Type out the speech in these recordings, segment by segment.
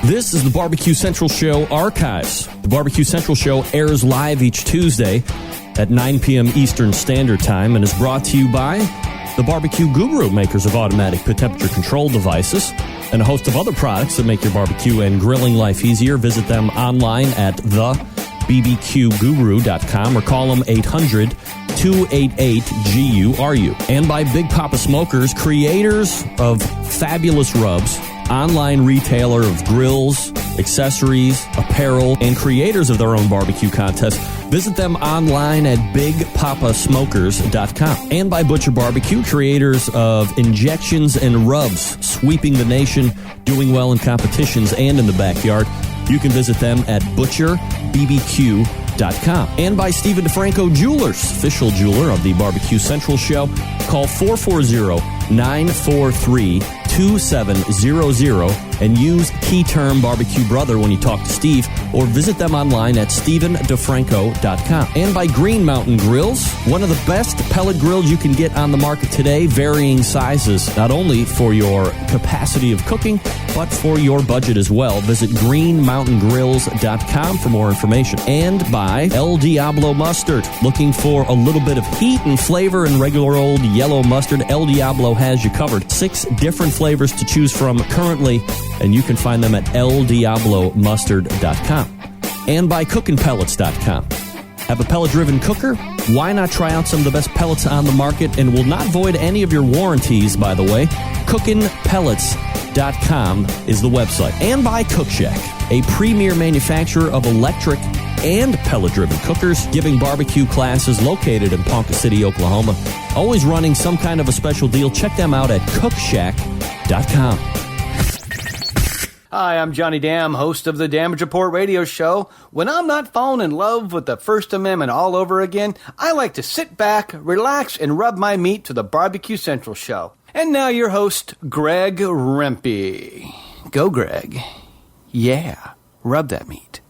This is the BBQ Central Show Archives. The BBQ Central Show airs live each Tuesday at 9 p.m. Eastern Standard Time and is brought to you by the BBQ Guru, makers of automatic temperature control devices, and a host of other products that make your barbecue and grilling life easier. Visit them online at thebbqguru.com or call them 800-288-GURU. And by Big Poppa Smokers, creators of fabulous rubs, online retailer of grills, accessories, apparel, and creators of their own barbecue contests. Visit them online at bigpoppasmokers.com. And by Butcher Barbecue, creators of injections and rubs, sweeping the nation, doing well in competitions and in the backyard. You can visit them at butcherbbq.com. And by Stephen DiFranco Jewelers, official jeweler of the Barbecue Central Show. Call 440-943-2700 and use key term Barbecue Brother when you talk to Steve, or visit them online at StephenDiFranco.com. And by Green Mountain Grills, one of the best pellet grills you can get on the market today, varying sizes, not only for your capacity of cooking, but for your budget as well. Visit greenmountaingrills.com for more information. And by El Diablo Mustard, looking for a little bit of heat and flavor in regular old yellow mustard, El Diablo has you covered. 6 different flavors to choose from currently, and you can find them at eldiablomustard.com. And by CookinPellets.com. Have a pellet-driven cooker? Why not try out some of the best pellets on the market and will not void any of your warranties, by the way? CookinPellets.com is the website. And by Cookshack, a premier manufacturer of electric and pellet-driven cookers, giving barbecue classes located in Ponca City, Oklahoma. Always running some kind of a special deal. Check them out at Cookshack.com. Hi, I'm Johnny Dam, host of the Damage Report radio show. When I'm not falling in love with the First Amendment all over again, I like to sit back, relax, and rub my meat to the Barbecue Central show. And now your host, Greg Rempe. Go, Greg. Yeah, rub that meat.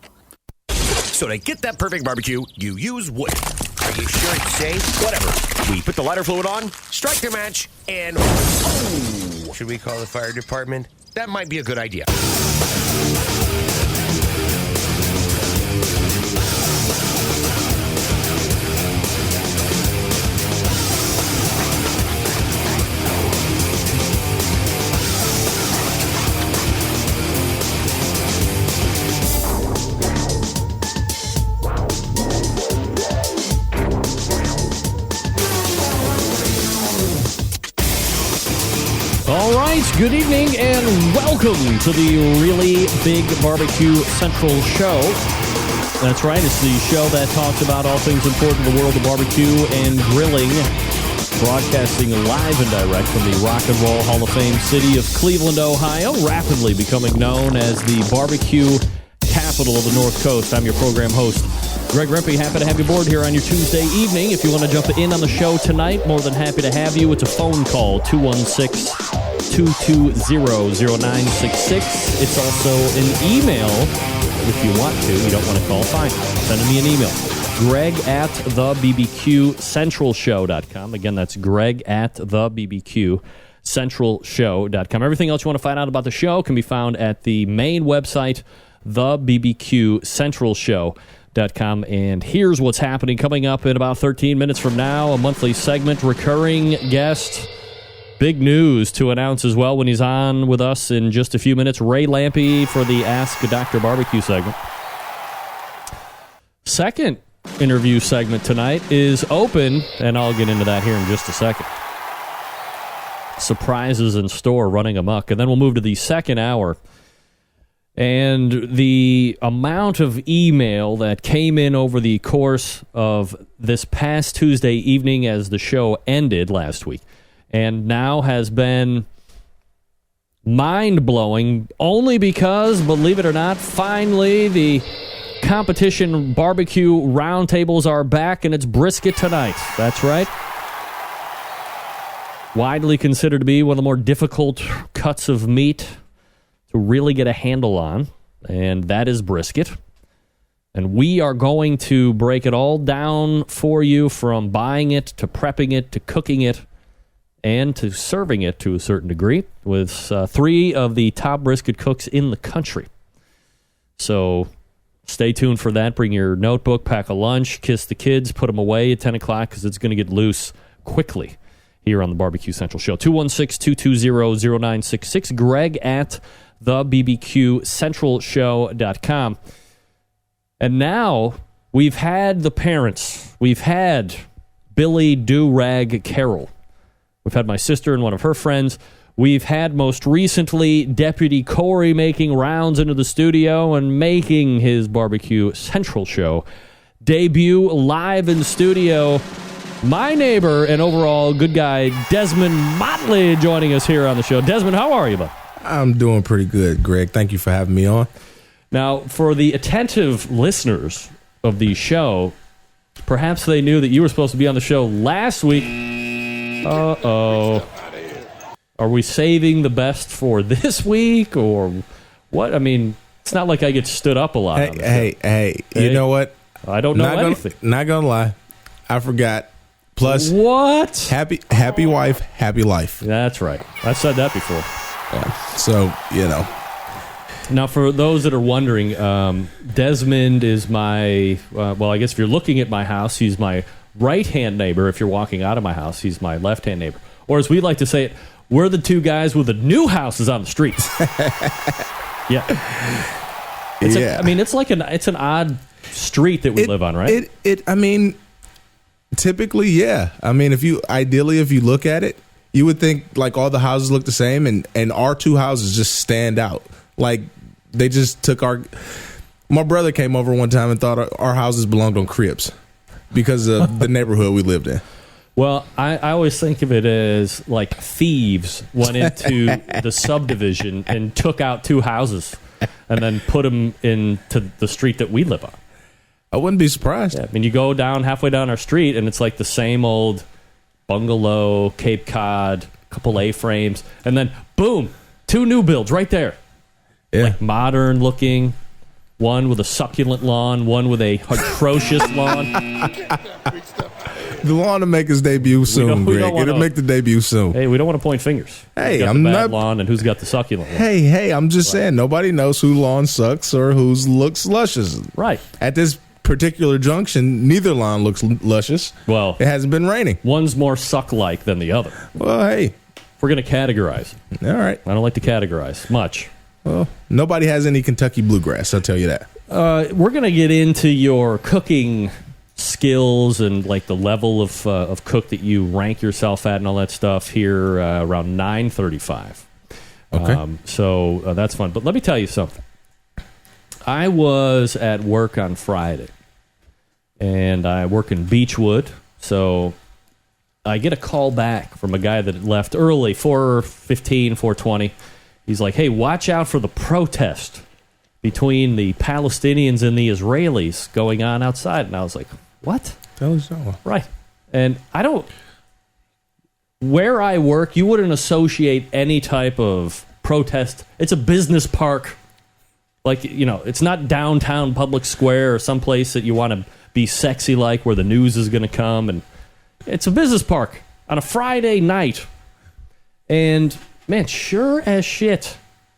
So to get that perfect barbecue, you use wood. Are you sure it's safe? Whatever. We put the lighter fluid on, strike the match, and... Oh! Should we call the fire department? That might be a good idea. All right, good evening and welcome to the Really Big Barbecue Central Show. That's right, it's the show that talks about all things important in the world of barbecue and grilling, broadcasting live and direct from the Rock and Roll Hall of Fame city of Cleveland, Ohio, rapidly becoming known as the barbecue capital of the North Coast. I'm your program host, Greg Rempe. Happy to have you aboard here on your Tuesday evening. If you want to jump in on the show tonight, more than happy to have you. It's a phone call, 216-220-0966. It's also an email if you want to. You don't want to call, fine. Send me an email. Greg at thebbqcentralshow.com. Again, that's Greg at thebbqcentralshow.com. Everything else you want to find out about the show can be found at the main website, thebbqcentralshow.com. And here's what's happening coming up in about 13 minutes from now. A monthly segment, recurring guest. Big news to announce as well when he's on with us in just a few minutes. Ray Lampe for the Ask Dr. Barbecue segment. Second interview segment tonight is open, and I'll get into that here in just a second. Surprises in store running amok. And then we'll move to the second hour. And the amount of email that came in over the course of this past Tuesday evening as the show ended last week, and now has been mind-blowing only because, believe it or not, finally the Competition Barbecue Round Tables are back, and it's brisket tonight. That's right. Widely considered to be one of the more difficult cuts of meat to really get a handle on, and that is brisket. And we are going to break it all down for you, from buying it to prepping it to cooking it and to serving it to a certain degree, with 3 of the top brisket cooks in the country. So stay tuned for that. Bring your notebook, pack a lunch, kiss the kids, put them away at 10 o'clock because it's going to get loose quickly here on the Barbecue Central Show. 216-220-0966. Greg at thebbqcentralshow.com. And now we've had the parents. We've had Billy Do-Rag Carroll. We've had my sister and one of her friends. We've had, most recently, Deputy Corey making rounds into the studio and making his Barbecue Central Show debut live in studio. My neighbor and overall good guy, Desmond Motley, joining us here on the show. Desmond, how are you, bud? I'm doing pretty good, Greg. Thank you for having me on. Now, for the attentive listeners of the show, perhaps they knew that you were supposed to be on the show last week. Uh-oh. Are we saving the best for this week, or what? I mean, it's not like I get stood up a lot. Hey, you know what? I don't know anything. Not gonna lie, I forgot. Plus, what? Happy wife, happy life. That's right. I've said that before. Yeah. So, Now, for those that are wondering, Desmond is my, well, I guess if you're looking at my house, he's my right-hand neighbor. If you're walking out of my house, he's my left-hand neighbor. Or as we like to say it, we're the two guys with the new houses on the street. Yeah. It's an odd street that we live on, right? Typically, yeah. I mean, if you look at it, you would think like all the houses look the same, and our two houses just stand out. Like they just took my brother came over one time and thought our houses belonged on Cribs because of the neighborhood we lived in. Well, I always think of it as like thieves went into the subdivision and took out two houses and then put them into the street that we live on. I wouldn't be surprised. Yeah, I mean, you go halfway down our street, and it's like the same old bungalow, Cape Cod, couple A-frames, and then, boom, two new builds right there. Yeah. Like modern looking, one with a succulent lawn, one with a atrocious lawn. The lawn will make his debut soon, Greg. It'll make the debut soon. Hey, we don't want to point fingers. Hey, I'm not the bad lawn and who's got the succulent lawn. Hey, I'm just saying nobody knows whose lawn sucks or whose looks luscious. Right. At this particular junction, neither lawn looks luscious. Well, it hasn't been raining. One's more suck-like than the other. Well, hey, we're going to categorize. All right. I don't like to categorize much. Well, nobody has any Kentucky bluegrass, I'll tell you that. We're going to get into your cooking skills and like the level of cook that you rank yourself at and all that stuff here around 9:35. Okay. So that's fun. But let me tell you something. I was at work on Friday, and I work in Beechwood, so I get a call back from a guy that had left early, 4:15, 4:20. He's like, hey, watch out for the protest between the Palestinians and the Israelis going on outside. And I was like, what? Tell us so. Right. And where I work, you wouldn't associate any type of protest. It's a business park. Like, it's not downtown public square or someplace that you want to be sexy like where the news is going to come. And it's a business park on a Friday night. And, man, sure as shit,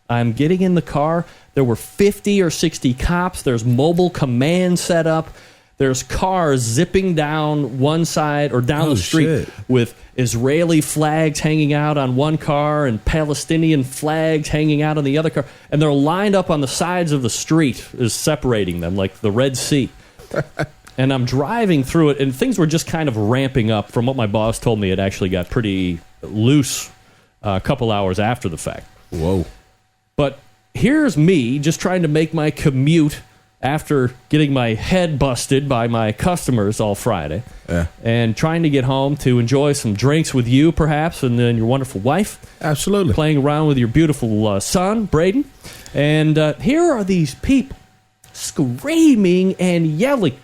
I'm getting in the car. There were 50 or 60 cops. There's mobile command set up. There's cars zipping down one side or down the street with Israeli flags hanging out on one car and Palestinian flags hanging out on the other car. And they're lined up on the sides of the street, is separating them like the Red Sea. And I'm driving through it, and things were just kind of ramping up. From what my boss told me, it actually got pretty loose a couple hours after the fact. Whoa. But here's me just trying to make my commute after getting my head busted by my customers all Friday, and trying to get home to enjoy some drinks with you, perhaps, and then your wonderful wife. Absolutely. Playing around with your beautiful son, Braden. And here are these people screaming and yelling.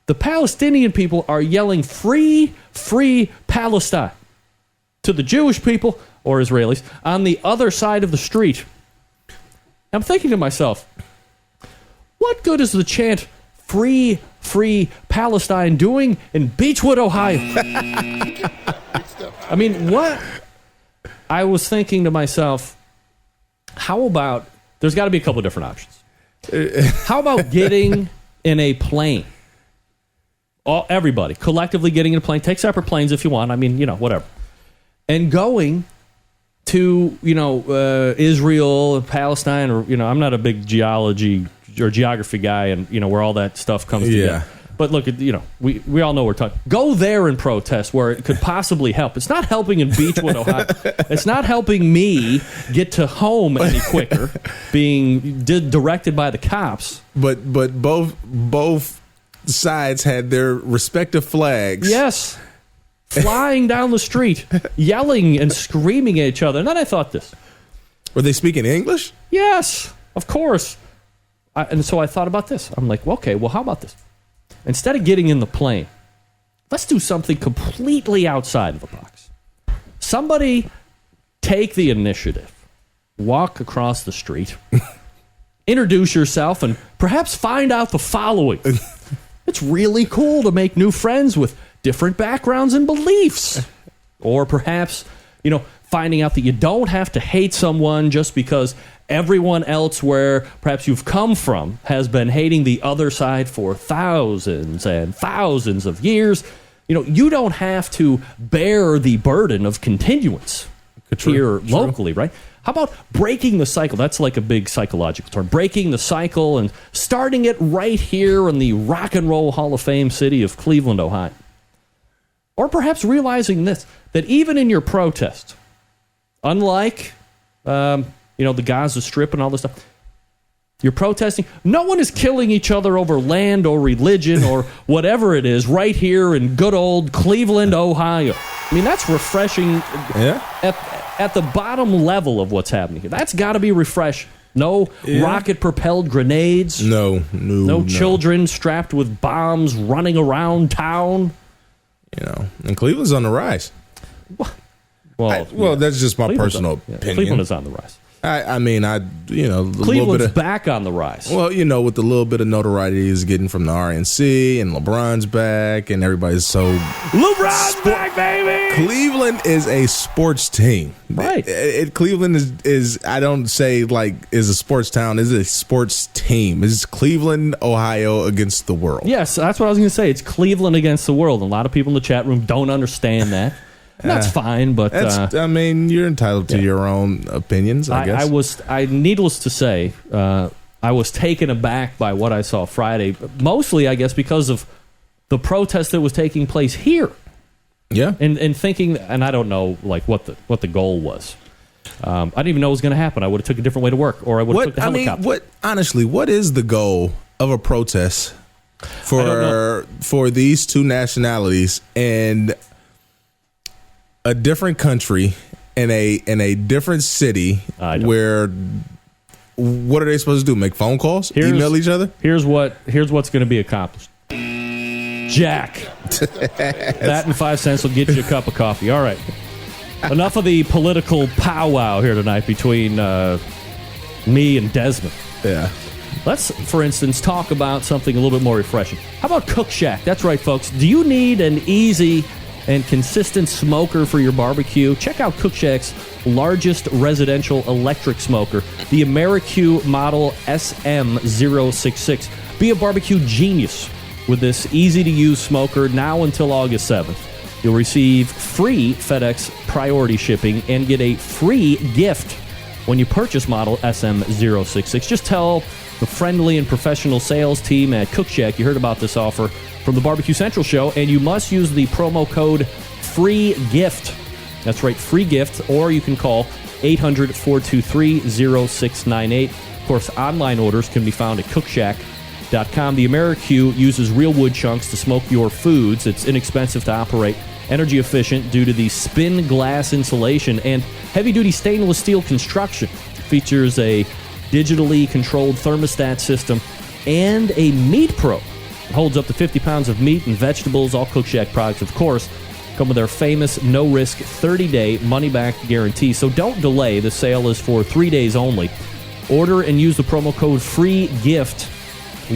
The Palestinian people are yelling, free, free Palestine, to the Jewish people, or Israelis, on the other side of the street. I'm thinking to myself, what good is the chant, free, free Palestine, doing in Beechwood, Ohio? I mean, what? I was thinking to myself, how about, there's got to be a couple of different options. How about getting in a plane? Everybody collectively getting in a plane. Take separate planes if you want. I mean, whatever. And going to, Israel, Palestine, or, I'm not a big geology or geography guy, and, where all that stuff comes together. But look, we all know we're talking. Go there and protest where it could possibly help. It's not helping in Beechwood, Ohio. It's not helping me get to home any quicker, being directed by the cops. But both sides had their respective flags. Yes. Flying down the street, yelling and screaming at each other. And then I thought this. Were they speaking English? Yes, of course. And so I thought about this. I'm like, okay, well, how about this? Instead of getting in the plane, let's do something completely outside of the box. Somebody take the initiative, walk across the street, introduce yourself, and perhaps find out the following. It's really cool to make new friends with different backgrounds and beliefs. Or perhaps, finding out that you don't have to hate someone just because everyone else where perhaps you've come from has been hating the other side for thousands and thousands of years. You don't have to bear the burden of continuance here locally, right? How about breaking the cycle? That's like a big psychological term. Breaking the cycle and starting it right here in the Rock and Roll Hall of Fame city of Cleveland, Ohio. Or perhaps realizing this, that even in your protest, unlike, the Gaza Strip and all this stuff, you're protesting. No one is killing each other over land or religion or whatever it is right here in good old Cleveland, Ohio. I mean, that's refreshing at the bottom level of what's happening here. That's got to be refreshing. No rocket-propelled grenades. No children strapped with bombs running around town. And Cleveland's on the rise. Well, that's just my personal opinion. Cleveland is on the rise. Cleveland's back on the rise. Well, with the little bit of notoriety he's getting from the RNC, and LeBron's back, and everybody's so LeBron's back, baby. Cleveland is a sports team, right? Cleveland is I don't say is a sports town. It's a sports team. It's Cleveland, Ohio against the world. Yes, that's what I was going to say. It's Cleveland against the world. A lot of people in the chat room don't understand that. And that's fine, but you're entitled to your own opinions, I guess. Needless to say, I was taken aback by what I saw Friday, mostly, I guess, because of the protest that was taking place here. Yeah, and thinking, and I don't know what the goal was. I didn't even know it was going to happen. I would have took a different way to work, or I would have took the helicopter. What is the goal of a protest for these two nationalities and a different country in a different city where what are they supposed to do? Make phone calls? Email each other? Here's what's going to be accomplished. Jack. That and 5 cents will get you a cup of coffee. All right. Enough of the political powwow here tonight between me and Desmond. Yeah. Let's, for instance, talk about something a little bit more refreshing. How about Cookshack? That's right, folks. Do you need an easy and consistent smoker for your barbecue? Check out Cookshack's largest residential electric smoker, the BBQ model SM066. Be a barbecue genius with this easy-to-use smoker now until August 7th. You'll receive free FedEx priority shipping and get a free gift when you purchase model SM066. Just tell the friendly and professional sales team at Cookshack you heard about this offer from the Barbecue Central Show, and you must use the promo code FREEGIFT. That's right, free gift, or you can call 800-423-0698. Of course, online orders can be found at Cookshack.com. The BBQ uses real wood chunks to smoke your foods. It's inexpensive to operate, energy efficient due to the spin glass insulation, and heavy-duty stainless steel construction. Features a digitally controlled thermostat system and a meat probe. It holds up to 50 pounds of meat and vegetables. All Cookshack products, of course, come with their famous no-risk 30-day money-back guarantee. So don't delay. The sale is for 3 days only. Order and use the promo code FREEGIFT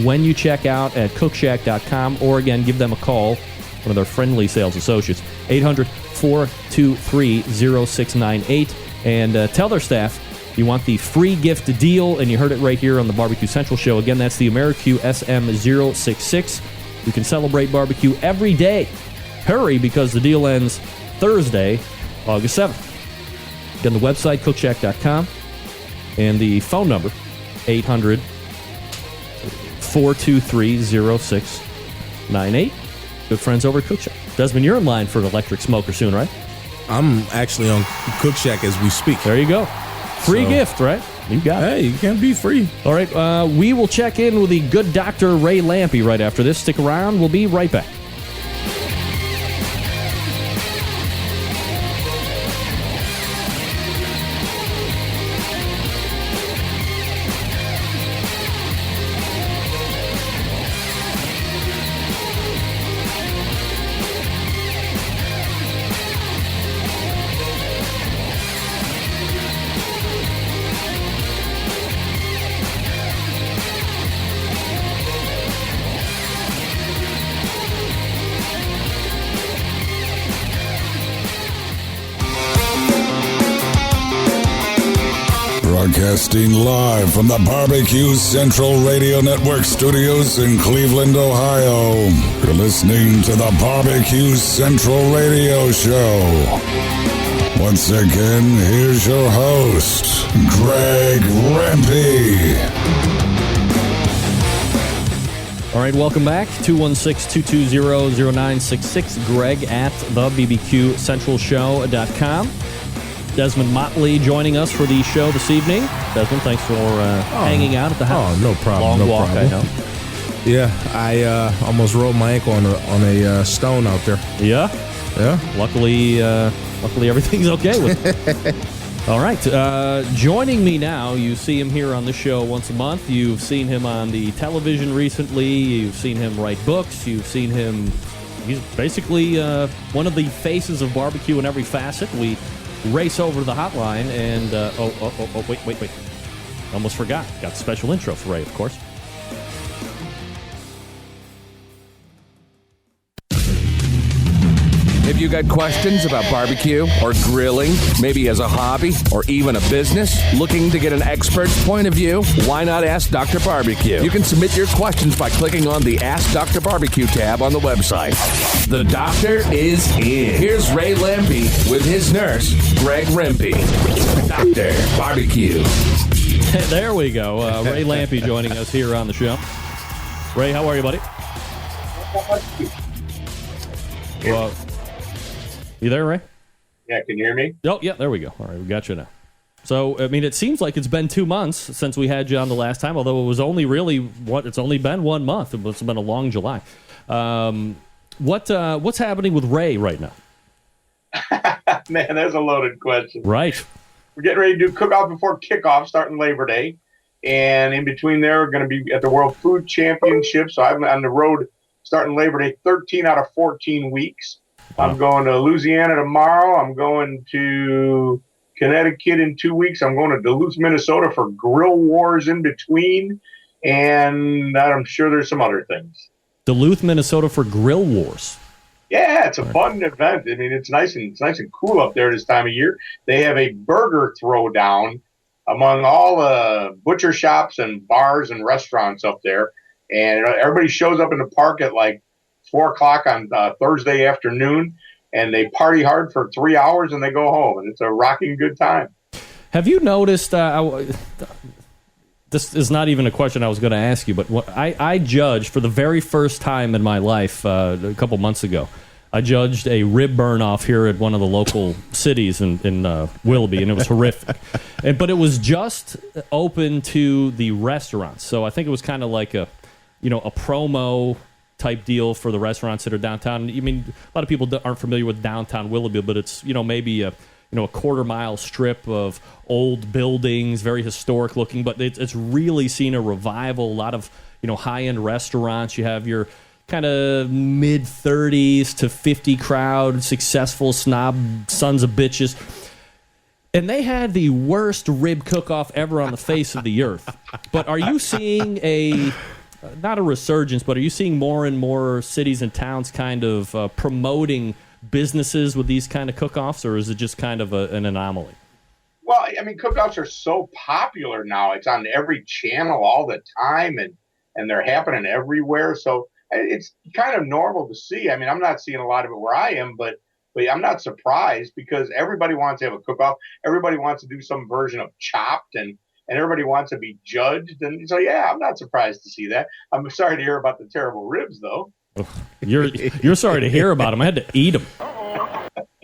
when you check out at Cookshack.com, or again, give them a call, one of their friendly sales associates, 800-423-0698, and tell their staff You want the free gift deal, and you heard it right here on the Barbecue Central Show. Again, that's the AmeriQ SM066. You can celebrate barbecue every day. Hurry, because the deal ends Thursday, August 7th. Again, the website, Cookshack.com, and the phone number, 800-423-0698. Good friends over at Cookshack. Desmond, you're in line for an electric smoker soon, right? I'm actually on Cookshack as we speak. There you go. Free gift, right? You got it. Hey, you can't be free. All right, we will check in with the good Dr. Ray Lampe right after this. Stick around. We'll be right back. Broadcasting live from the BBQ Central Radio Network studios in Cleveland, Ohio. You're listening to the BBQ Central Radio Show. Once again, here's your host, Greg Rempe. All right, welcome back. 216-220-0966. Greg at the BBQCentralShow.com. Desmond Motley joining us for the show this evening. Desmond, thanks for hanging out at the house. Oh, no problem. Long no walk, problem. I know. Yeah, I almost rolled my ankle on a stone out there. Yeah? Yeah. Luckily everything's okay with it. All right. Joining me now, you see him here on the show once a month. You've seen him on the television recently. You've seen him write books. You've seen him... He's basically one of the faces of barbecue in every facet. We race over to the hotline and... wait. Almost forgot. Got a special intro for Ray, of course. Have you got questions about barbecue or grilling, maybe as a hobby or even a business? Looking to get an expert's point of view? Why not ask Dr. Barbecue? You can submit your questions by clicking on the Ask Dr. Barbecue tab on the website. The doctor is in. Here's Ray Lampe with his nurse, Greg Rempe. Dr. Barbecue. There we go. Ray Lampe joining us here on the show. Ray, how are you, buddy? Well, you there, Ray? Yeah, can you hear me? Oh, yeah, there we go. All right, we got you now. So, I mean, it seems like it's been 2 months since we had you on the last time, although it was only really, it's only been 1 month. It's been a long July. What's happening with Ray right now? Man, that's a loaded question. Right. We're getting ready to do cook-off before kickoff starting Labor Day. And in between there, we're going to be at the World Food Championship. So I'm on the road starting Labor Day 13 out of 14 weeks. I'm going to Louisiana tomorrow. I'm going to Connecticut in 2 weeks. I'm going to Duluth, Minnesota for Grill Wars in between. And I'm sure there's some other things. Duluth, Minnesota for Grill Wars. Yeah, it's a fun event. I mean, it's nice and cool up there this time of year. They have a burger throwdown among all the butcher shops and bars and restaurants up there. And everybody shows up in the park at like 4 o'clock on Thursday afternoon, and they party hard for 3 hours, and they go home, and it's a rocking good time. Have you noticed, this is not even a question I was going to ask you, but I judged for the very first time in my life a couple months ago, I judged a rib burn-off here at one of the local cities in Willoughby, and it was horrific. But it was just open to the restaurants, so I think it was kind of like a promo type deal for the restaurants that are downtown. I mean, a lot of people aren't familiar with downtown Willoughby, but it's maybe a quarter-mile strip of old buildings, very historic looking, but it's really seen a revival. A lot of high-end restaurants. You have your kind of mid-30s to 50 crowd, successful snob sons of bitches. And they had the worst rib cook-off ever on the face of the earth. But are you seeing not a resurgence, but are you seeing more and more cities and towns kind of promoting businesses with these kind of cook-offs, or is it just kind of an anomaly? Well, I mean, cookouts are so popular now. It's on every channel all the time, and they're happening everywhere. So it's kind of normal to see. I mean, I'm not seeing a lot of it where I am, but I'm not surprised because everybody wants to have a cook-off. Everybody wants to do some version of Chopped, and everybody wants to be judged. And so, yeah, I'm not surprised to see that. I'm sorry to hear about the terrible ribs, though. You're sorry to hear about them. I had to eat them.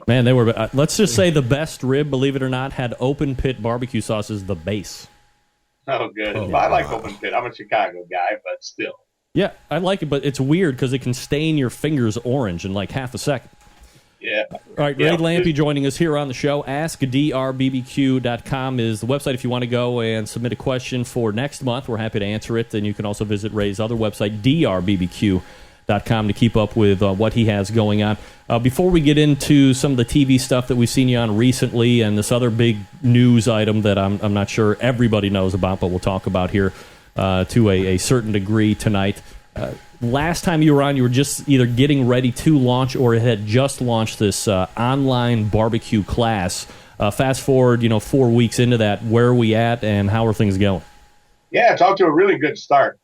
Man, they were, let's just say the best rib, believe it or not, had open pit barbecue sauce as the base. Oh, good. Well, I like open pit. I'm a Chicago guy, but still. Yeah, I like it, but it's weird because it can stain your fingers orange in like half a second. Yeah. All right, Ray Lampe joining us here on the show. AskDRBBQ.com is the website if you want to go and submit a question for next month. We're happy to answer it. And you can also visit Ray's other website, DRBBQ.com, to keep up with what he has going on. Before we get into some of the TV stuff that we've seen you on recently and this other big news item that I'm not sure everybody knows about, but we'll talk about here to a certain degree tonight. Last time you were on, you were just either getting ready to launch or had just launched this online barbecue class. Fast forward, 4 weeks into that, where are we at and how are things going? Yeah, it's off to a really good start.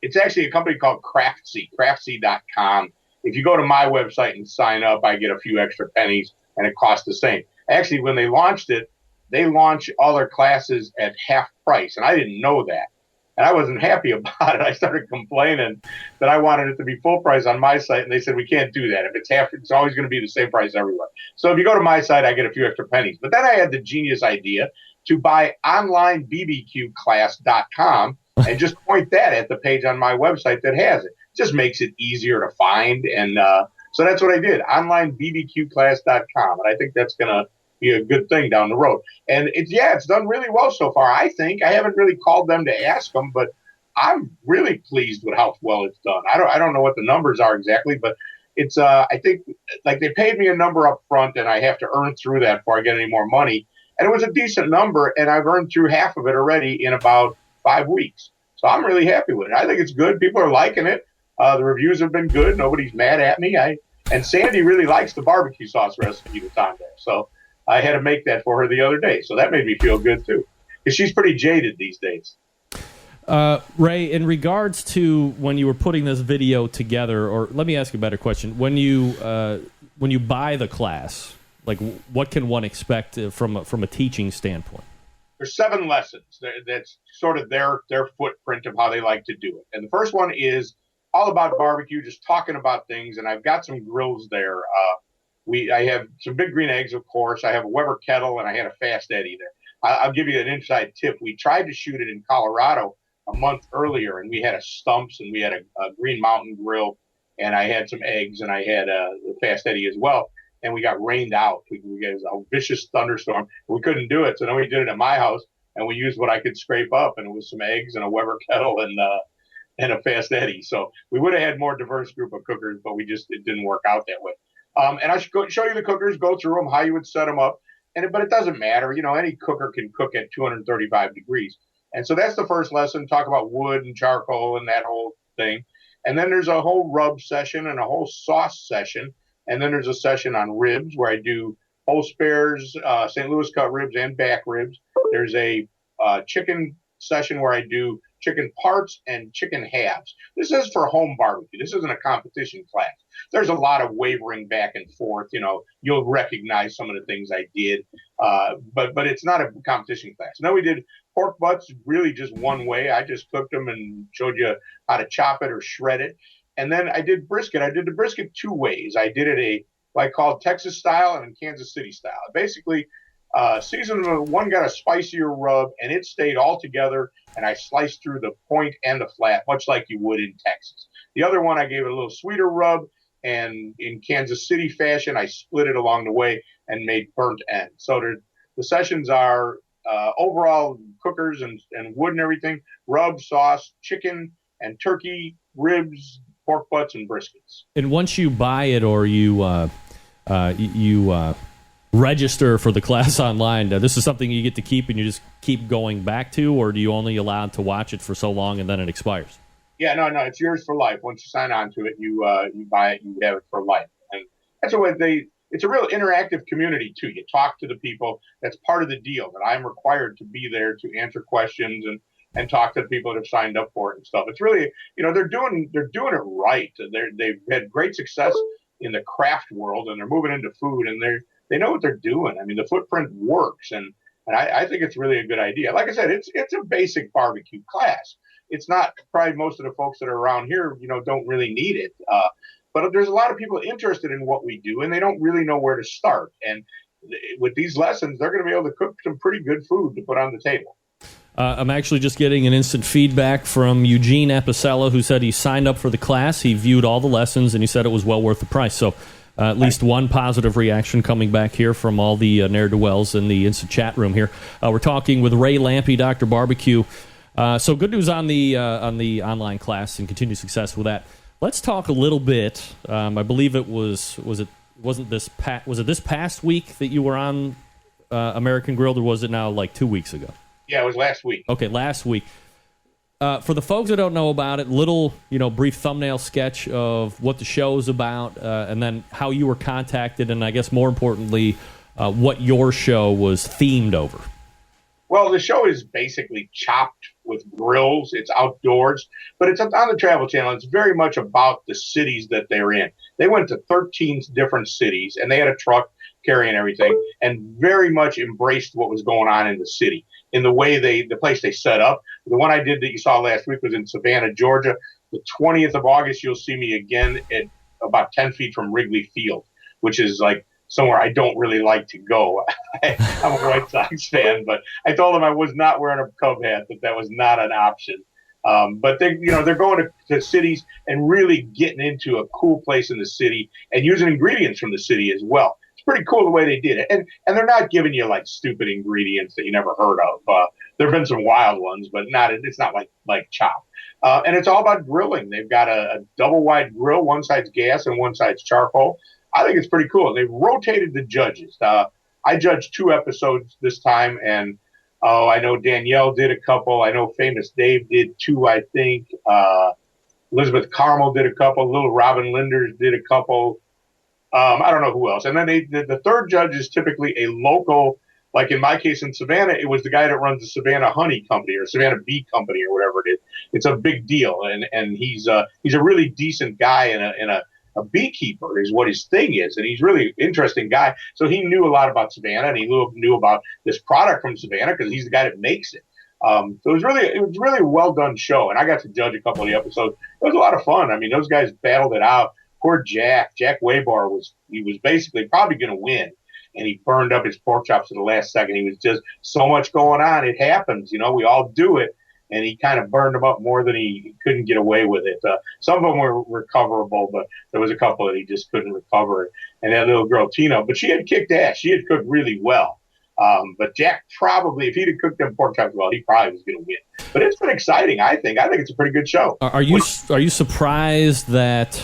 It's actually a company called craftsy.com. If you go to my website and sign up, I get a few extra pennies, and it costs the same. Actually, when they launched it, they launched all their classes at half price, and I didn't know that. And I wasn't happy about it. I started complaining that I wanted it to be full price on my site, and they said, we can't do that. If it's half, it's always going to be the same price everywhere. So if you go to my site, I get a few extra pennies. But then I had the genius idea to buy onlinebbqclass.com and just point that at the page on my website that has it. It just makes it easier to find. And so that's what I did, onlinebbqclass.com. And I think that's going to be a good thing down the road. And it's done really well so far. I think I haven't really called them to ask them, but I'm really pleased with how well it's done. I don't know what the numbers are exactly, but it's I think like they paid me a number up front and I have to earn through that before I get any more money. And it was a decent number, and I've earned through half of it already in about 5 weeks. So I'm really happy with it. I think it's good. People are liking it. The reviews have been good. Nobody's mad at me. And Sandy really likes the barbecue sauce recipe that's on there. So I had to make that for her the other day. So that made me feel good, too, because she's pretty jaded these days. Ray, in regards to when you were putting this video together, or let me ask you a better question. When you buy the class, like what can one expect from a teaching standpoint? There's 7 lessons. That's sort of their footprint of how they like to do it. And the first one is all about barbecue, just talking about things. And I've got some grills there. I have some big green eggs, of course. I have a Weber kettle, and I had a Fast Eddie there. I'll give you an inside tip. We tried to shoot it in Colorado a month earlier, and we had a Stumps, and we had a Green Mountain grill, and I had some eggs, and I had the Fast Eddie as well. And we got rained out. We got a vicious thunderstorm. We couldn't do it, so then we did it at my house, and we used what I could scrape up, and it was some eggs and a Weber kettle and a Fast Eddie. So we would have had more diverse group of cookers, but it didn't work out that way. And I should show you the cookers, go through them, how you would set them up. But it doesn't matter. Any cooker can cook at 235 degrees. And so that's the first lesson, talk about wood and charcoal and that whole thing. And then there's a whole rub session and a whole sauce session. And then there's a session on ribs where I do whole spares, St. Louis cut ribs and back ribs. There's a chicken session where I do chicken parts and chicken halves. This is for home barbecue. This isn't a competition class. There's a lot of wavering back and forth. You'll recognize some of the things I did, but it's not a competition class. Now we did pork butts really just one way. I just cooked them and showed you how to chop it or shred it. And then I did brisket. I did the brisket 2 ways. I did it what I call Texas style and Kansas City style. Basically, season one got a spicier rub, and it stayed all together, and I sliced through the point and the flat, much like you would in Texas. The other one, I gave it a little sweeter rub, and in Kansas City fashion, I split it along the way and made burnt ends. So the sessions are overall cookers and wood and everything, rub, sauce, chicken and turkey, ribs, pork butts, and briskets. And once you buy it or you register for the class online, this is something you get to keep and you just keep going back to, or do you only allow to watch it for so long and then it expires? Yeah, no, it's yours for life. Once you sign on to it, you buy it, you have it for life. And that's the way it's a real interactive community too. You talk to the people. That's part of the deal, that I'm required to be there to answer questions and talk to the people that have signed up for it and stuff. It's really, they're doing it right. They've had great success in the craft world, and they're moving into food, and they know what they're doing. I mean, the footprint works, and I think it's really a good idea. Like I said, it's a basic barbecue class. It's not, probably most of the folks that are around here, don't really need it. But there's a lot of people interested in what we do, and they don't really know where to start. And with these lessons, they're going to be able to cook some pretty good food to put on the table. I'm actually just getting an instant feedback from Eugene Apicella, who said he signed up for the class. He viewed all the lessons, and he said it was well worth the price. So at least one positive reaction coming back here from all the ne'er-do-wells in the instant chat room here. We're talking with Ray Lampe, Dr. Barbecue. So good news on the online class and continued success with that. Let's talk a little bit. I believe it was it this past week that you were on American Grilled, or was it now like 2 weeks ago? Yeah, it was last week. Okay, last week. For the folks that don't know about it, little brief thumbnail sketch of what the show is about, and then how you were contacted, and I guess more importantly, what your show was themed over. Well, the show is basically chopped with grills. It's outdoors, but it's on the Travel Channel. It's very much about the cities that they're in. They went to 13 different cities, and they had a truck carrying everything, and very much embraced what was going on in the city, in the way the place they set up. The one I did that you saw last week was in Savannah, Georgia. The 20th of August, you'll see me again at about 10 feet from Wrigley Field, which is like somewhere I don't really like to go. I'm a White Sox fan, but I told them I was not wearing a Cub hat, that was not an option. But they're going to cities and really getting into a cool place in the city and using ingredients from the city as well. It's pretty cool the way they did it. And they're not giving you like stupid ingredients that you never heard of. There have been some wild ones, but it's not like chop. And it's all about grilling. They've got a double wide grill. One side's gas and one side's charcoal. I think it's pretty cool. They've rotated the judges. I judged 2 episodes this time, and I know Danielle did a couple. I know Famous Dave did 2, I think. Elizabeth Carmel did a couple. Little Robin Linders did a couple. I don't know who else. And then the third judge is typically a local, like in my case in Savannah, it was the guy that runs the Savannah Honey Company or Savannah Bee Company or whatever it is. It's a big deal, and he's a really decent guy and a beekeeper is what his thing is, and he's really interesting guy. So he knew a lot about Savannah, and he knew about this product from Savannah because he's the guy that makes it. So it was really a well done show, and I got to judge a couple of the episodes. It was a lot of fun. I mean, those guys battled it out. Poor Jack Waybar was basically probably going to win, and he burned up his pork chops at the last second. He was just so much going on. It happens, we all do it. And he kind of burned them up more than he couldn't get away with it. Some of them were recoverable, but there was a couple that he just couldn't recover. And that little girl, Tina, but she had kicked ass. She had cooked really well. But Jack probably, if he'd have cooked them pork chops well, he probably was going to win. But it's been exciting, I think. I think it's a pretty good show. Are you surprised that,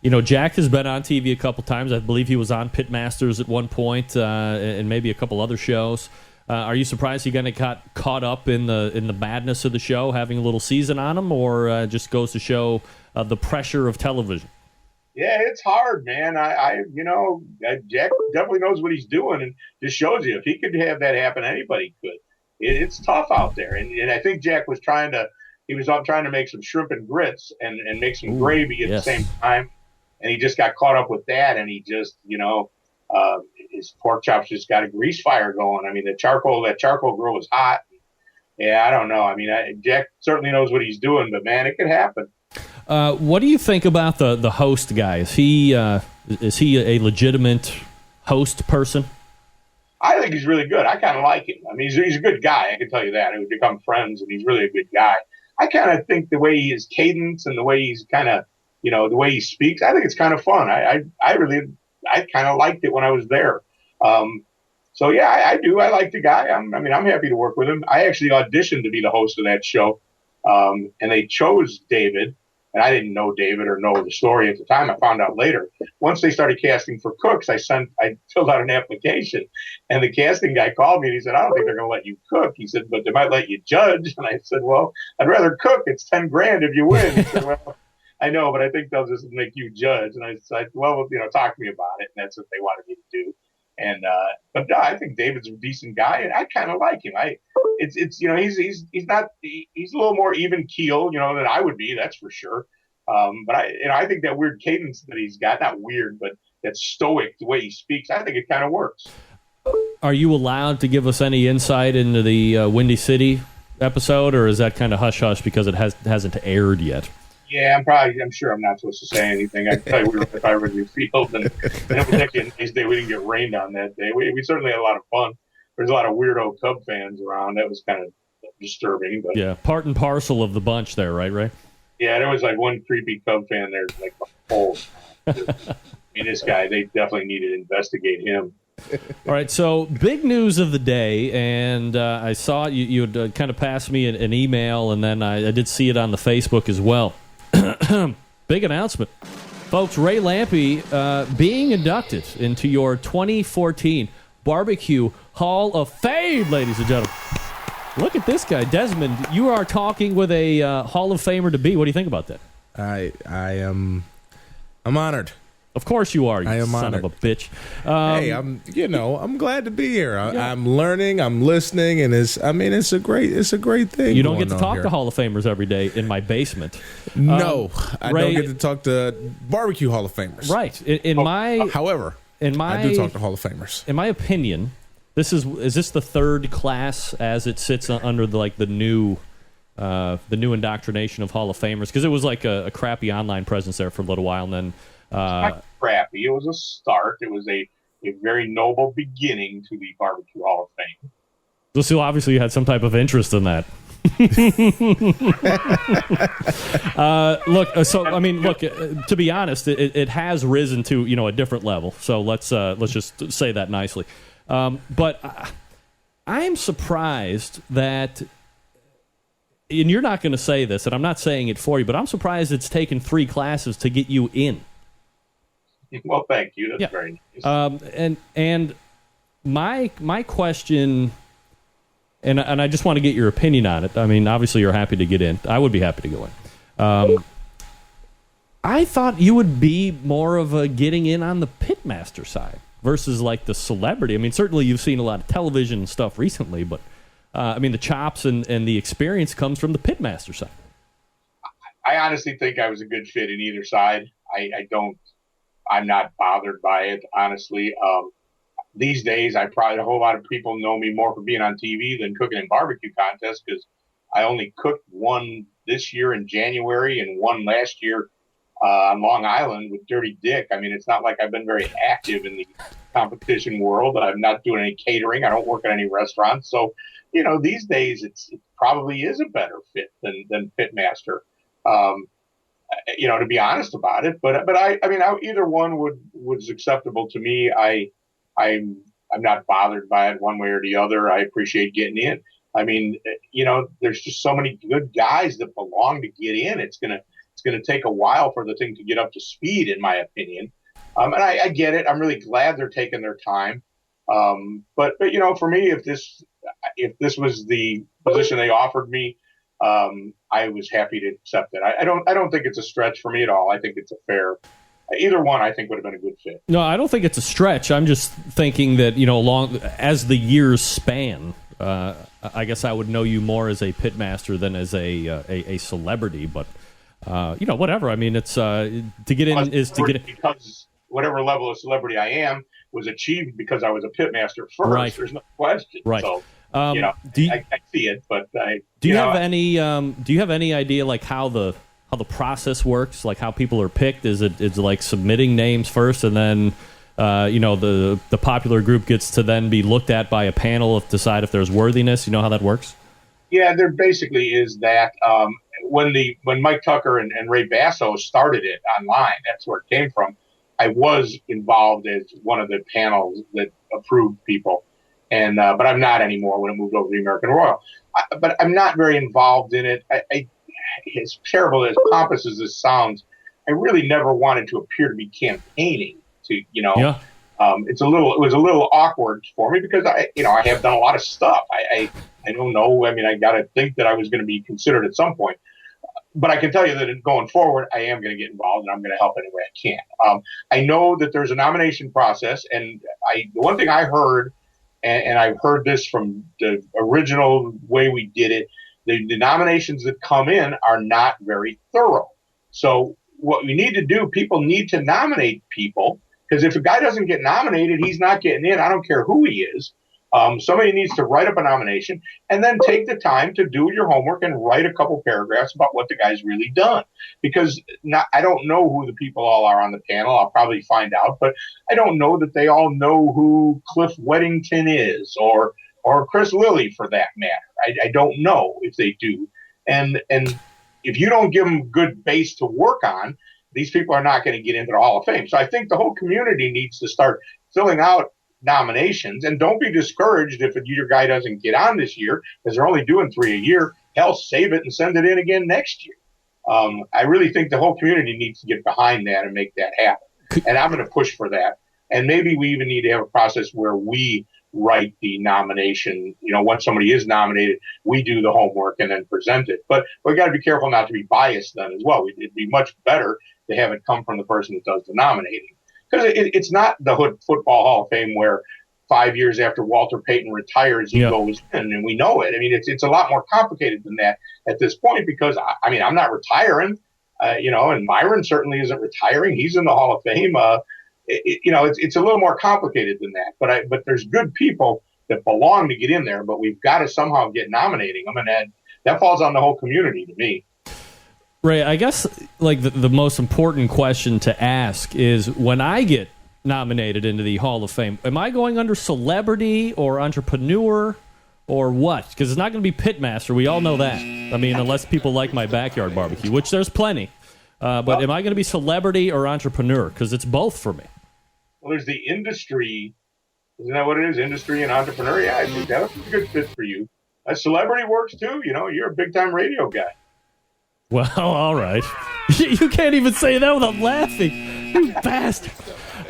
Jack has been on TV a couple times. I believe he was on Pitmasters at one point, and maybe a couple other shows. Are you surprised he kind of got caught up in the madness of the show, having a little season on him, or just goes to show the pressure of television? Yeah, it's hard, man. Jack definitely knows what he's doing, and just shows you if he could have that happen, anybody could. It's tough out there, and I think Jack was trying to make some shrimp and grits and make some gravy at the same time, and he just got caught up with that, and he just his pork chops just got a grease fire going. I mean, that charcoal grill was hot. Yeah, I don't know. I mean, Jack certainly knows what he's doing, but man, it could happen. What do you think about the host guy? Is he a legitimate host person? I think he's really good. I kind of like him. I mean, he's a good guy. I can tell you that. We've become friends, and he's really a good guy. I kind of think the way his cadence and the way he's kind of, the way he speaks, I think it's kind of fun. I kind of liked it when I was there. So yeah, I do. I like the guy. I'm happy to work with him. I actually auditioned to be the host of that show. And they chose David, and I didn't know David or know the story at the time. I found out later. Once they started casting for cooks, I filled out an application, and the casting guy called me and he said, "I don't think they're going to let you cook." He said, "But they might let you judge." And I said, "Well, I'd rather cook. It's $10,000 if you win." He said, "Well, I know, but I think they'll just make you judge. And I said, well, talk to me about it. And that's what they wanted me to do. And but no, I think David's a decent guy, and I kind of like him. He's a little more even keel, than I would be. That's for sure. But I think that weird cadence that he's got, not weird, but that stoic, the way he speaks, I think it kind of works. Are you allowed to give us any insight into the Windy City episode, or is that kind of hush-hush because it hasn't aired yet? Yeah, I'm sure I'm not supposed to say anything. I can tell you we were at the Wrigley Field, and it was actually a nice day. We didn't get rained on that day. We certainly had a lot of fun. There's a lot of weirdo Cub fans around. That was kind of disturbing. But yeah, part and parcel of the bunch there, right, Ray? Yeah, there was like one creepy Cub fan there, like a whole. This guy, they definitely needed to investigate him. All right, so big news of the day, and I saw you had kind of passed me an email, and then I did see it on the Facebook as well. Big announcement. Folks, Ray Lampe being inducted into your 2014 Barbecue Hall of Fame, ladies and gentlemen. Look at this guy. Desmond, you are talking with a Hall of Famer to be. What do you think about that? I'm honored. Of course you are, you I am son honored. of a bitch. Hey, I'm glad to be here. I'm learning, I'm listening, and it's a great thing. You don't get to going on talk here. to Hall of Famers every day in my basement. No, I Ray- don't get to talk to barbecue Hall of Famers. Right. However, I do talk to Hall of Famers. In my opinion, is this the third class as it sits under the new indoctrination of Hall of Famers? Because it was like a crappy online presence there for a little while, and then. Not crappy. It was a start. It was a very noble beginning to the Barbecue Hall of Fame. So obviously you had some type of interest in that. Look. To be honest, it has risen to a different level. So let's just say that nicely. But I'm surprised that, and you're not going to say this, and I'm not saying it for you, but I'm surprised it's taken 3 classes to get you in. Well, thank you. That's very nice. And my question, and I just want to get your opinion on it. I mean, obviously you're happy to get in. I would be happy to go in. I thought you would be more of a getting in on the pitmaster side versus like the celebrity. I mean, certainly you've seen a lot of television stuff recently, but the chops and the experience comes from the pitmaster side. I honestly think I was a good fit in either side. I'm not bothered by it, honestly. These days, a whole lot of people know me more for being on TV than cooking in barbecue contests, because I only cooked one this year in January and one last year on Long Island with Dirty Dick. I mean, it's not like I've been very active in the competition world. I'm not doing any catering. I don't work at any restaurants. So, these days it probably is a better fit than pitmaster. To be honest about it, but either one was acceptable to me. I'm not bothered by it one way or the other. I appreciate getting in. I mean, there's just so many good guys that belong to get in. It's gonna take a while for the thing to get up to speed, in my opinion. And I get it. I'm really glad they're taking their time. But for me, if this was the position they offered me, I was happy to accept it. I don't think it's a stretch for me at all. I think it's a fair. Either one, I think, would have been a good fit. No, I don't think it's a stretch. I'm just thinking that as the years span, I guess I would know you more as a pitmaster than as a celebrity. But whatever. I mean, it's to get in is to get in. Because whatever level of celebrity I am was achieved because I was a pitmaster first. Right. There's no question. Right. So, I see it, but do you have any idea like how the process works, like how people are picked? Is it like submitting names first, and then the popular group gets to then be looked at by a panel to decide if there's worthiness? You know how that works? Yeah, there basically is that. When Mike Tucker and Ray Basso started it online, that's where it came from. I was involved as one of the panels that approved people. And but I'm not anymore when it moved over to the American Royal. But I'm not very involved in it. As terrible, as pompous as this sounds, I really never wanted to appear to be campaigning. Yeah. It was a little awkward for me because I have done a lot of stuff. I don't know. I mean, I got to think that I was going to be considered at some point. but I can tell you that going forward, I am going to get involved, and I'm going to help any way I can. I know that there's a nomination process, and the one thing I heard, and I've heard this from the original way we did it, the nominations that come in are not very thorough. So what we need to do, people need to nominate people, because if a guy doesn't get nominated, he's not getting in. I don't care who he is. Somebody needs to write up a nomination and then take the time to do your homework and write a couple paragraphs about what the guy's really done. Because I don't know who the people all are on the panel. I'll probably find out, but I don't know that they all know who Cliff Weddington is or Chris Lilly, for that matter. I don't know if they do. And if you don't give them good base to work on, these people are not going to get into the Hall of Fame. So I think the whole community needs to start filling out nominations, and don't be discouraged if your guy doesn't get on this year, because they're only doing 3 a year. Hell, save it and send it in again next year. I really think the whole community needs to get behind that and make that happen. And I'm going to push for that. And maybe we even need to have a process where we write the nomination. Once somebody is nominated, we do the homework and then present it. But we got to be careful not to be biased then as well. It'd be much better to have it come from the person that does the nominating. Because it's not the Football Hall of Fame where 5 years after Walter Payton retires, he goes in, and we know it. I mean, it's a lot more complicated than that at this point, because, I'm not retiring, and Myron certainly isn't retiring. He's in the Hall of Fame. It's a little more complicated than that. But there's good people that belong to get in there, but we've got to somehow get nominating them, and that falls on the whole community to me. Ray, I guess the most important question to ask is, when I get nominated into the Hall of Fame, am I going under celebrity or entrepreneur or what? Because it's not going to be pitmaster. We all know that. I mean, unless people like my backyard barbecue, which there's plenty. But am I going to be celebrity or entrepreneur? Because it's both for me. Well, there's the industry. Isn't that what it is? Industry and entrepreneur? Yeah, I think that would be a good fit for you. Celebrity works too. You're a big-time radio guy. Well, all right. You can't even say that without laughing. You bastard.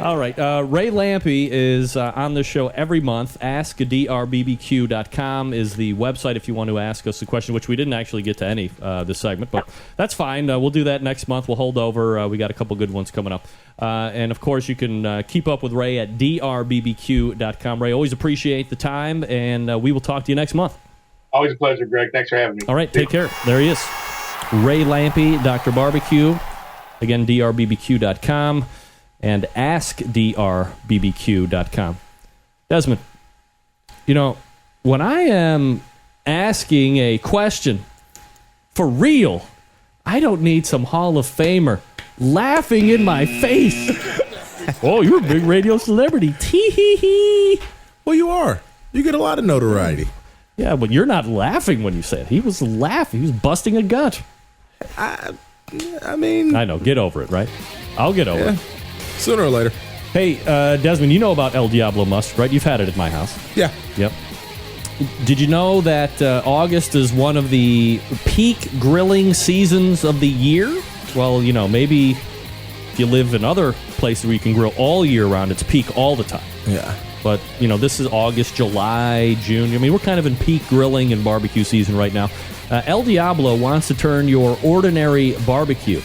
All right. Ray Lampe is on the show every month. AskDRBBQ.com is the website if you want to ask us a question, which we didn't actually get to any this segment, but that's fine. We'll do that next month. We'll hold over. We got a couple good ones coming up. And, of course, you can keep up with Ray at DRBBQ.com. Ray, always appreciate the time, and we will talk to you next month. Always a pleasure, Greg. Thanks for having me. All right. Take care. There he is. Ray Lampe, Dr. Barbecue. Again, DRBBQ.com. And AskDRBBQ.com. Desmond, when I am asking a question for real, I don't need some Hall of Famer laughing in my face. Oh, you're a big radio celebrity. Tee-hee-hee. Well, you are. You get a lot of notoriety. Yeah, but you're not laughing when you say it. He was laughing. He was busting a gut. I mean... I know. Get over it, right? I'll get over it. Sooner or later. Hey, Desmond, you know about El Diablo Mustard, right? You've had it at my house. Yeah. Yep. Did you know that August is one of the peak grilling seasons of the year? Well, maybe if you live in other places where you can grill all year round, it's peak all the time. Yeah. But, this is August, July, June. I mean, we're kind of in peak grilling and barbecue season right now. El Diablo wants to turn your ordinary barbecue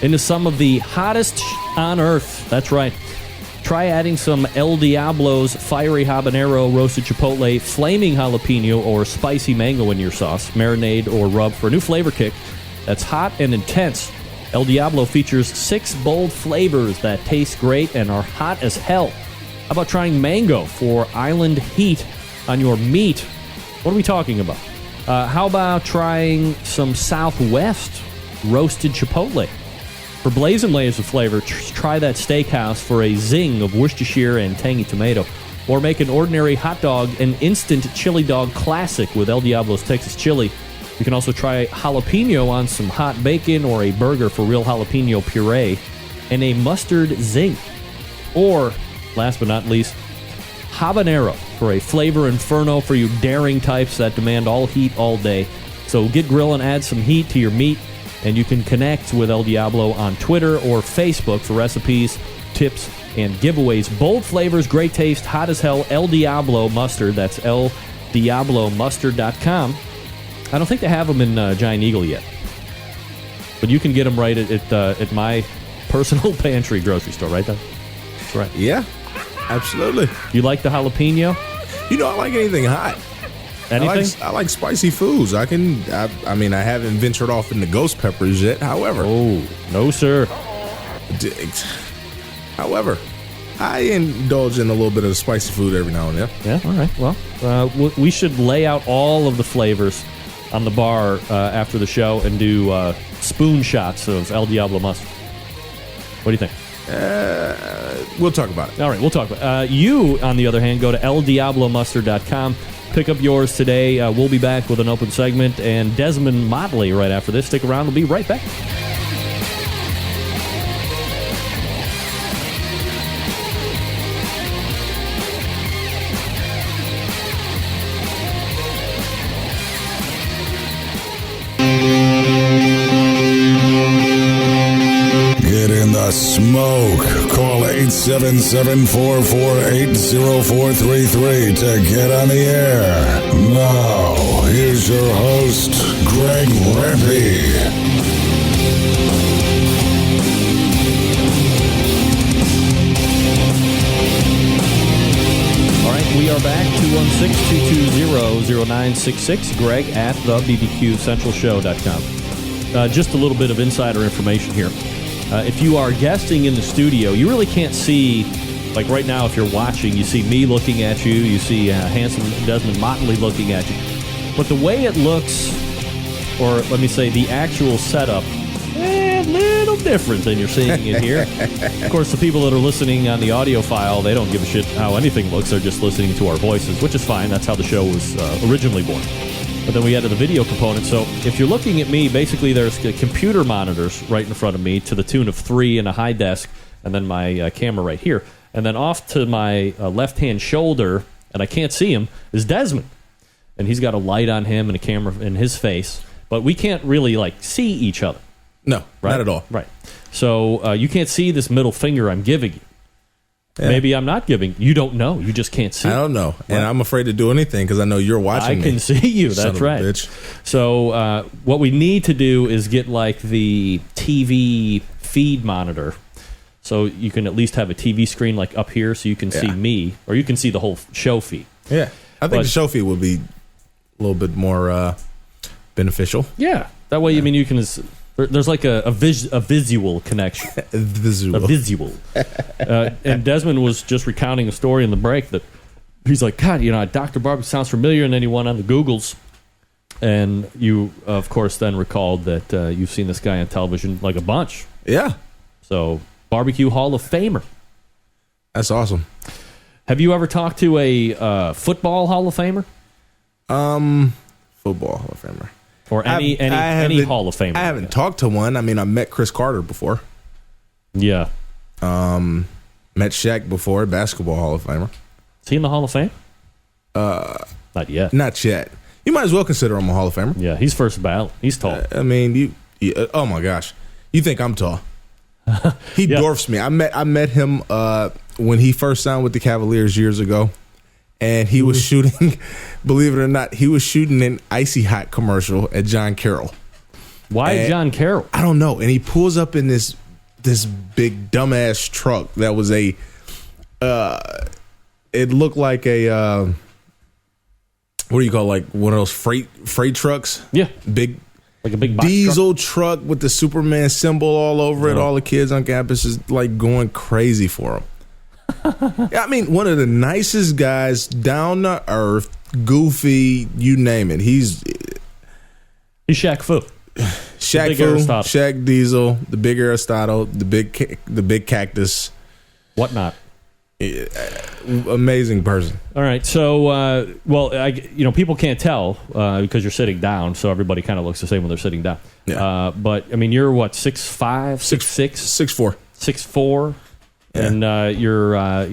into some of the hottest on earth. That's right. Try adding some El Diablo's fiery habanero, roasted chipotle, flaming jalapeno, or spicy mango in your sauce, marinade, or rub for a new flavor kick that's hot and intense. El Diablo features 6 bold flavors that taste great and are hot as hell. How about trying mango for island heat on your meat? What are we talking about? How about trying some Southwest roasted chipotle? For blazing layers of flavor, try that steakhouse for a zing of Worcestershire and tangy tomato. Or make an ordinary hot dog an instant chili dog classic with El Diablo's Texas chili. You can also try jalapeno on some hot bacon or a burger for real jalapeno puree and a mustard zing. Or, last but not least, habanero for a flavor inferno for you daring types that demand all heat all day. So get grilling, add some heat to your meat, and you can connect with El Diablo on Twitter or Facebook for recipes, tips, and giveaways. Bold flavors, great taste, hot as hell. El Diablo Mustard. That's LDiabloMustard.com. I don't think they have them in Giant Eagle yet. But you can get them right at my personal pantry grocery store, right? That's right. Yeah, absolutely. You like the jalapeno? I like anything hot. Anything? I like spicy foods. I mean, I haven't ventured off into ghost peppers yet. However, no, sir. However, I indulge in a little bit of spicy food every now and then. Yeah, all right. Well, we should lay out all of the flavors on the bar after the show and do spoon shots of El Diablo Mustard. What do you think? We'll talk about it. All right, we'll talk about it. You, on the other hand, go to eldiablomustard.com. Pick up yours today. We'll be back with an open segment and Desmond Motley right after this. Stick around. We'll be right back. Get in the smoke. Call 877-448-0433 to get on the air. Now, here's your host, Greg Lampe. All right, we are back. 216-220-0966. Greg at the BBQCentralShow.com. Just a little bit of insider information here. If you are guesting in the studio, you really can't see, like right now, if you're watching, you see me looking at you, you see handsome Desmond Motley looking at you. But the way it looks, or let me say the actual setup, a little different than you're seeing it here. Of course, the people that are listening on the audio file, they don't give a shit how anything looks. They're just listening to our voices, which is fine. That's how the show was originally born. But then we added the video component. So if you're looking at me, basically there's computer monitors right in front of me to the tune of 3 and a high desk, and then my camera right here. And then off to my left-hand shoulder, and I can't see him, is Desmond. And he's got a light on him and a camera in his face. But we can't really, see each other. No, right? Not at all. Right. So you can't see this middle finger I'm giving you. Yeah. Maybe I'm not giving. You don't know. You just can't see. I don't know. And I'm afraid to do anything because I know you're watching me. I can see you. That's right. Bitch. So what we need to do is get the TV feed monitor. So you can at least have a TV screen up here so you can see me, or you can see the whole show feed. Yeah. I think the show feed would be a little bit more beneficial. Yeah. That way, you can... There's a visual connection. A visual. And Desmond was just recounting a story in the break that he's like, God, Dr. Barbie sounds familiar, and then he went on the Googles, and you, of course, then recalled that you've seen this guy on television a bunch. Yeah. So, Barbecue Hall of Famer. That's awesome. Have you ever talked to a football Hall of Famer? Football Hall of Famer. Or any Hall of Famer. I haven't talked to one. I mean, I met Chris Carter before. Yeah. Met Shaq before, Basketball Hall of Famer. Is he in the Hall of Fame? Not yet. Not yet. You might as well consider him a Hall of Famer. Yeah, he's first ballot. He's tall. I mean, you oh my gosh. You think I'm tall. He dwarfs me. I met him when he first signed with the Cavaliers years ago. And he was shooting, believe it or not, he was shooting an Icy Hot commercial at John Carroll. Why John Carroll? I don't know. And he pulls up in this big dumbass truck that was it looked like a what do you call one of those freight trucks? Yeah, big. Like a big box diesel truck with the Superman symbol all over it. All the kids on campus is going crazy for him. I mean, one of the nicest guys, down to earth, goofy, you name it. He's Shaq Fu. Shaq Fu, Shaq Diesel, the big Aristotle, the big cactus. Whatnot. Amazing person. All right, so people can't tell because you're sitting down, so everybody kind of looks the same when they're sitting down. Yeah. But I mean, you're what, 6'5", 6'6", 6'4", 6'4", yeah. And you're a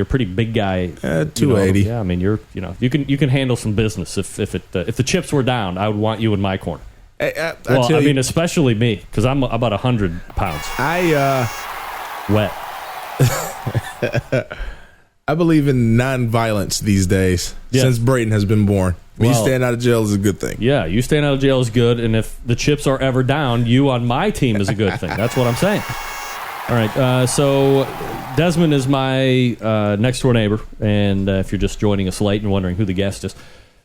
pretty big guy. 280. Yeah, I mean, you can handle some business if the chips were down. I would want you in my corner. Especially me because I'm about 100 pounds. Wet. I believe in non-violence these days. Yes. Since Brayden has been born, me Well, staying out of jail is a good thing. Yeah, you staying out of jail is good, and if the chips are ever down, you on my team is a good thing. That's what I'm saying. All right, so Desmond is my next-door neighbor, and if you're just joining us late and wondering who the guest is.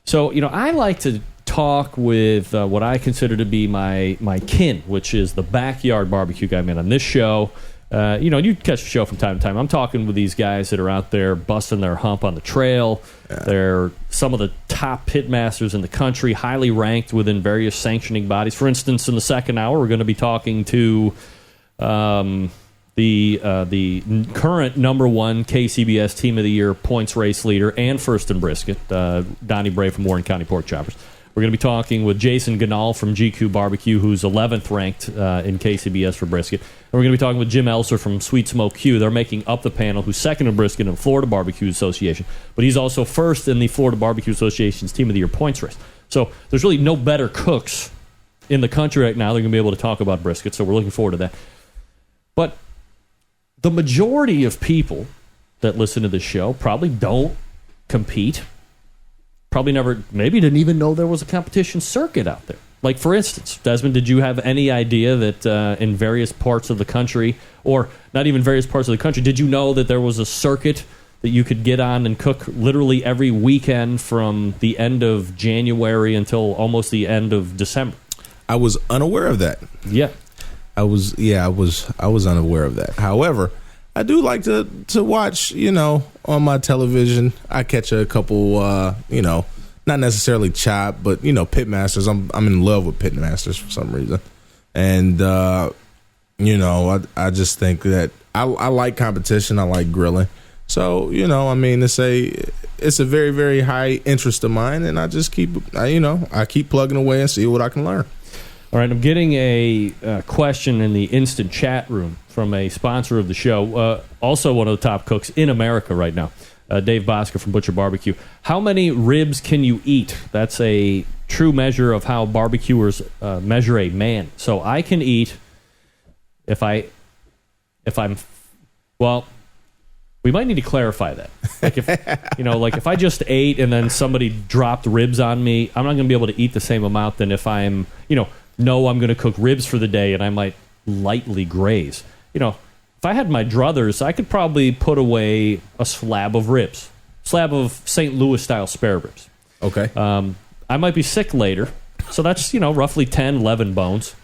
So, I like to talk with what I consider to be my kin, which is the backyard barbecue guy. Man, on this show, you catch the show from time to time. I'm talking with these guys that are out there busting their hump on the trail. Yeah. They're some of the top pit masters in the country, highly ranked within various sanctioning bodies. For instance, in the second hour, we're going to be talking to the current number one KCBS Team of the Year points race leader and first in brisket, Donny Bray from Warren County Pork Choppers. We're going to be talking with Jason Ganahl from GQUE Barbecue, who's 11th ranked in KCBS for brisket. And we're going to be talking with Jim Elser from Sweet Smoke Q. They're making up the panel, who's second in brisket in the Florida Barbecue Association. But he's also first in the Florida Barbecue Association's Team of the Year points race. So there's really no better cooks in the country right now. They're going to be able to talk about brisket, so we're looking forward to that. But the majority of people that listen to this show probably don't compete. Probably never, maybe didn't even know there was a competition circuit out there. Like, for instance, Desmond, did you have any idea that in various parts of the country, or not even various parts of the country, did you know that there was a circuit that you could get on and cook literally every weekend from the end of January until almost the end of December? I was unaware of that. Yeah. I was unaware of that. However, I do like to watch, on my television. I catch a couple, not necessarily chop, but, pit masters. I'm in love with pit masters for some reason. And, I just think that I like competition. I like grilling. So, it's a very, very high interest of mine. And I just keep plugging away and see what I can learn. All right, I'm getting a question in the instant chat room from a sponsor of the show, also one of the top cooks in America right now, Dave Bosker from Butcher Barbecue. How many ribs can you eat? That's a true measure of how barbecuers measure a man. So I can eat, we might need to clarify that. Like if I just ate and then somebody dropped ribs on me, I'm not going to be able to eat the same amount than if I'm, I'm going to cook ribs for the day and I might lightly graze. If I had my druthers, I could probably put away a slab of St. Louis style spare ribs. Okay. I might be sick later, so that's roughly 10, 11 bones.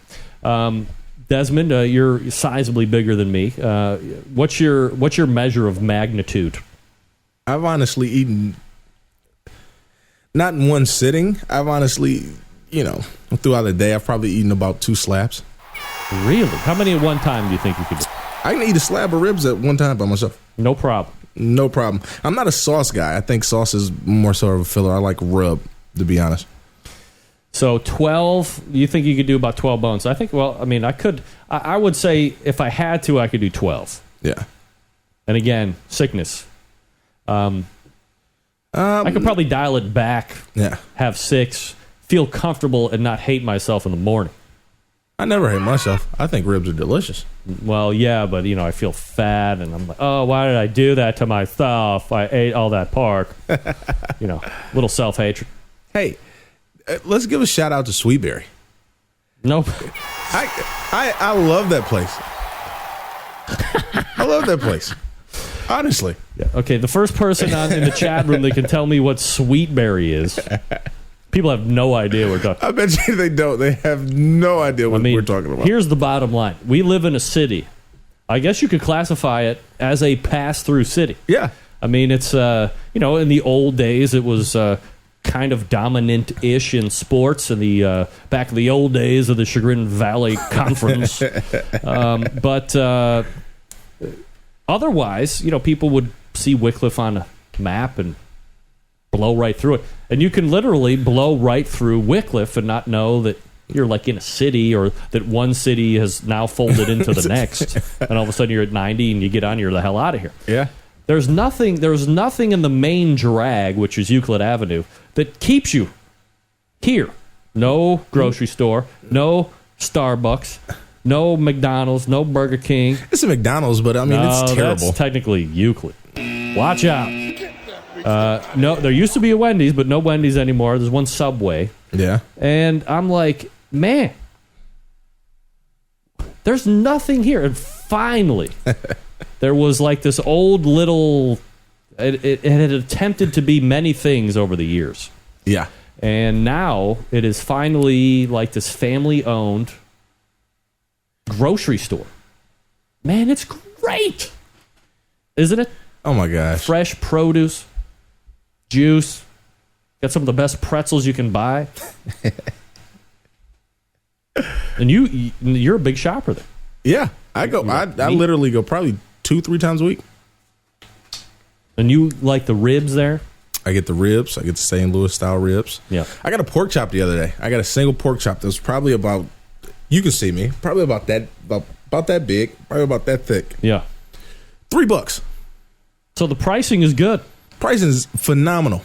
Desmond, you're sizably bigger than me. What's your measure of magnitude? I've honestly eaten, not in one sitting. I've honestly, throughout the day, I've probably eaten about 2 slabs. Really? How many at one time do you think you could do? I can eat a slab of ribs at one time by myself. No problem. No problem. I'm not a sauce guy. I think sauce is more sort of a filler. I like rub, to be honest. So 12, you think you could do about 12 bones? I think, I would say if I had to, I could do 12. Yeah. And again, sickness. I could probably dial it back, have 6, feel comfortable, and not hate myself in the morning. I never hate myself. I think ribs are delicious. Well, yeah, but, I feel fat, and I'm like, oh, why did I do that to myself? I ate all that pork. Little self-hatred. Hey, let's give a shout-out to Sweetberry. Nope. I love that place. I love that place. Honestly. Yeah. Okay, the first person in the chat room that can tell me what Sweetberry is... People have no idea what we're talking about. I bet you they don't. They have no idea what we're talking about. Here's the bottom line. We live in a city. I guess you could classify it as a pass-through city. Yeah. It's, in the old days, it was kind of dominant-ish in sports in the back of the old days of the Chagrin Valley Conference. But otherwise, people would see Wycliffe on a map and blow right through it. And you can literally blow right through Wycliffe and not know that you're like in a city, or that one city has now folded into the next. And all of a sudden you're at 90 and you get on, you're the hell out of here. Yeah. There's nothing in the main drag, which is Euclid Avenue, that keeps you here. No grocery store, no Starbucks, no McDonald's, no Burger King. It's a McDonald's, but it's terrible. That's technically Euclid. Watch out. No, there used to be a Wendy's, but no Wendy's anymore. There's one Subway. Yeah. And I'm like, man, there's nothing here. And finally, there was like this old little... It had attempted to be many things over the years. Yeah. And now it is finally like this family-owned grocery store. Man, it's great. Isn't it? Oh, my gosh. Fresh produce, juice. Got some of the best pretzels you can buy. And you're a big shopper there. Yeah. I literally go probably 2-3 times a week. And you like the ribs there? I get the ribs. I get the St. Louis style ribs. Yeah. I got a pork chop the other day. I got a single pork chop that was probably about, you can see me, probably about that big, probably about that thick. Yeah. $3. So the pricing is good. Pricing is phenomenal.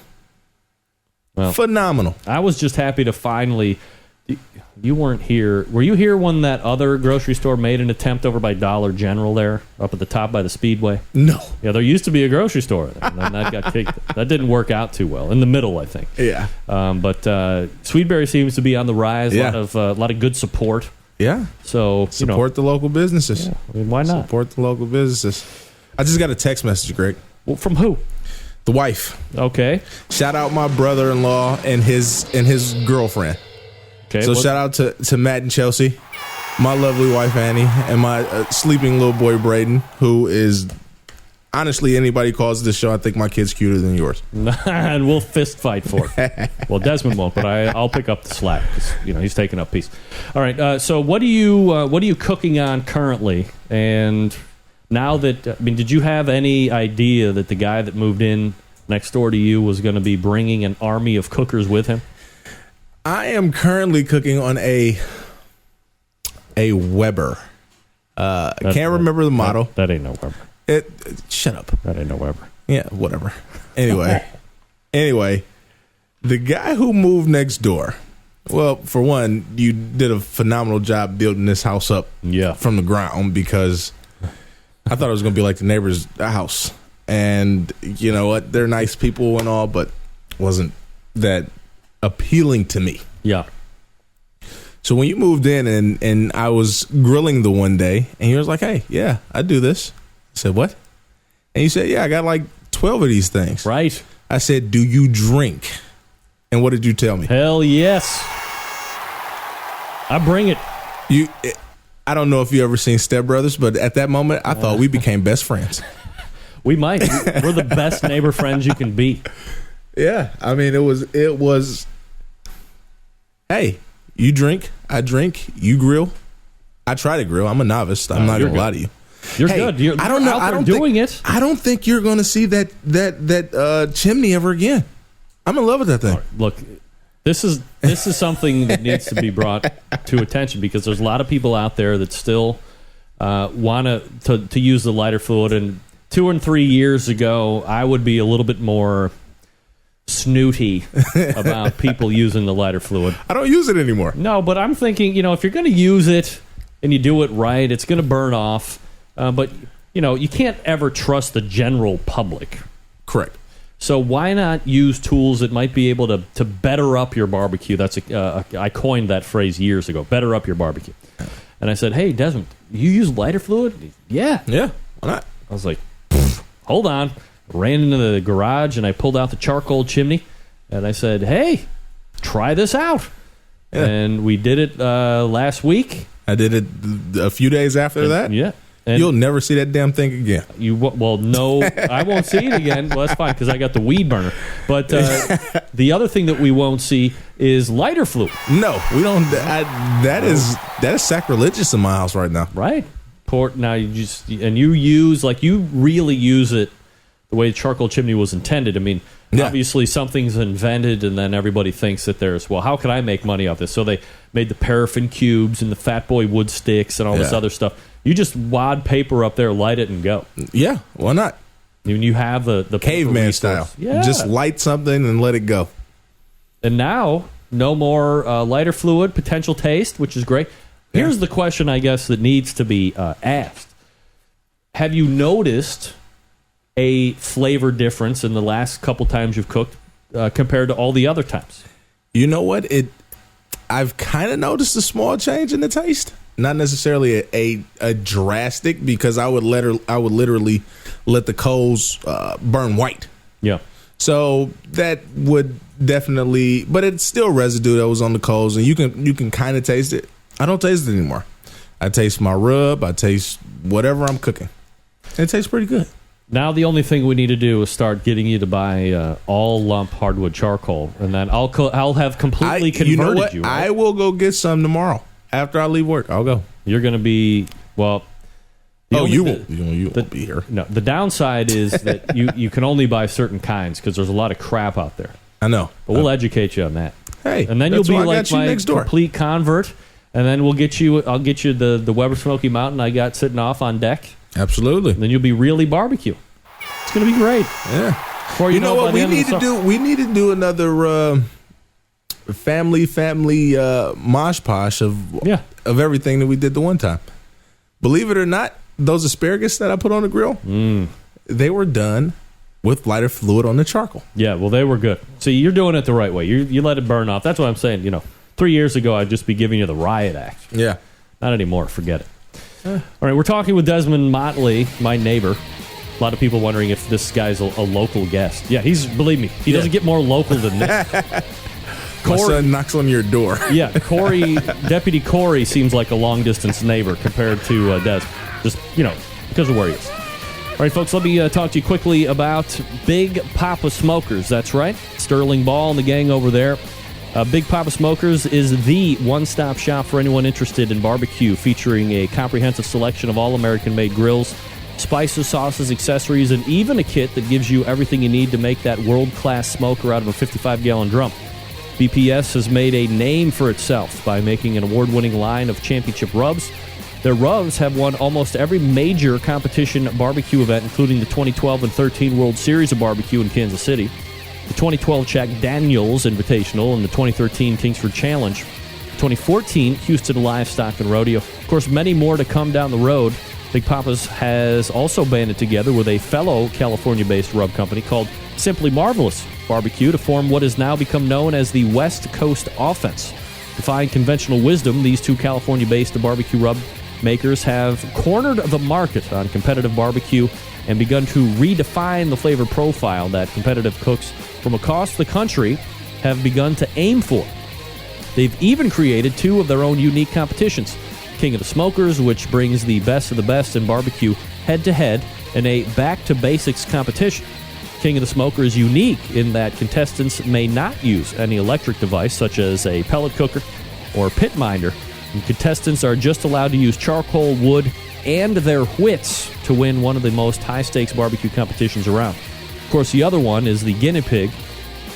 Well, phenomenal. I was just happy to finally... You weren't here. Were you here when that other grocery store made an attempt over by Dollar General there, up at the top by the Speedway? No. Yeah, there used to be a grocery store there, and then that got kicked. That didn't work out too well. In the middle, I think. Yeah. But Sweetberry seems to be on the rise. Yeah. A lot of good support. Yeah. So support the local businesses. Yeah, I mean, why not? Support the local businesses. I just got a text message, Greg. Well, from who? The wife. Okay. Shout out my brother-in-law and his girlfriend. Okay. So shout out to Matt and Chelsea, my lovely wife Annie, and my sleeping little boy Braden, who is, honestly, anybody calls this show, I think my kid's cuter than yours. And we'll fist fight for it. Well, Desmond won't, but I'll pick up the slack because he's taking up peace. All right. So what are you cooking on currently? And now that did you have any idea that the guy that moved in next door to you was going to be bringing an army of cookers with him? I am currently cooking on a Weber. Can't remember the model. That ain't no Weber. Shut up. That ain't no Weber. Yeah, whatever. Anyway, the guy who moved next door. Well, for one, you did a phenomenal job building this house up from the ground, because I thought it was going to be like the neighbor's house. And you know what? They're nice people and all, but wasn't that appealing to me. Yeah. So when you moved in and I was grilling the one day, and he was like, "Hey, yeah, I do this." I said, "What?" And you said, "Yeah, I got like 12 of these things." Right. I said, "Do you drink?" And what did you tell me? Hell yes. I bring it. I don't know if you ever seen Step Brothers, but at that moment, I thought we became best friends. We might. We're the best neighbor friends you can be. Yeah, I mean, it was. Hey, you drink, I drink, you grill. I try to grill. I'm a novice. I'm not gonna lie to you. You're good. I don't know. I don't think you're gonna see that chimney ever again. I'm in love with that thing. Right, look, this is something that needs to be brought to attention, because there's a lot of people out there that still want to use the lighter fluid. And 2 and 3 years ago, I would be a little bit more snooty about people using the lighter fluid. I don't use it anymore. No, but I'm thinking, if you're going to use it and you do it right, it's going to burn off. But, you can't ever trust the general public. Correct. So why not use tools that might be able to better up your barbecue? That's I coined that phrase years ago, better up your barbecue. And I said, "Hey, Desmond, you use lighter fluid?" Yeah. Why not? I was like, hold on. Ran into the garage and I pulled out the charcoal chimney and I said, "Hey, try this out." Yeah. And we did it last week. I did it a few days after that. Yeah. And you'll never see that damn thing again. No, I won't see it again. Well, that's fine, because I got the weed burner. But the other thing that we won't see is lighter fluid. No, we don't. That is sacrilegious in my house right now. Right. Now you really use it the way the charcoal chimney was intended. I mean, obviously something's invented, and then everybody thinks that how can I make money off this? So they made the paraffin cubes and the Fat Boy wood sticks and all this other stuff. You just wad paper up there, light it, and go. Yeah, why not? You have the caveman style. Yeah. Just light something and let it go. And now, no more lighter fluid, potential taste, which is great. Here's the question, I guess, that needs to be asked. Have you noticed a flavor difference in the last couple times you've cooked compared to all the other times? You know what? I've kind of noticed a small change in the taste. Not necessarily a drastic, because I would literally let the coals burn white. Yeah. So that would definitely, but it's still residue that was on the coals, and you can kind of taste it. I don't taste it anymore. I taste my rub. I taste whatever I'm cooking. It tastes pretty good. Now the only thing we need to do is start getting you to buy all lump hardwood charcoal, and then I'll have completely converted you. Know what? You. Right? I will go get some tomorrow after I leave work. I'll go. You're going to be you won't be here. No, the downside is that you can only buy certain kinds because there's a lot of crap out there. I know, but we'll educate you on that. Hey, and then you'll be like my complete convert, and then I'll get you the Weber Smoky Mountain I got sitting off on deck. Absolutely. And then you'll be really barbecue. It's going to be great. Yeah. Before you know what we need to do? We need to do another family mosh posh of everything that we did the one time. Believe it or not, those asparagus that I put on the grill, they were done with lighter fluid on the charcoal. Yeah, well, they were good. See, you're doing it the right way. You let it burn off. That's what I'm saying. 3 years ago, I'd just be giving you the riot act. Yeah. Not anymore. Forget it. All right, we're talking with Desmond Motley, my neighbor. A lot of people wondering if this guy's a local guest. Yeah, believe me, he doesn't get more local than this. My son knocks on your door. Yeah, Deputy Corey seems like a long-distance neighbor compared to Des. Just, because of where he is. All right, folks, let me talk to you quickly about Big Poppa Smokers. That's right, Sterling Ball and the gang over there. Big Poppa Smokers is the one-stop shop for anyone interested in barbecue, featuring a comprehensive selection of all American-made grills, spices, sauces, accessories, and even a kit that gives you everything you need to make that world-class smoker out of a 55-gallon drum. BPS has made a name for itself by making an award-winning line of championship rubs. Their rubs have won almost every major competition barbecue event, including the 2012 and 13 World Series of Barbecue in Kansas City, the 2012 Jack Daniels Invitational, and the 2013 Kingsford Challenge, 2014 Houston Livestock and Rodeo. Of course, many more to come down the road. Big Poppa's has also banded together with a fellow California-based rub company called Simply Marvelous Barbecue to form what has now become known as the West Coast Offense. Defying conventional wisdom, these two California-based barbecue rub makers have cornered the market on competitive barbecue and begun to redefine the flavor profile that competitive cooks from across the country have begun to aim for. They've even created two of their own unique competitions: King of the Smokers, which brings the best of the best in barbecue head-to-head, and a back-to-basics competition. King of the Smoker is unique in that contestants may not use any electric device such as a pellet cooker or pit minder, and contestants are just allowed to use charcoal, wood, and their wits to win one of the most high-stakes barbecue competitions around. Of course, the other one is the Guinea Pig,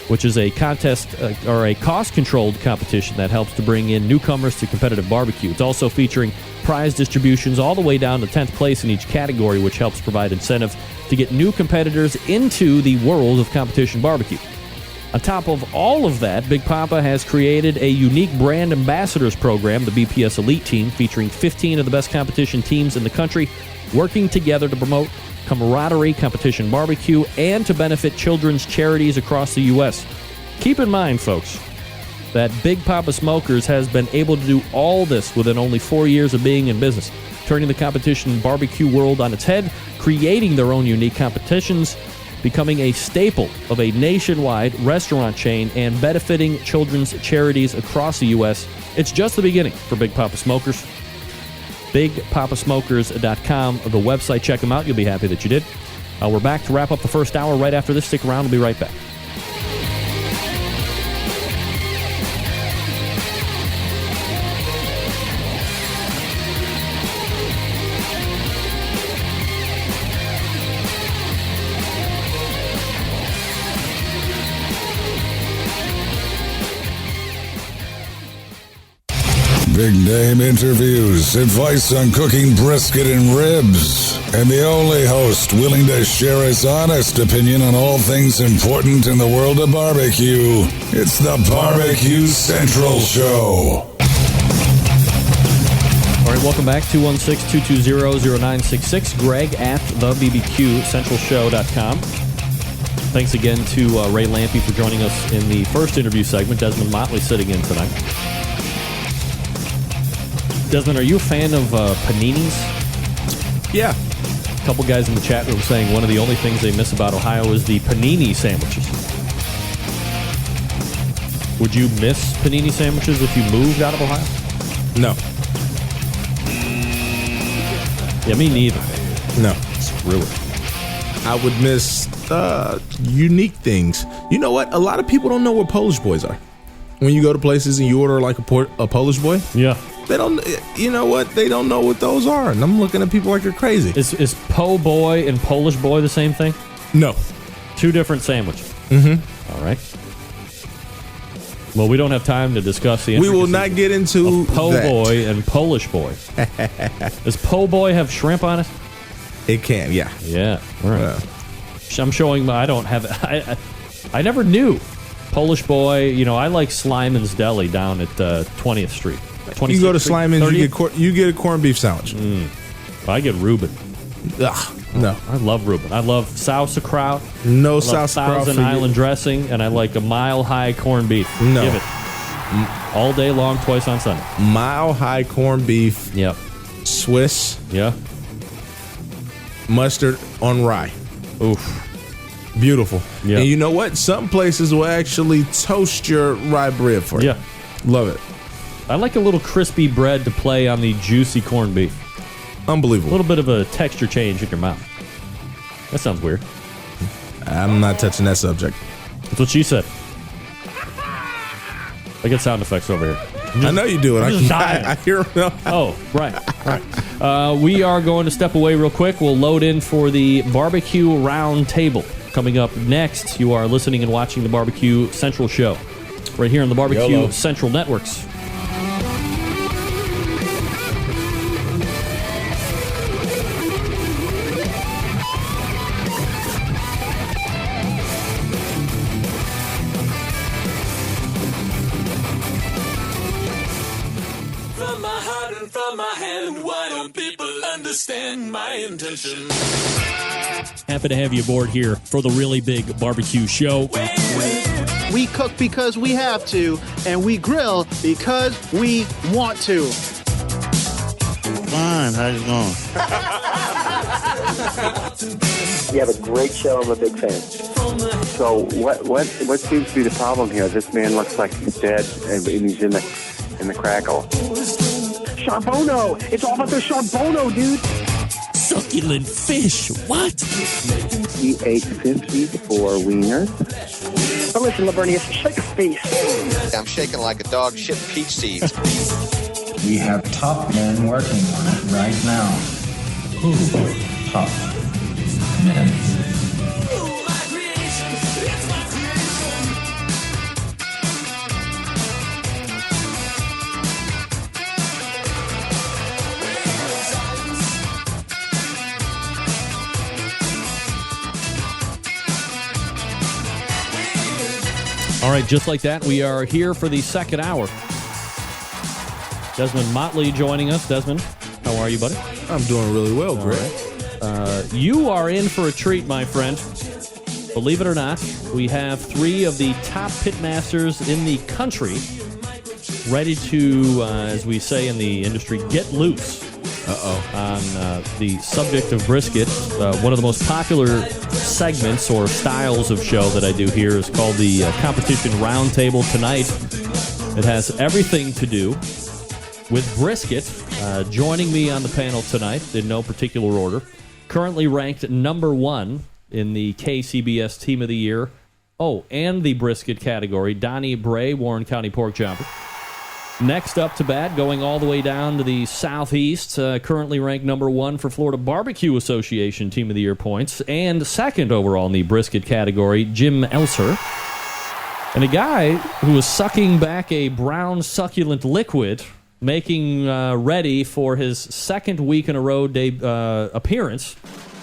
which is a contest or a cost-controlled competition that helps to bring in newcomers to competitive barbecue. It's also featuring prize distributions all the way down to 10th place in each category, which helps provide incentive to get new competitors into the world of competition barbecue. On top of all of that, Big Poppa has created a unique brand ambassadors program, the BPS Elite Team, featuring 15 of the best competition teams in the country, working together to promote camaraderie, competition barbecue, and to benefit children's charities across the U.S. Keep in mind, folks, that Big Poppa Smokers has been able to do all this within only 4 years of being in business, turning the competition barbecue world on its head, creating their own unique competitions, becoming a staple of a nationwide restaurant chain, and benefiting children's charities across the U.S. It's just the beginning for Big Poppa Smokers. BigPoppaSmokers.com, the website. Check them out. You'll be happy that you did. We're back to wrap up the first hour right after this. Stick around. We'll be right back. Big name interviews, advice on cooking brisket and ribs, and the only host willing to share his honest opinion on all things important in the world of barbecue. It's the Barbecue Central Show. All right, welcome back. 216-220-0966. Greg at the BBQCentralShow.com. Thanks again to Ray Lampe for joining us in the first interview segment. Desmond Motley sitting in tonight. Desmond, are you a fan of paninis? Yeah. A couple guys in the chat room saying one of the only things they miss about Ohio is the panini sandwiches. Would you miss panini sandwiches if you moved out of Ohio? No. Yeah, me neither. No. Screw it. I would miss unique things. You know what? A lot of people don't know what Polish boys are. When you go to places and you order like a Polish boy, yeah, they don't. You know what? They don't know what those are, and I'm looking at people like they're crazy. Is po' boy and Polish boy the same thing? No, two different sandwiches. Mm-hmm. All right. Well, we don't have time to discuss the. We will not get into po' boy and Polish boy. Does po' boy have shrimp on it? It can, yeah. Yeah. All right. I'm showing. I don't have. I never knew. Polish boy. You know, I like Slyman's Deli down at 20th Street. You go to Slyman's, you get a corned beef sandwich. I get Reuben. Ugh, no. I love Reuben. I love sauerkraut. No sauerkraut. Thousand Island dressing, and I like a Mile High corned beef. No. Give it. All day long, twice on Sunday. Mile High corned beef. Yep. Swiss. Yeah. Mustard on rye. Oof. Beautiful. Yeah. And you know what? Some places will actually toast your rye bread for you. Yeah. Love it. I like a little crispy bread to play on the juicy corned beef. Unbelievable. A little bit of a texture change in your mouth. That sounds weird. I'm not touching that subject. That's what she said. I get sound effects over here. I know you do it. I hear them. Oh, right. We are going to step away real quick. We'll load in for the BBQ Round Table. Coming up next, you are listening and watching the BBQ Central Show. Right here on the BBQ Central Networks. Understand my intention. Happy to have you aboard here for the really big barbecue show. We cook because we have to, and we grill because we want to. Fine, how's it going? You have a great show. I'm a big fan. So what seems to be the problem here? This man looks like he's dead, and he's in the crackle. Charbono! It's all about the charbono, dude! Succulent fish, what? He ate 54 wieners. But listen, Lavernius, shake a face. I'm shaking like a dog shit peach seeds. We have top men working on it right now. Who? Top men. All right, just like that, we are here for the second hour. Desmond Motley joining us. Desmond, how are you, buddy? I'm doing really well, Greg. Right. You are in for a treat, my friend. Believe it or not, we have three of the top pitmasters in the country ready to, as we say in the industry, get loose. On the subject of brisket. One of the most popular segments or styles of show that I do here is called the Competition Round Table. Tonight, it has everything to do with brisket. Joining me on the panel tonight, in no particular order, currently ranked number one in the KCBS Team of the Year, and the brisket category, Donny Bray, Warren County Pork Chopper. Next up to bat, going all the way down to the southeast, currently ranked number one for Florida Barbecue Association Team of the Year points, and second overall in the brisket category, Jim Elser. And a guy who was sucking back a brown succulent liquid, making ready for his second week in a row appearance,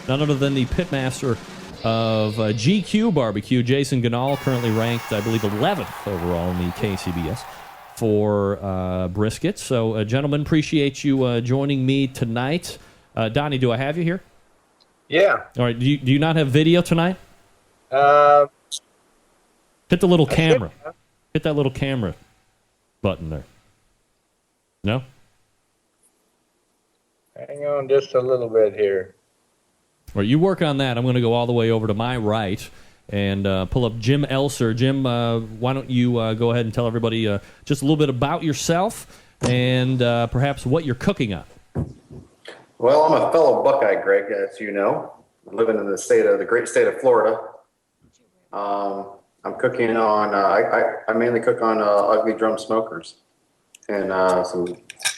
none other than the pitmaster of GQUE Barbecue, Jason Ganahl, currently ranked, I believe, 11th overall in the KCBS. for brisket. So, gentlemen, appreciate you joining me tonight. Donny, do I have you here? Yeah. All right. Do you not have video tonight? Hit the little camera. Hit that little camera button there. No? Hang on just a little bit here. All right, you work on that. I'm going to go all the way over to my right and pull up Jim Elser. Jim, why don't you go ahead and tell everybody just a little bit about yourself and perhaps what you're cooking on. Well, I'm a fellow Buckeye, Greg, as you know, living in the great state of Florida. I'm cooking on, I mainly cook on ugly drum smokers and some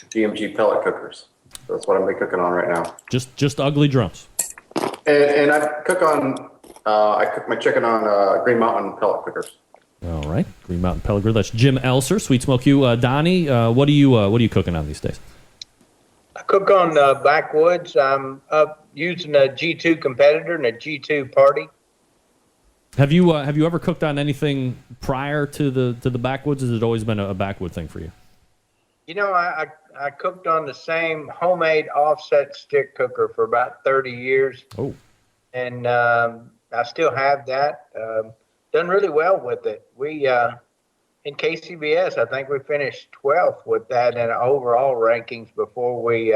GMG pellet cookers. So that's what I'm cooking on right now. Just ugly drums. And I cook my chicken on Green Mountain pellet cookers. All right, Green Mountain pellet grill. That's Jim Elser, Sweet Smoke U. Donny, what are you cooking on these days? I cook on backwoods. I'm up using a G2 competitor and a G2 party. Have you ever cooked on anything prior to the backwoods? Has it always been a backwood thing for you? You know, I cooked on the same homemade offset stick cooker for about 30 years. Oh. And I still have that. Done really well with it. We, in KCBS, I think we finished 12th with that in overall rankings before we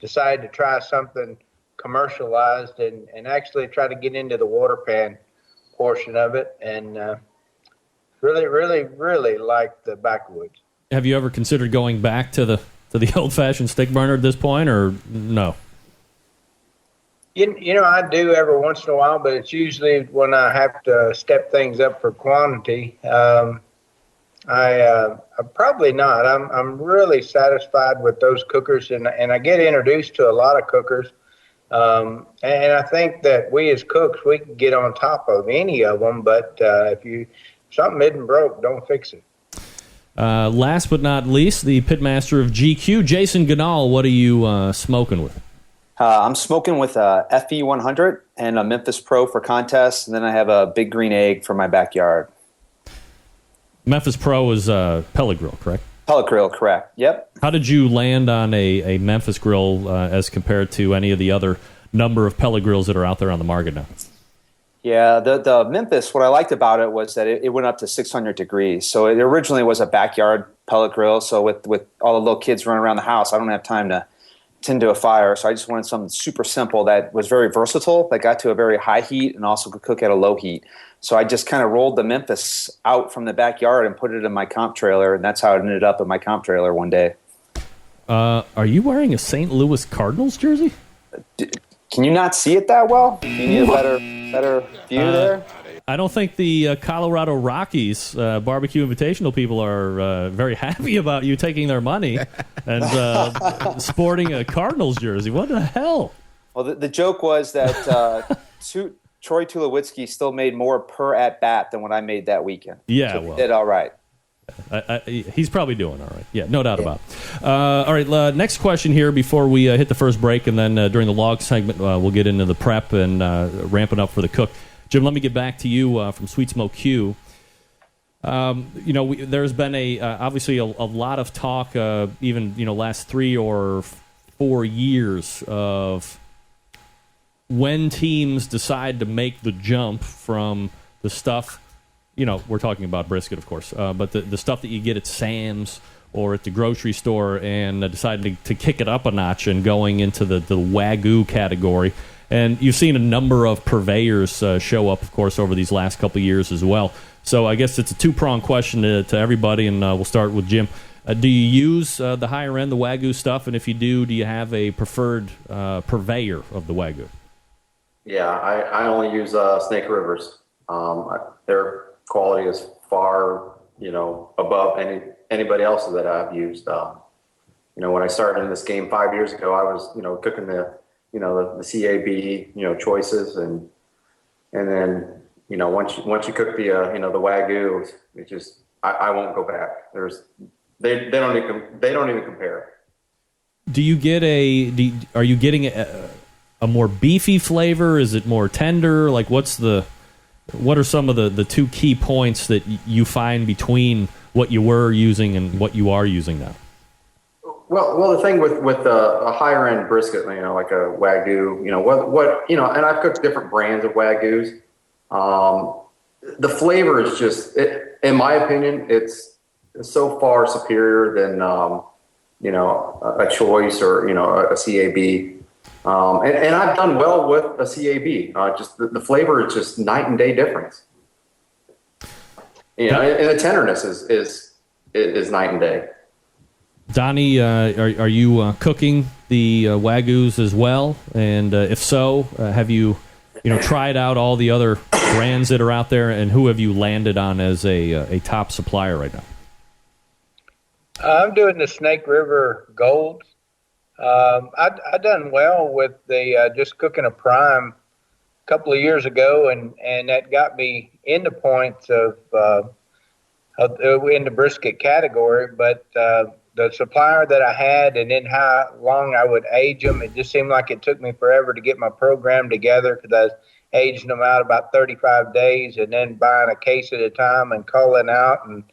decided to try something commercialized and actually try to get into the water pan portion of it. And really, really, really like the backwoods. Have you ever considered going back to the old-fashioned stick burner at this point, or no? You know, I do every once in a while, but it's usually when I have to step things up for quantity. I'm probably not. I'm really satisfied with those cookers, and I get introduced to a lot of cookers. And I think that we as cooks, we can get on top of any of them, but if something isn't broke, don't fix it. Last but not least, the pitmaster of GQ, Jason Ganahl. What are you smoking with? I'm smoking with a FE100 and a Memphis Pro for contests, and then I have a big green egg for my backyard. Memphis Pro is pellet grill, correct? Pellet grill, correct. Yep. How did you land on a Memphis grill as compared to any of the other number of pellet grills that are out there on the market now? Yeah, the Memphis, what I liked about it was that it went up to 600 degrees. So it originally was a backyard pellet grill. So with all the little kids running around the house, I don't have time to tend to a fire. So I just wanted something super simple that was very versatile, that got to a very high heat and also could cook at a low heat. So I just kind of rolled the Memphis out from the backyard and put it in my comp trailer, and that's how it ended up in my comp trailer one day. Are you wearing a St. Louis Cardinals jersey? Can you not see it that well? You need a better view there? I don't think the Colorado Rockies barbecue invitational people are very happy about you taking their money and sporting a Cardinals jersey. What the hell? Well, the joke was that Troy Tulowitzki still made more per at bat than what I made that weekend. Yeah, so he did all right. He's probably doing all right. Yeah, no doubt about it. All right, next question here before we hit the first break, and then during the log segment, we'll get into the prep and ramping up for the cook. Jim, let me get back to you from Sweet Smoke Q. There's been obviously a lot of talk, even last 3 or 4 years of when teams decide to make the jump from the stuff. We're talking about brisket, of course, but the stuff that you get at Sam's or at the grocery store and deciding to kick it up a notch and going into the Wagyu category. And you've seen a number of purveyors show up, of course, over these last couple of years as well. So I guess it's a two-pronged question to everybody, and we'll start with Jim. Do you use the higher-end, the Wagyu stuff? And if you do you have a preferred purveyor of the Wagyu? Yeah, I only use Snake Rivers. Their quality is far, above anybody else that I've used. When I started in this game 5 years ago, I was, cooking the CAB, choices, and then, once you cook the Wagyu, it just, I won't go back. They don't even compare. Do you get are you getting a more beefy flavor? Is it more tender? Like what are some of the two key points that you find between what you were using and what you are using now? Well, the thing with a higher end brisket, like a Wagyu, and I've cooked different brands of Wagyus. The flavor is just, in my opinion, it's so far superior than a choice or a CAB. And I've done well with a CAB. Just the flavor is just night and day difference. And the tenderness is night and day. Donny, are you cooking the Wagyus as well? And if so, have you tried out all the other brands that are out there, and who have you landed on as a top supplier right now? I'm doing the Snake River Golds. I done well with the just cooking a prime a couple of years ago, and that got me into points of in the brisket category. But the supplier that I had, and then how long I would age them, it just seemed like it took me forever to get my program together, because I was aging them out about 35 days and then buying a case at a time and culling out. And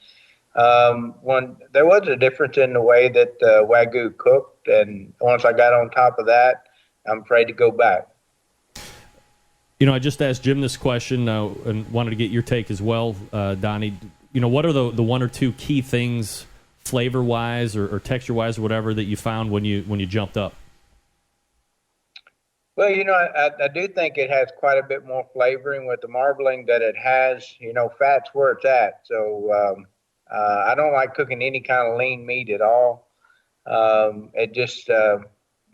when there was a difference in the way that Wagyu cooked, and once I got on top of that, I'm afraid to go back. I just asked Jim this question and wanted to get your take as well, Donny. What are the one or two key things, flavor-wise or texture-wise or whatever, that you found when you jumped up? Well, I do think it has quite a bit more flavoring with the marbling that it has. Fat's where it's at. So I don't like cooking any kind of lean meat at all. It just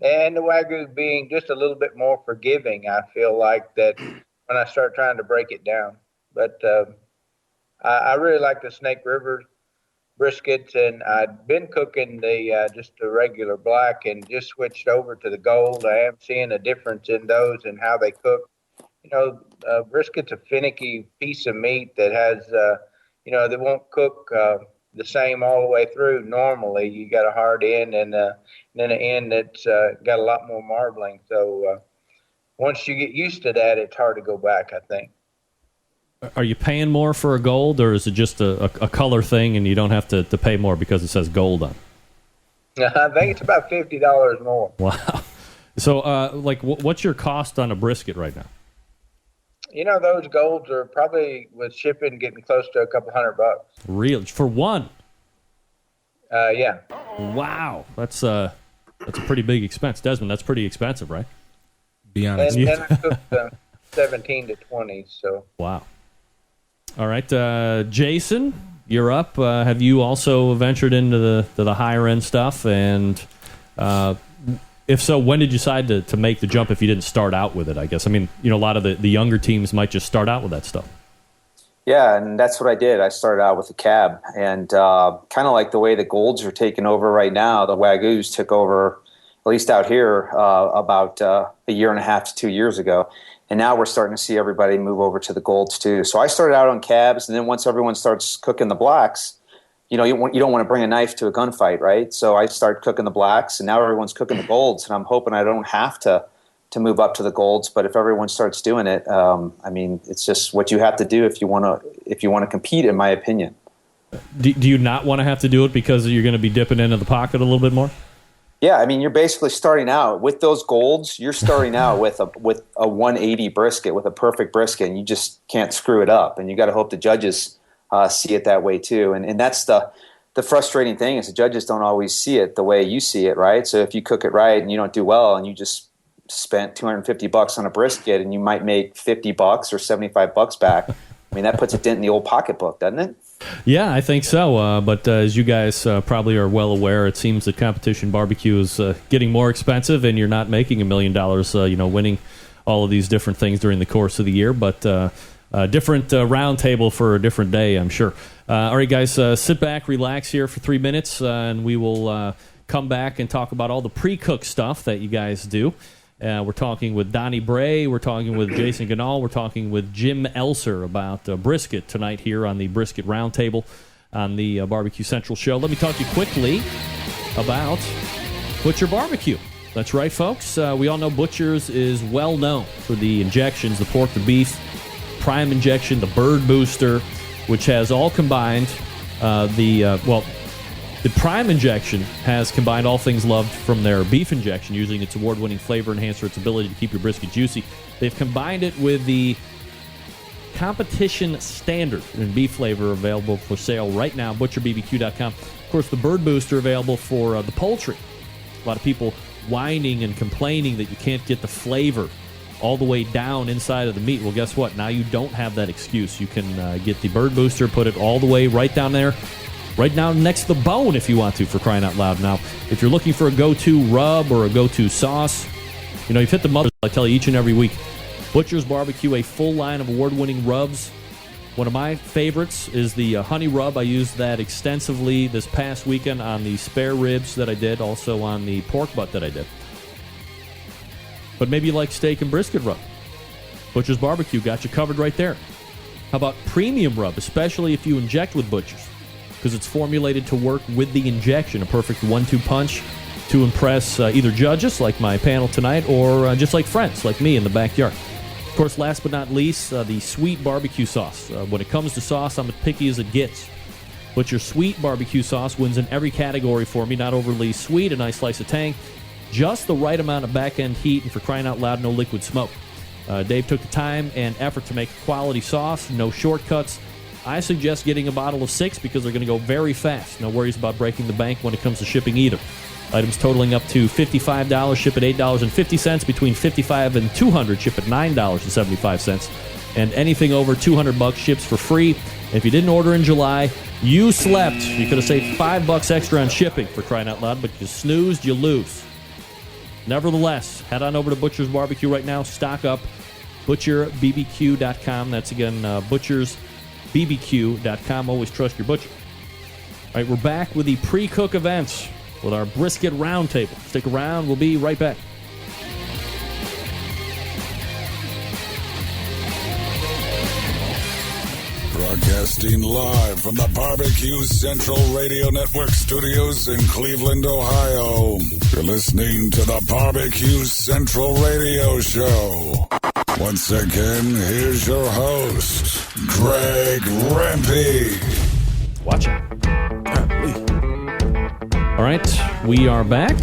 and the Wagyu being just a little bit more forgiving, I feel like, that when I start trying to break it down. But I really like the Snake River briskets, and I'd been cooking the just the regular black and just switched over to the gold. I am seeing a difference in those and how they cook. Brisket's a finicky piece of meat that has, they won't cook the same all the way through. Normally, you got a hard end and then an end that's got a lot more marbling. So once you get used to that, it's hard to go back, I think. Are you paying more for a gold, or is it just a color thing and you don't have to pay more because it says gold on it? I think it's about $50 more. Wow. So, what's your cost on a brisket right now? Those golds are probably, with shipping, getting close to $200. Real for one? Yeah. Wow, that's a pretty big expense, Desmond. That's pretty expensive, right? Be honest. And I cooked 17 to 20. So. Wow. All right, Jason, you're up. Have you also ventured into the higher end stuff? And if so, when did you decide to make the jump if you didn't start out with it, I guess? I mean, a lot of the younger teams might just start out with that stuff. Yeah, and that's what I did. I started out with a cab, and kind of like the way the golds are taking over right now, the Wagyus took over, at least out here, about a year and a half to 2 years ago. And now we're starting to see everybody move over to the golds too. So I started out on cabs, and then once everyone starts cooking the blacks, you don't want to bring a knife to a gunfight, right? So I started cooking the blacks, and now everyone's cooking the golds, and I'm hoping I don't have to move up to the golds. But if everyone starts doing it, it's just what you have to do if you want to compete, in my opinion. Do you not want to have to do it because you're going to be dipping into the pocket a little bit more? Yeah, you're basically starting out with those golds. You're starting out with a 180 brisket, with a perfect brisket, and you just can't screw it up. And you got to hope the judges see it that way too. And that's the frustrating thing, is the judges don't always see it the way you see it, right? So if you cook it right and you don't do well, and you just spent $250 on a brisket, and you might make $50 or $75 back, that puts a dent in the old pocketbook, doesn't it? Yeah, I think so. But as you guys probably are well aware, it seems that competition barbecue is getting more expensive, and you're not making $1 million, winning all of these different things during the course of the year. But a different round table for a different day, I'm sure. All right, guys, sit back, relax here for 3 minutes, and we will come back and talk about all the pre-cook stuff that you guys do. We're talking with Donny Bray. We're talking with Jason Ganahl. We're talking with Jim Elser about brisket tonight here on the Brisket Round Table on the Barbecue Central show. Let me talk to you quickly about Butcher Barbecue. That's right, folks. We all know Butcher's is well known for the injections, the pork, the beef, prime injection, the bird booster, which has all combined The Prime injection has combined all things loved from their beef injection, using its award-winning flavor enhancer, its ability to keep your brisket juicy. They've combined it with the Competition Standard in beef flavor, available for sale right now, butcherbbq.com. Of course, the Bird Booster available for the poultry. A lot of people whining and complaining that you can't get the flavor all the way down inside of the meat. Well, guess what? Now you don't have that excuse. You can get the Bird Booster, put it all the way right down there, right down next to the bone if you want to, for crying out loud. Now, if you're looking for a go-to rub or a go-to sauce, you've hit the mothers, I tell you each and every week. Butcher's Barbecue, a full line of award-winning rubs. One of my favorites is the honey rub. I used that extensively this past weekend on the spare ribs that I did, also on the pork butt that I did. But maybe you like steak and brisket rub. Butcher's Barbecue got you covered right there. How about premium rub, especially if you inject with Butcher's? Because it's formulated to work with the injection, a perfect 1-2 punch to impress either judges, like my panel tonight, or just like friends, like me in the backyard. Of course, last but not least, the sweet barbecue sauce. When it comes to sauce, I'm as picky as it gets. But your sweet barbecue sauce wins in every category for me. Not overly sweet, a nice slice of tang, just the right amount of back-end heat, and for crying out loud, no liquid smoke. Dave took the time and effort to make quality sauce, no shortcuts. I suggest getting a bottle of 6 because they're going to go very fast. No worries about breaking the bank when it comes to shipping either. Items totaling up to $55 ship at $8.50. Between $55 and $200 ship at $9.75. And anything over $200 ships for free. If you didn't order in July, you slept. You could have saved $5 extra on shipping, for crying out loud, but you snoozed, you lose. Nevertheless, head on over to Butcher's Barbecue right now. Stock up. ButcherBBQ.com. That's again ButchersBBQ.com. Always trust your butcher. All right, we're back with the pre-cook events with our brisket round table. Stick around. We'll be right back. Broadcasting live from the Barbecue Central Radio Network studios in Cleveland, Ohio. You're listening to the Barbecue Central Radio Show. Once again, here's your host, Greg Lampe. Watch it. All right, we are back.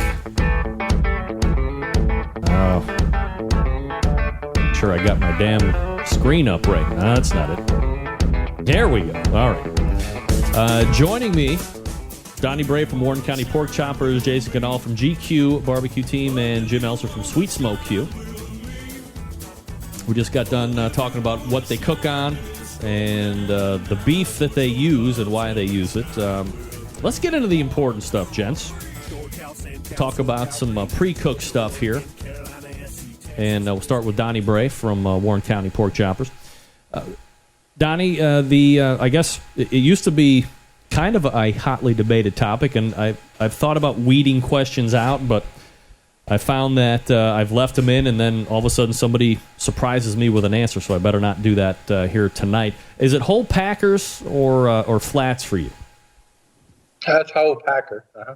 Oh, sure I got my damn screen up right. No, that's not it. There we go. All right. Joining me, Donny Bray from Warren County Pork Choppers, Jason Ganahl from GQUE Barbecue Team, and Jim Elser from Sweet Smoke Q. We just got done talking about what they cook on and the beef that they use and why they use it. Let's get into the important stuff, gents. Talk about some pre-cooked stuff here. And we'll start with Donny Bray from Warren County Pork Choppers. Donny, I guess it used to be kind of a hotly debated topic, and I've thought about weeding questions out, but I found that I've left them in, and then all of a sudden somebody surprises me with an answer, so I better not do that here tonight. Is it whole packers or flats for you? That's whole packer. Uh-huh.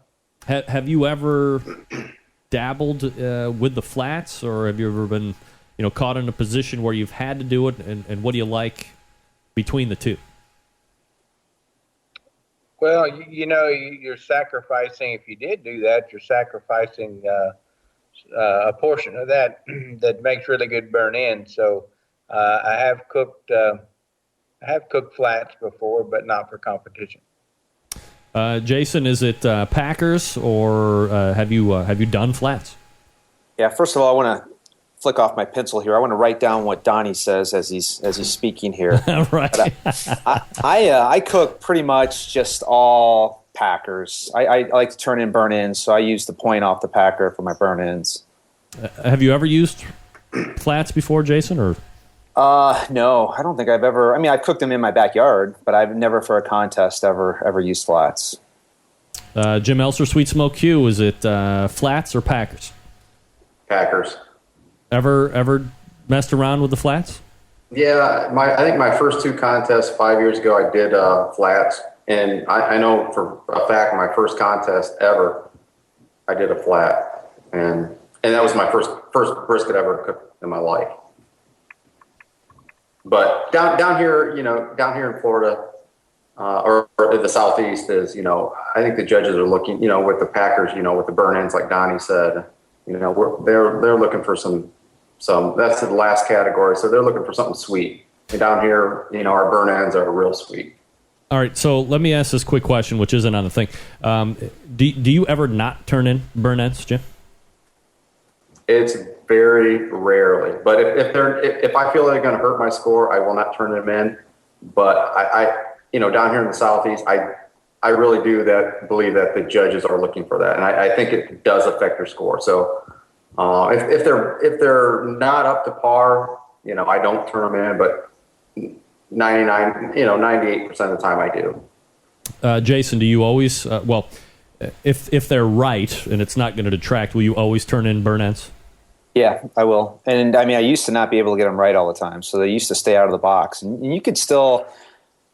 Have you ever dabbled with the flats, or have you ever been caught in a position where you've had to do it, and what do you like between the two? Well, you're sacrificing, if you did do that, you're sacrificing a portion of that that makes really good burn-in. So I have cooked flats before, but not for competition. Jason, is it packers, or have you done flats? Yeah, first of all, I want to flick off my pencil here. I want to write down what Donny says as he's speaking here. Right. I cook pretty much just all packers. I like to turn in burn-ins, so I use the point off the packer for my burn-ins. Have you ever used flats before, Jason? Or no, I don't think I've ever. I mean, I've cooked them in my backyard, but I've never for a contest ever used flats. Jim Elser, Sweet Smoke Q, is it flats or packers? Packers. Ever messed around with the flats? Yeah, I think my first two contests 5 years ago, I did flats, and I know for a fact my first contest ever, I did a flat, and that was my first brisket ever cooked in my life. But down here in Florida, or the Southeast is, I think the judges are looking, with the Packers, with the burn ends, like Donny said, they're looking for some, that's the last category. So they're looking for something sweet. And down here, our burn ends are real sweet. All right, so let me ask this quick question, which isn't on the thing. Do you ever not turn in burn ends, Jim? It's very rarely, but if I feel they're going to hurt my score, I will not turn them in. But I down here in the Southeast, I really do believe that the judges are looking for that, and I think it does affect your score. So if they're not up to par, I don't turn them in, but 98% of the time I do. Jason, do you always if they're right and it's not going to detract, will you always turn in burn ends? Yeah, I will. And I used to not be able to get them right all the time, so they used to stay out of the box. And you could still,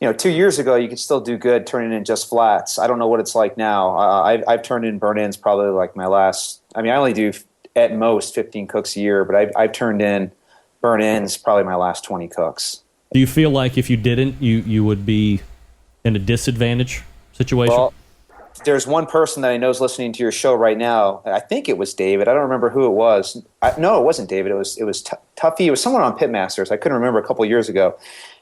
2 years ago, you could still do good turning in just flats. I don't know what it's like now. I've turned in burn ends probably like my last. I only do at most 15 cooks a year, but I've turned in burn ends probably my last 20 cooks. Do you feel like if you didn't, you would be in a disadvantage situation? Well, there's one person that I know is listening to your show right now. I think it was David. I don't remember who it was. No, it wasn't David. It was Tuffy. It was someone on Pitmasters. I couldn't remember a couple of years ago.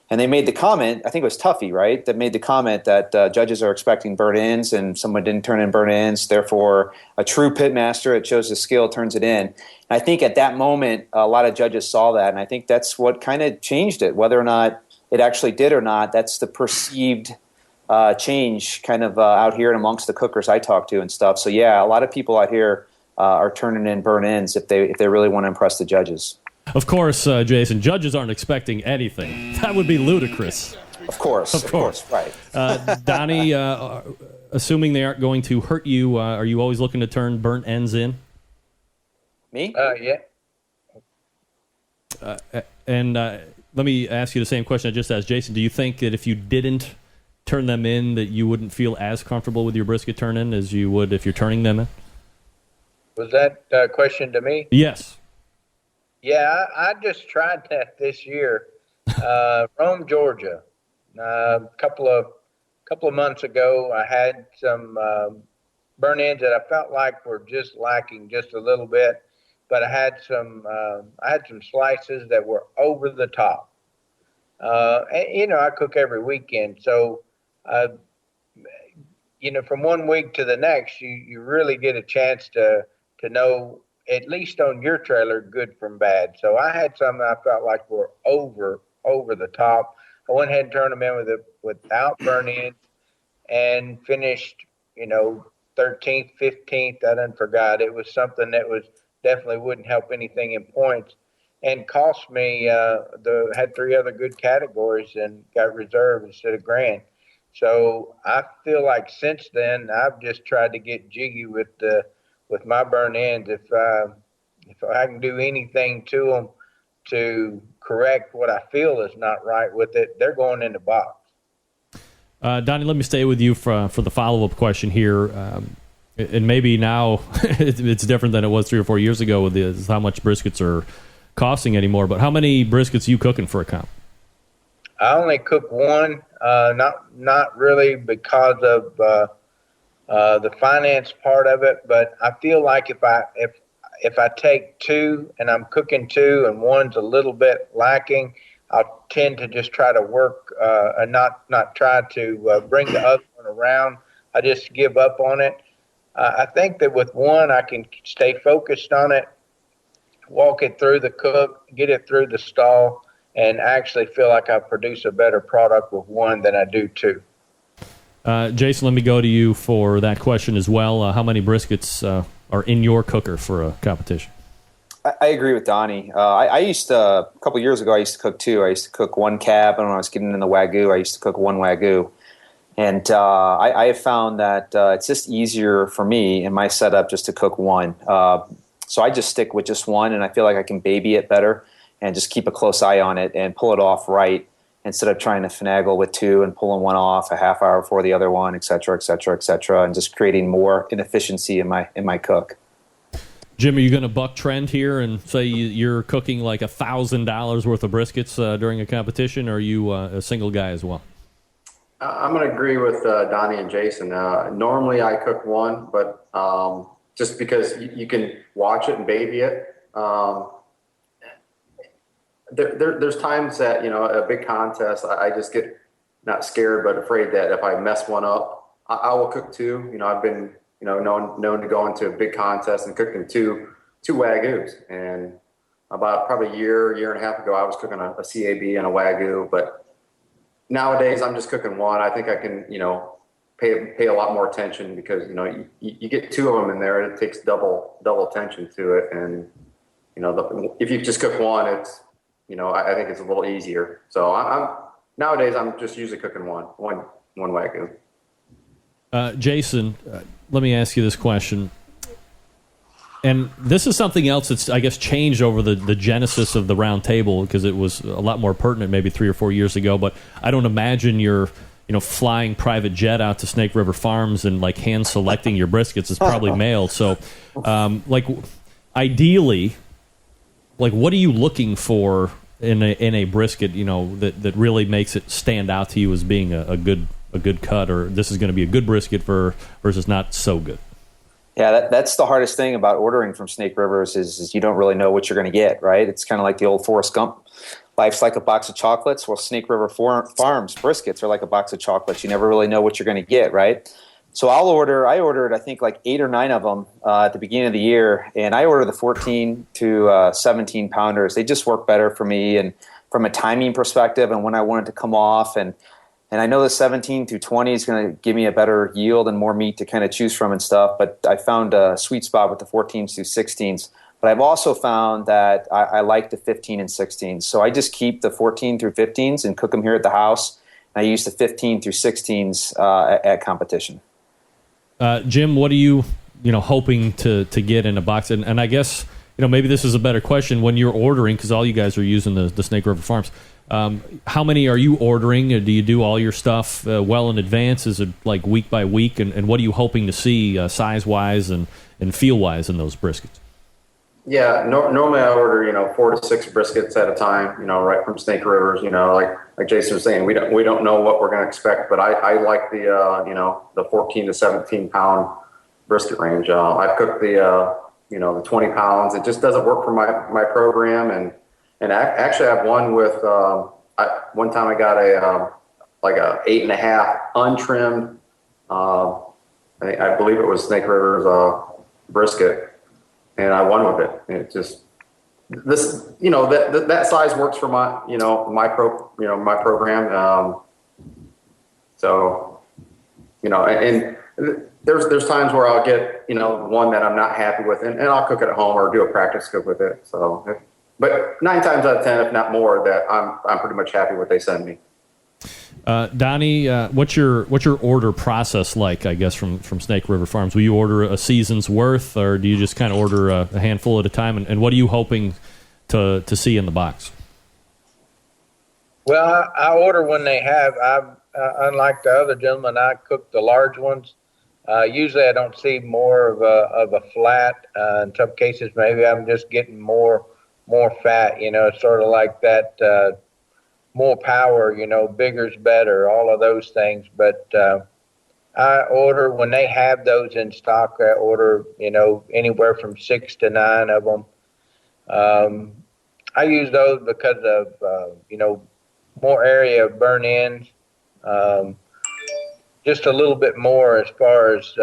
And they made the comment, I think it was Tuffy, right, that made the comment that judges are expecting burn ends and someone didn't turn in burn ends. Therefore, a true pitmaster, it shows the skill, turns it in. And I think at that moment, a lot of judges saw that. And I think that's what kind of changed it. Whether or not it actually did or not, that's the perceived change kind of out here and amongst the cookers I talk to and stuff. So, yeah, a lot of people out here are turning in burn ends if they really want to impress the judges. Of course, Jason, judges aren't expecting anything. That would be ludicrous. Of course, right. Donny, assuming they aren't going to hurt you, are you always looking to turn burnt ends in? Me? Yeah. And let me ask you the same question I just asked Jason. Do you think that if you didn't turn them in, that you wouldn't feel as comfortable with your brisket turn-in as you would if you're turning them in? Was that a question to me? Yes. Yeah, I just tried that this year. Rome, Georgia. A couple of months ago, I had some burn ends that I felt like were just lacking just a little bit, but I had some slices that were over the top. And, I cook every weekend, so from one week to the next, you really get a chance to know, at least on your trailer, good from bad. So I had some that I felt like were over the top. I went ahead and turned them in without burn ends and finished, 13th, 15th. I done forgot. It was something that was definitely wouldn't help anything in points and cost me, had 3 other good categories and got reserve instead of grand. So I feel like since then, I've just tried to get jiggy with my burn ends. If I can do anything to them to correct what I feel is not right with it, they're going in the box. Donny, let me stay with you for the follow-up question here. And maybe now it's different than it was 3 or 4 years ago with how much briskets are costing anymore. But how many briskets are you cooking for a comp? I only cook one, not really because of the finance part of it, but I feel like if I take 2 and I'm cooking 2 and one's a little bit lacking, I'll tend to just try to work and not try to bring the other one around. I just give up on it. I think that with one, I can stay focused on it, walk it through the cook, get it through the stall, and actually feel like I produce a better product with one than I do 2. Jason, let me go to you for that question as well. How many briskets are in your cooker for a competition? I agree with Donny. I used to, a couple years ago, I used to cook 2. I used to cook 1 cab, and when I was getting in the Wagyu, I used to cook 1 Wagyu. And I have found that it's just easier for me in my setup just to cook 1. So I just stick with just 1, and I feel like I can baby it better and just keep a close eye on it and pull it off right instead of trying to finagle with 2 and pulling one off a half hour before the other one, et cetera, and just creating more inefficiency in my cook. Jim, are you going to buck trend here and say you're cooking like $1,000 worth of briskets during a competition, or are you a single guy as well? I'm going to agree with Donnie and Jason. Normally I cook one, but just because you can watch it and baby it. There's times that, a big contest, I just get not scared, but afraid that if I mess one up, I will cook two. I've been, known to go into a big contest and cooking two Wagyus. And about probably a year and a half ago, I was cooking a CAB and a Wagyu, but nowadays I'm just cooking one. I think I can, pay a lot more attention because, you get two of them in there, it takes double attention to it. And, if you just cook one, it's, I think it's a little easier. So nowadays I'm just usually cooking one Wagyu. Jason, let me ask you this question. And this is something else that's, I guess, changed over the genesis of the round table because it was a lot more pertinent maybe 3 or 4 years ago. But I don't imagine you're, flying private jet out to Snake River Farms and like hand selecting your briskets. It's probably mailed. So, ideally, what are you looking for in a brisket? That really makes it stand out to you as being a good cut, or this is going to be a good brisket versus not so good. Yeah, that's the hardest thing about ordering from Snake Rivers is you don't really know what you're going to get, right? It's kind of like the old Forrest Gump. Life's like a box of chocolates. Well, Snake River Farms briskets are like a box of chocolates. You never really know what you're going to get, right? So I ordered, I think, like 8 or 9 of them at the beginning of the year, and I ordered the 14 to 17 pounders. They just work better for me, and from a timing perspective, and when I want it to come off, and I know the 17 through 20 is going to give me a better yield and more meat to kind of choose from and stuff. But I found a sweet spot with the 14s through 16s. But I've also found that I like the 15 and 16s. So I just keep the 14 through 15s and cook them here at the house. And I use the 15 through 16s at competition. Jim, what are you hoping to get in a box? And I guess maybe this is a better question when you're ordering, because all you guys are using the Snake River Farms. How many are you ordering? Do you do all your stuff well in advance? Is it like week by week? And what are you hoping to see size-wise and feel-wise in those briskets? Yeah, normally I order 4 to 6 briskets at a time. Right from Snake Rivers. Like Jason was saying, we don't know what we're going to expect, but I like the 14 to 17 pound brisket range. I've cooked the 20 pounds. It just doesn't work for my program. And actually, I have one with. One time, I got a 8.5 untrimmed. I believe it was Snake River's brisket, and I won with it. And it just that size works for my my program. And there's times where I'll get one that I'm not happy with, and I'll cook it at home or do a practice cook with it. So. But 9 times out of 10, if not more, that I'm pretty much happy with what they send me. Donnie, what's your order process like? I guess from Snake River Farms, will you order a season's worth, or do you just kind of order a handful at a time? And what are you hoping to see in the box? Well, I order when they have. Unlike the other gentlemen, I cook the large ones. Usually, I don't see more of a flat. In some cases, maybe I'm just getting more fat, it's sort of like that, more power, bigger's better, all of those things. But I order when they have those in stock. I order, anywhere from 6 to 9 of them. I use those because of, more area of burn ins, just a little bit more as far as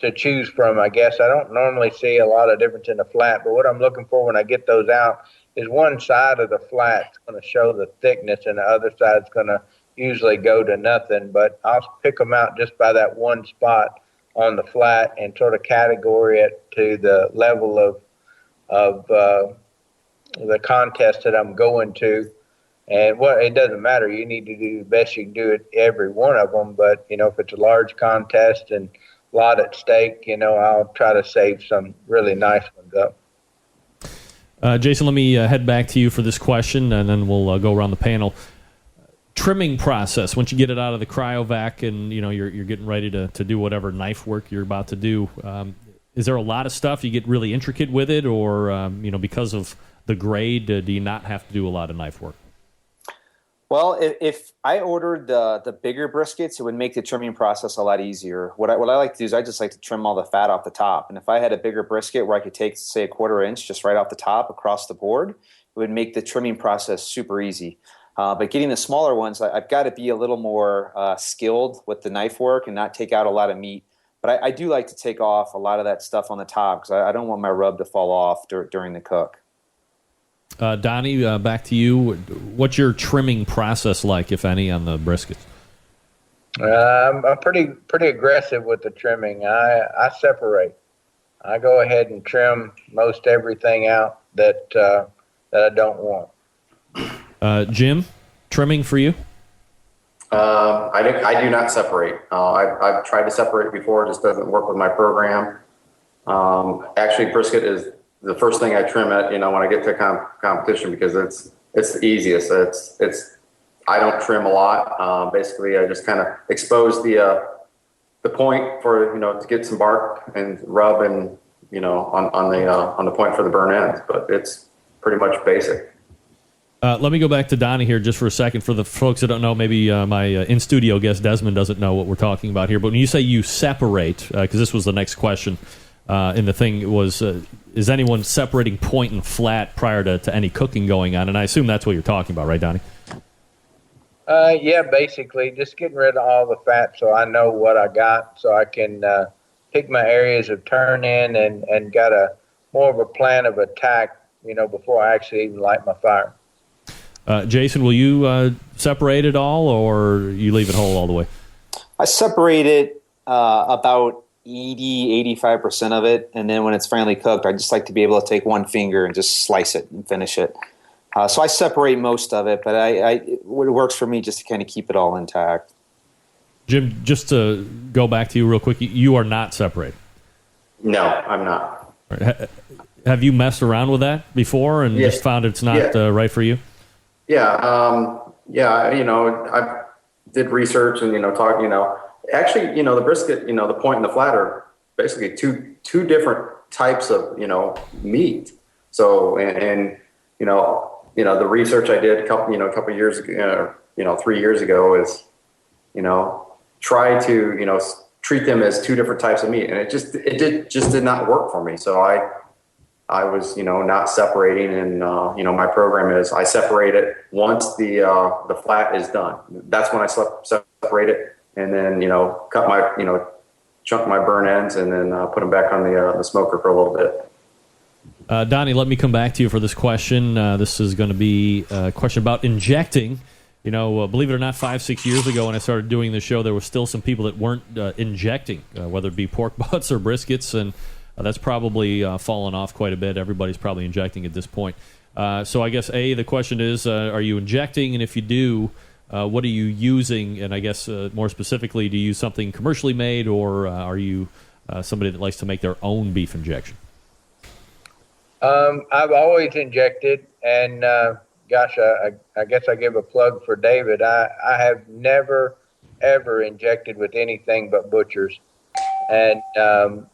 to choose from, I guess. I don't normally see a lot of difference in the flat, but what I'm looking for when I get those out is one side of the flat's going to show the thickness and the other side's going to usually go to nothing. But I'll pick them out just by that one spot on the flat and sort of category it to the level of the contest that I'm going to. And it doesn't matter. You need to do the best you can do at every one of them. But, if it's a large contest and a lot at stake, I'll try to save some really nice ones up. Jason, let me head back to you for this question, and then we'll go around the panel. Trimming process, once you get it out of the cryovac and you're getting ready to do whatever knife work you're about to do, is there a lot of stuff you get really intricate with it, or because of the grade, do you not have to do a lot of knife work? Well, if I ordered the bigger briskets, it would make the trimming process a lot easier. What I like to do is I just like to trim all the fat off the top. And if I had a bigger brisket where I could take, say, a 1/4 inch just right off the top across the board, it would make the trimming process super easy. But getting the smaller ones, I've got to be a little more skilled with the knife work and not take out a lot of meat. But I do like to take off a lot of that stuff on the top because I don't want my rub to fall off during the cook. Donny, back to you. What's your trimming process like, if any, on the briskets? I'm pretty aggressive with the trimming. I separate. I go ahead and trim most everything out that I don't want. Jim, trimming for you? I do not separate. I've tried to separate before. It just doesn't work with my program. Actually, brisket is the first thing I trim at, when I get to competition because it's the easiest. I don't trim a lot. Basically, I just kind of expose the point for to get some bark and rub and on the point for the burn ends. But it's pretty much basic. Let me go back to Donny here just for a second. For the folks that don't know, maybe my in-studio guest Desmond doesn't know what we're talking about here. But when you say you separate, because this was the next question in the thing, was is anyone separating point and flat prior to any cooking going on? And I assume that's what you're talking about, right, Donny? Yeah, basically just getting rid of all the fat so I know what I got, so I can pick my areas of turn in and got more of a plan of attack, before I actually even light my fire. Jason, will you separate it all, or you leave it whole all the way? I separate it about 80-85% of it, and then when it's finally cooked, I just like to be able to take one finger and just slice it and finish it. So I separate most of it, but it works for me just to kind of keep it all intact. Jim, just to go back to you real quick, you are not separating. No, I'm not. Right. Have you messed around with that before and just found it's not right for you? Yeah, I did research and talk. Actually, the brisket, the point and the flat are basically two different types of meat. So and the research I did a couple years ago, 3 years ago is try to treat them as two different types of meat, and it just did not work for me. So I was, not separating, and my program is I separate it once the flat is done. That's when I separate it, and then cut my chunk my burn ends, and then put them back on the smoker for a little bit. Donny, let me come back to you for this question. This is going to be a question about injecting. Believe it or not, 5-6 years ago when I started doing the show, there were still some people that weren't injecting, whether it be pork butts or briskets, and that's probably fallen off quite a bit. Everybody's probably injecting at this point. So I guess, the question is, are you injecting? And if you do, what are you using? And I guess more specifically, do you use something commercially made, or are you somebody that likes to make their own beef injection? I've always injected, and I guess I give a plug for David. I have never, ever injected with anything but butchers. And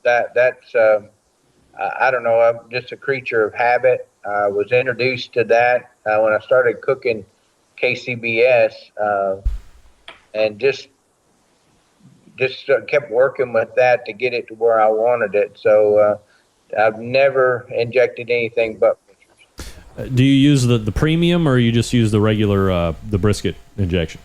that's I don't know, I'm just a creature of habit. I was introduced to that when I started cooking KCBS, and just kept working with that to get it to where I wanted it. So I've never injected anything but butchers. Do you use the premium, or you just use the regular the brisket injection?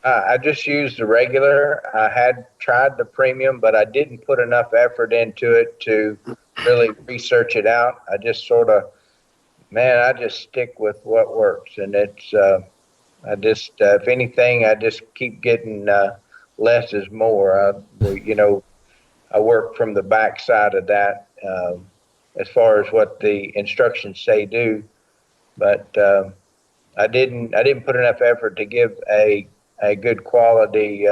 I just used the regular. I had tried the premium, but I didn't put enough effort into it to really research it out. I just I just stick with what works. And it's, if anything, I just keep getting less is more. I work from the back side of that as far as what the instructions say do. But I didn't put enough effort to give a good quality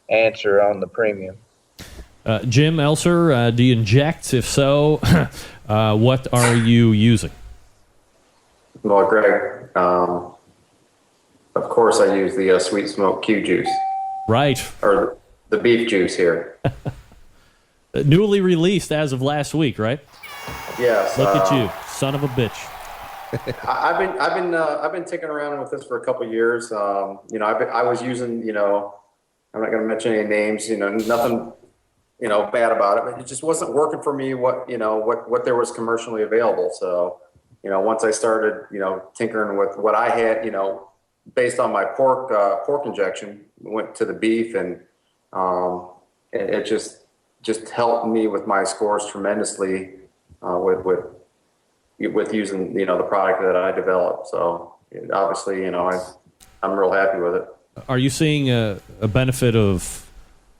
answer on the premium. Jim Elser, do you inject? If so, what are you using? Well, Greg, of course I use the sweet smoke Q juice. Right. Or the beef juice here. Newly released as of last week, right? Yes. Look at you, son of a bitch. I've been tinkering around with this for a couple of years. I was using, I'm not going to mention any names, nothing, bad about it, but it just wasn't working for me. What there was commercially available. So, once I started, tinkering with what I had, based on my pork injection, went to the beef, and it just helped me with my scores tremendously with using the product that I developed. So obviously, I'm real happy with it. Are you seeing a benefit of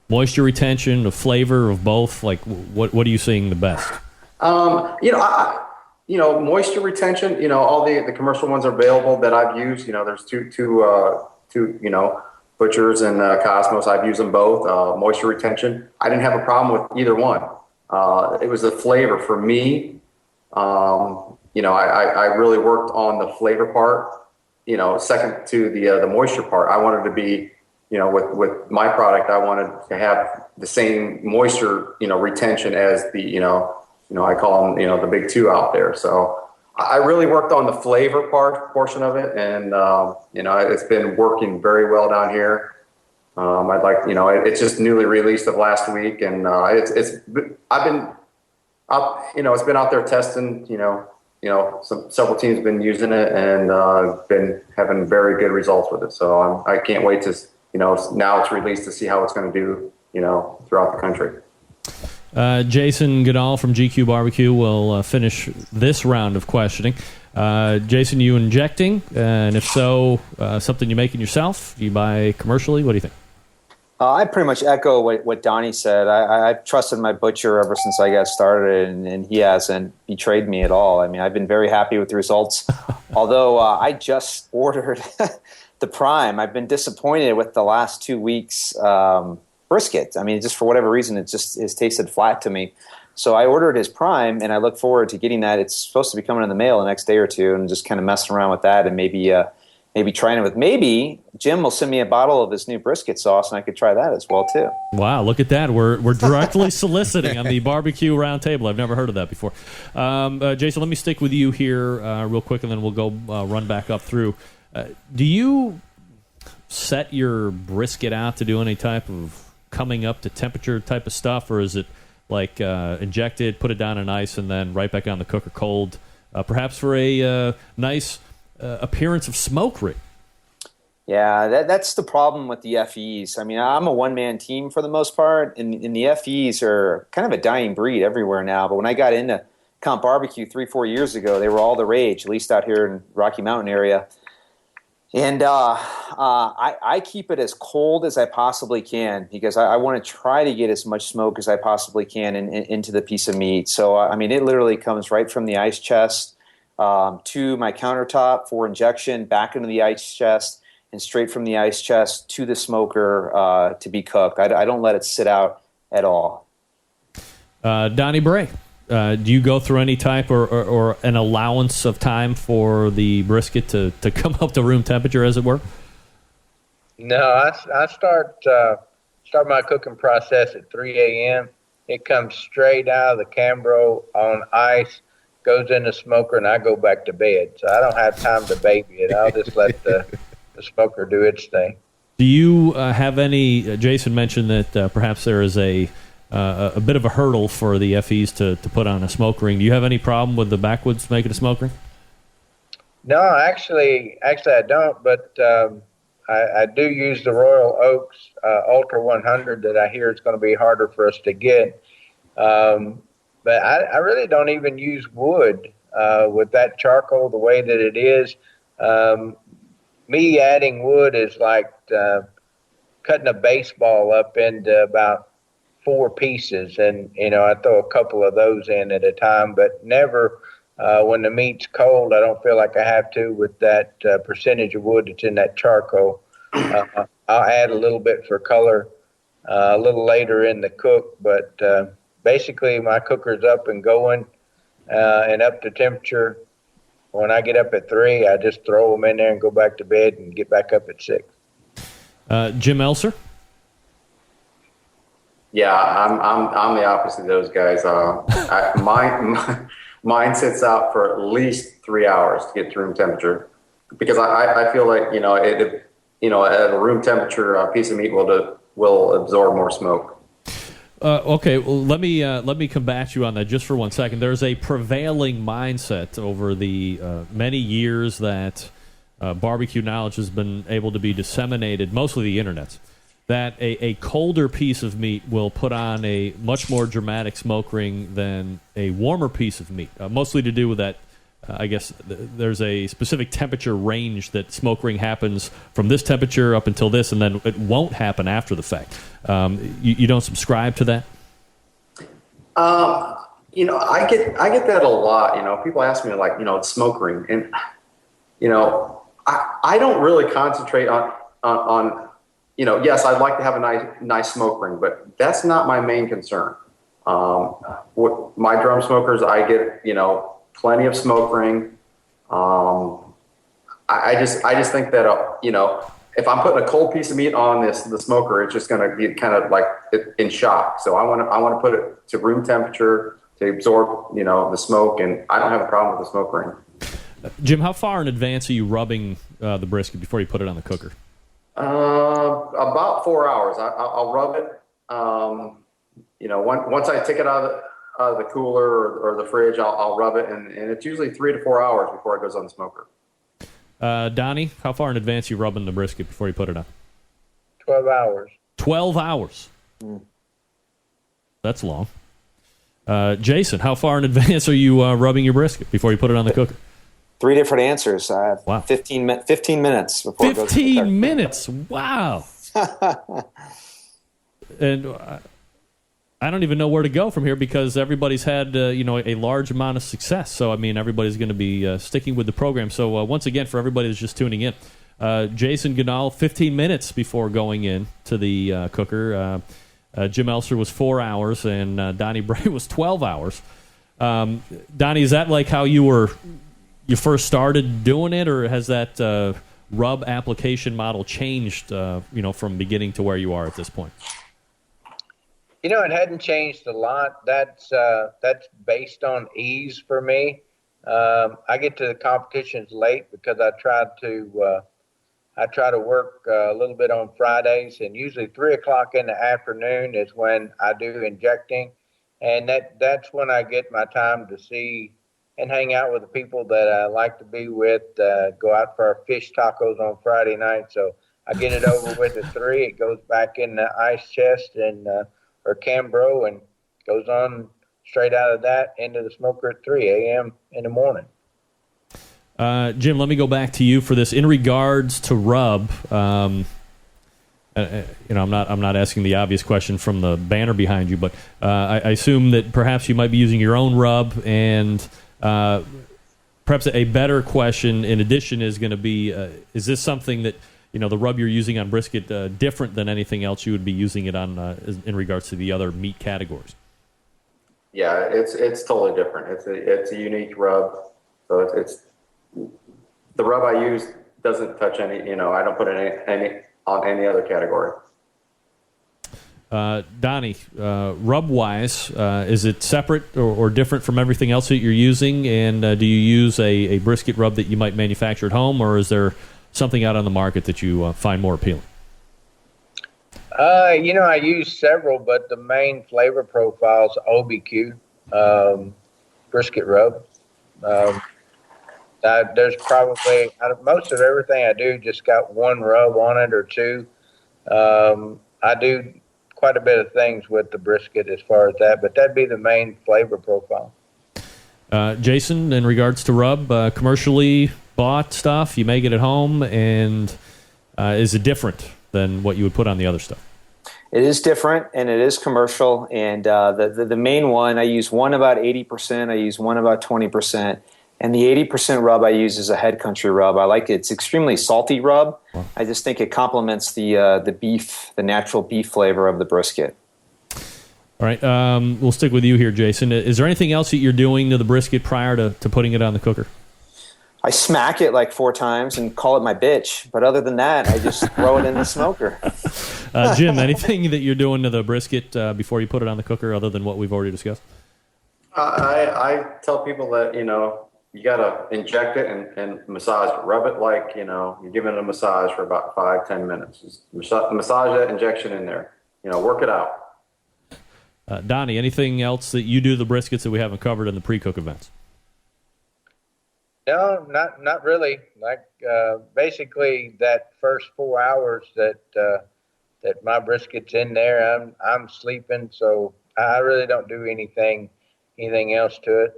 moisture retention, of flavor, of both? Like, what are you seeing the best? Moisture retention. All the commercial ones are available that I've used. There's two Butchers and Cosmos. I've used them both. Moisture retention, I didn't have a problem with either one. It was the flavor for me. I really worked on the flavor part. Second to the moisture part. I wanted to be, with my product, I wanted to have the same moisture, retention as the, I call them, the big two out there. So I really worked on the flavor portion of it, and it's been working very well down here. I'd like, it's just newly released of last week, and it's been out there testing. Several teams have been using it and been having very good results with it. So I can't wait to, now it's released, to see how it's going to do, throughout the country. Jason Ganahl from GQUE Barbecue will finish this round of questioning. Jason, you injecting? And if so, something you're making yourself? Do you buy commercially? What do you think? I pretty much echo what Donny said. I've trusted my butcher ever since I got started, and he hasn't betrayed me at all. I mean, I've been very happy with the results. Although I just ordered the Prime. I've been disappointed with the last 2 weeks brisket. I mean, just for whatever reason, it has tasted flat to me. So I ordered his Prime, and I look forward to getting that. It's supposed to be coming in the mail the next day or two, and just kind of messing around with that, and maybe trying it with. Maybe Jim will send me a bottle of his new brisket sauce, and I could try that as well too. Wow, look at that! We're directly soliciting on the BBQ Round Table. I've never heard of that before. Jason, let me stick with you here real quick, and then we'll go run back up through. Do you set your brisket out to do any type of coming up to temperature type of stuff, or is it like inject it, put it down in ice, and then right back on the cooker cold, perhaps for a nice appearance of smoke ring? Yeah, that's the problem with the FEs. I mean, I'm a one-man team for the most part, and the FEs are kind of a dying breed everywhere now. But when I got into Comp Barbecue 3-4 years ago, they were all the rage, at least out here in Rocky Mountain area. And I keep it as cold as I possibly can, because I want to try to get as much smoke as I possibly can into the piece of meat. So, I mean, it literally comes right from the ice chest to my countertop for injection, back into the ice chest, and straight from the ice chest to the smoker to be cooked. I don't let it sit out at all. Donny, Bray, do you go through any type or an allowance of time for the brisket to come up to room temperature, as it were? No, I start my cooking process at 3 a.m. It comes straight out of the Cambro on ice, goes in the smoker, and I go back to bed. So I don't have time to baby it. I'll just let the smoker do its thing. Do you have any? Jason mentioned that perhaps there is a bit of a hurdle for the FEs to put on a smoke ring. Do you have any problem with the backwoods making a smoke ring? No, actually I don't. But I do use the Royal Oaks Ultra 100 that I hear is going to be harder for us to get. But I really don't even use wood with that charcoal the way that it is. Me adding wood is like cutting a baseball up into about 4 pieces, and I throw a couple of those in at a time, but never when the meat's cold. I don't feel like I have to with that percentage of wood that's in that charcoal. I'll add a little bit for color a little later in the cook, but basically my cooker's up and going and up to temperature. When I get up at 3, I just throw them in there and go back to bed and get back up at 6. Jim Elser? Yeah, I'm the opposite of those guys. mine sits out for at least 3 hours to get to room temperature, because I feel like at a room temperature, a piece of meat will absorb more smoke. Okay, well, let me combat you on that just for 1 second. There's a prevailing mindset over the many years that barbecue knowledge has been able to be disseminated, mostly the internet, that a colder piece of meat will put on a much more dramatic smoke ring than a warmer piece of meat, mostly to do with that. I guess there's a specific temperature range that smoke ring happens from this temperature up until this, and then it won't happen after the fact. You don't subscribe to that? I get that a lot. People ask me like, smoke ring, and I don't really concentrate on yes, I'd like to have a nice smoke ring, but that's not my main concern. With my drum smokers, I get plenty of smoke ring. I just think that if I'm putting a cold piece of meat on the smoker, it's just going to be kind of like in shock. So I want to put it to room temperature to absorb the smoke, and I don't have a problem with the smoke ring. Jim, how far in advance are you rubbing the brisket before you put it on the cooker? About 4 hours. I'll rub it. Once I take it out of the cooler or the fridge, I'll rub it, and it's usually 3 to 4 hours before it goes on the smoker. Donnie, how far in advance are you rubbing the brisket before you put it on? 12 hours. 12 hours. That's long. Jason, how far in advance are you rubbing your brisket before you put it on the cooker? 3 different answers. Wow. 15 minutes before 15 minutes. Wow. And I don't even know where to go from here, because everybody's had a large amount of success. So, I mean, everybody's going to be sticking with the program. So, once again, for everybody that's just tuning in, Jason Ganahl, 15 minutes before going in to the cooker. Jim Elser was 4 hours, and Donny Bray was 12 hours. Donnie, is that like how you first started doing it, or has that rub application model changed, from beginning to where you are at this point? It hadn't changed a lot. That's based on ease for me. I get to the competitions late because I try to work a little bit on Fridays, and usually 3:00 in the afternoon is when I do injecting, and that's when I get my time to see and hang out with the people that I like to be with. Go out for our fish tacos on Friday night. So I get it over with at 3. It goes back in the ice chest or Cambro, and goes on straight out of that into the smoker at 3 a.m. in the morning. Jim, let me go back to you for this. In regards to rub, I'm not asking the obvious question from the banner behind you, but I assume that perhaps you might be using your own rub, and perhaps a better question in addition is going to be, is this something that the rub you're using on brisket different than anything else you would be using it on in regards to the other meat categories? Yeah, it's totally different. It's a unique rub. So it's the rub I use doesn't touch any. I don't put any on any other category. Donnie, rub-wise, is it separate or different from everything else that you're using? And do you use a brisket rub that you might manufacture at home, or is there something out on the market that you find more appealing? I use several, but the main flavor profile is BBQ brisket rub. There's probably most of everything I do just got one rub on it or two. I do quite a bit of things with the brisket as far as that, but that'd be the main flavor profile. Jason, in regards to rub, commercially bought stuff, you make it at home, and is it different than what you would put on the other stuff? It is different, and it is commercial, and the main one, I use one about 80%, I use one about 20%, and the 80% rub I use is a head country rub. I like it. It's extremely salty rub. Wow. I just think it complements the beef, the natural beef flavor of the brisket. All right, we'll stick with you here, Jason. Is there anything else that you're doing to the brisket prior to putting it on the cooker? I smack it like 4 times and call it my bitch. But other than that, I just throw it in the smoker. Jim, anything that you're doing to the brisket before you put it on the cooker other than what we've already discussed? I tell people that, you got to inject it and massage it. Rub it like, you're giving it a massage for about 5-10 minutes. Just massage that injection in there. Work it out. Donnie, anything else that you do the briskets that we haven't covered in the pre-cook events? No, not really. Like basically that first 4 hours that my brisket's in there, I'm sleeping, so I really don't do anything else to it.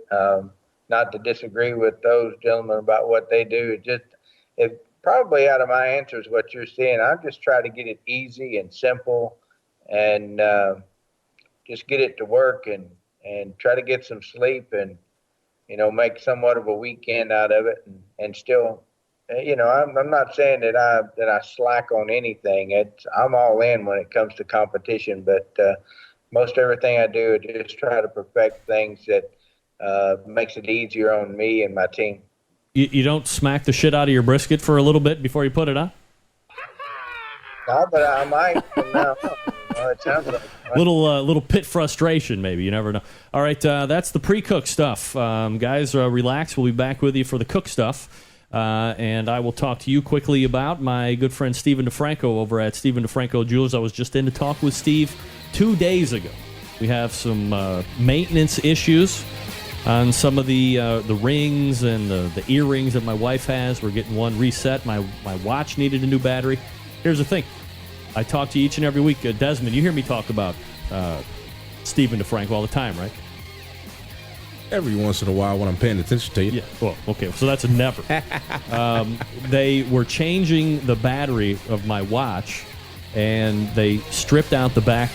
Not to disagree with those gentlemen about what they do. It probably out of my answers what you're seeing. I just try to get it easy and simple, and just get it to work and try to get some sleep and make somewhat of a weekend out of it, and still, I'm not saying that I slack on anything. I'm all in when it comes to competition, but most everything I do, I just try to perfect things that makes it easier on me and my team. You don't smack the shit out of your brisket for a little bit before you put it on? No, but I might. No, it sounds like little pit frustration, maybe. You never know. All right, that's the pre-cook stuff. Guys, relax. We'll be back with you for the cook stuff. And I will talk to you quickly about my good friend Stephen DiFranco over at Stephen DiFranco Jewelers. I was just in to talk with Steve 2 days ago. We have some maintenance issues on some of the rings and the earrings that my wife has. We're getting one reset. My watch needed a new battery. Here's the thing. I talk to you each and every week. Desmond, you hear me talk about Stephen DiFranco all the time, right? Every once in a while when I'm paying attention to you. Yeah. Well, okay. So that's a never. They were changing the battery of my watch, and they stripped out the back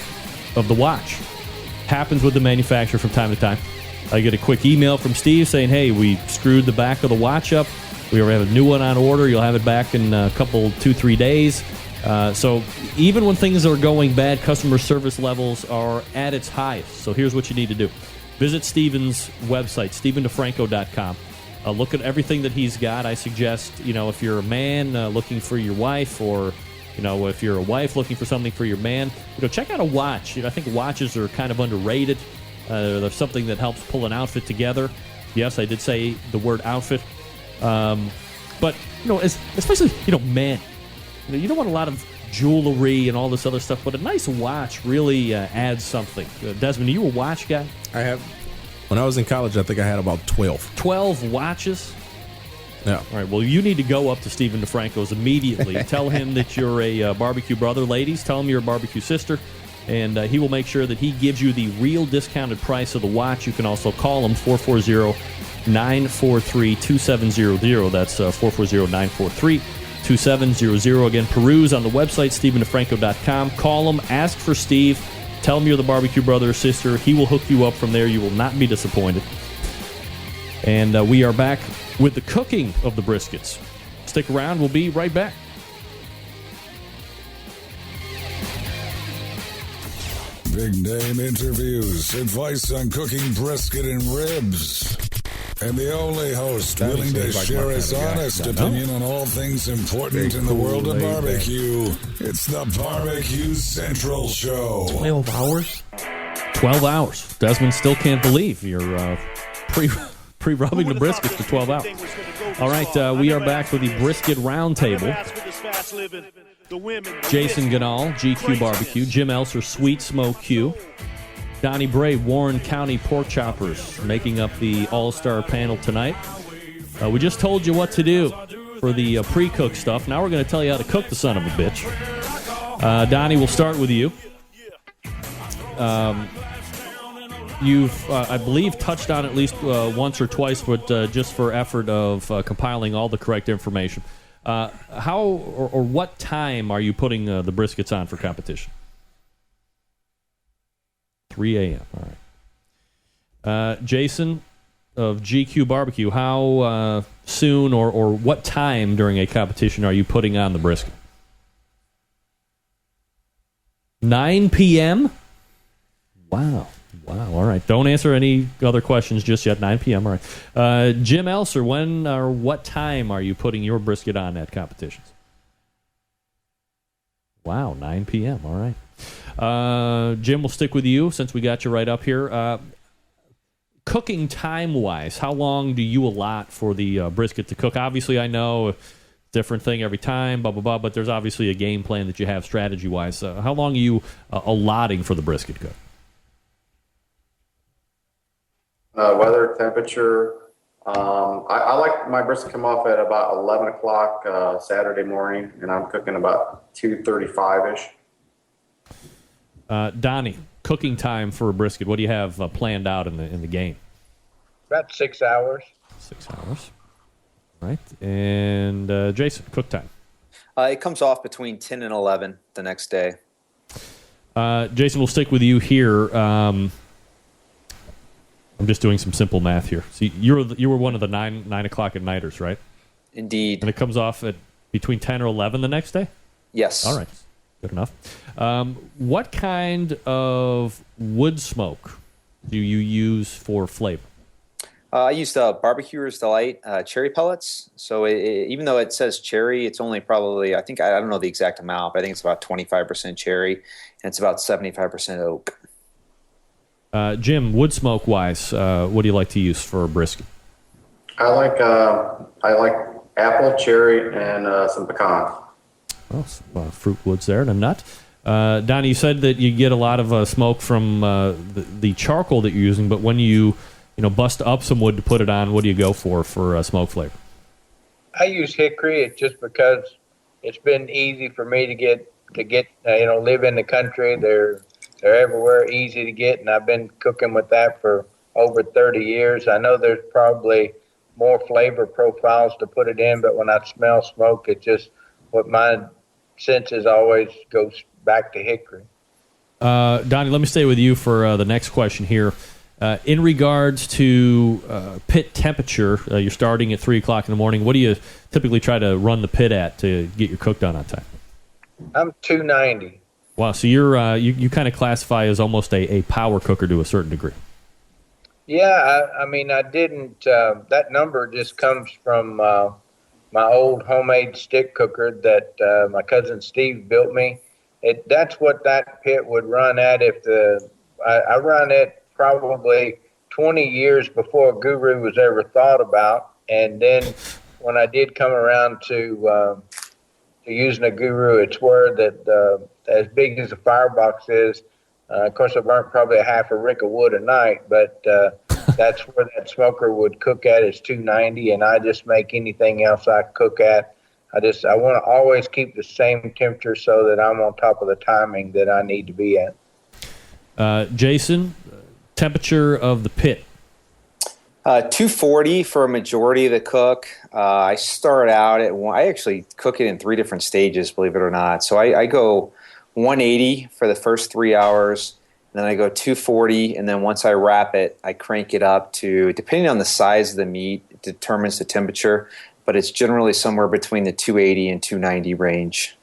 of the watch. Happens with the manufacturer from time to time. I get a quick email from Steve saying, hey, we screwed the back of the watch up. We already have a new one on order. You'll have it back in a couple, 2-3 days. So even when things are going bad, customer service levels are at its highest. So here's what you need to do. Visit Stephen's website, StephenDiFranco.com. Look at everything that he's got. I suggest, if you're a man looking for your wife, or, if you're a wife looking for something for your man, check out a watch. I think watches are kind of underrated. There's something that helps pull an outfit together. Yes, I did say the word outfit. But, especially, men. You don't want a lot of jewelry and all this other stuff, but a nice watch really adds something. Desmond, are you a watch guy? I have. When I was in college, I think I had about 12. 12 watches? Yeah. All right, well, you need to go up to Stephen DiFranco's immediately. Tell him that you're a barbecue brother. Ladies, tell him you're a barbecue sister, and he will make sure that he gives you the real discounted price of the watch. You can also call him 440-943-2700. That's 440-943-2700. Again, peruse on the website, StephenDiFranco.com. Call him, ask for Steve. Tell him you're the barbecue brother or sister. He will hook you up from there. You will not be disappointed. And we are back with the cooking of the briskets. Stick around. We'll be right back. Big name interviews, advice on cooking brisket and ribs. And the only host willing to share his honest opinion on all things important in the world of barbecue. It's the Barbecue Central Show. 12 hours? 12 hours. Desmond still can't believe you're pre-rubbing the briskets for 12 hours. All right, we are back for the Brisket Round Table. Jason Ganahl, GQUE Barbecue. Jim Elser, Sweet Smoke Q. Donny Bray, Warren County Pork Choppers, making up the all-star panel tonight. We just told you what to do for the pre-cook stuff. Now we're going to tell you how to cook the son of a bitch. Donnie, we'll start with you. You've, I believe, touched on at least once or twice, but just for effort of compiling all the correct information. How or what time are you putting the briskets on for competition? 3 a.m. All right. Jason of GQUE Barbecue, how soon or what time during a competition are you putting on the brisket? 9 p.m.? Wow. All right. Don't answer any other questions just yet. 9 p.m. All right. Jim Elser, when or what time are you putting your brisket on at competitions? Wow, 9 p.m. All right. Jim, we'll stick with you since we got you right up here. cooking time-wise, how long do you allot for the brisket to cook? Obviously, I know different thing every time, blah, blah, blah, but there's obviously a game plan that you have strategy-wise. How long are you allotting for the brisket cook? Weather, temperature. I like my brisket come off at about 11 o'clock Saturday morning, and I'm cooking about 2:35-ish. Donnie, cooking time for a brisket, what do you have planned out in the game? About 6 hours. 6 hours. Right. And Jason, cook time. It comes off between 10 and 11 the next day. Jason, we'll stick with you here. I'm just doing some simple math here. So you were one of the 9 o'clock at nighters, right? Indeed. And it comes off at between 10 or 11 the next day? Yes. All right. Good enough. What kind of wood smoke do you use for flavor? I used BBQ Delight cherry pellets. So even though it says cherry, it's only probably, I don't know the exact amount, but I think it's about 25% cherry, and it's about 75% oak. Jim, wood smoke wise, what do you like to use for a brisket? I like apple, cherry, and some pecan. Well, some, fruit woods there and a nut. Donnie, you said that you get a lot of smoke from the charcoal that you're using, but when you bust up some wood to put it on, what do you go for smoke flavor? I use hickory just because it's been easy for me to get live in the country. They're everywhere, easy to get, and I've been cooking with that for over 30 years. I know there's probably more flavor profiles to put it in, but when I smell smoke, it just, what my senses always goes back to hickory. Donnie, let me stay with you for the next question here. In regards to pit temperature, you're starting at 3 o'clock in the morning. What do you typically try to run the pit at to get your cook done on time? I'm 290. Wow, so you're you kind of classify as almost a power cooker to a certain degree. Yeah, I mean, I didn't. That number just comes from my old homemade stick cooker that my cousin Steve built me. That's what that pit would run at if I run it probably 20 years before Guru was ever thought about. And then when I did come around to using a Guru, it's where that as big as a firebox is. Of course, I burnt probably a half a rick of wood a night, but that's where that smoker would cook at is 290, and I just make anything else I cook at. I want to always keep the same temperature so that I'm on top of the timing that I need to be at. Jason, temperature of the pit? 240 for a majority of the cook. I start out at I actually cook it in 3 different stages, believe it or not. So I go 180 for the first 3 hours, and then I go 240, and then once I wrap it, I crank it up to, depending on the size of the meat, it determines the temperature, but it's generally somewhere between the 280 and 290 range.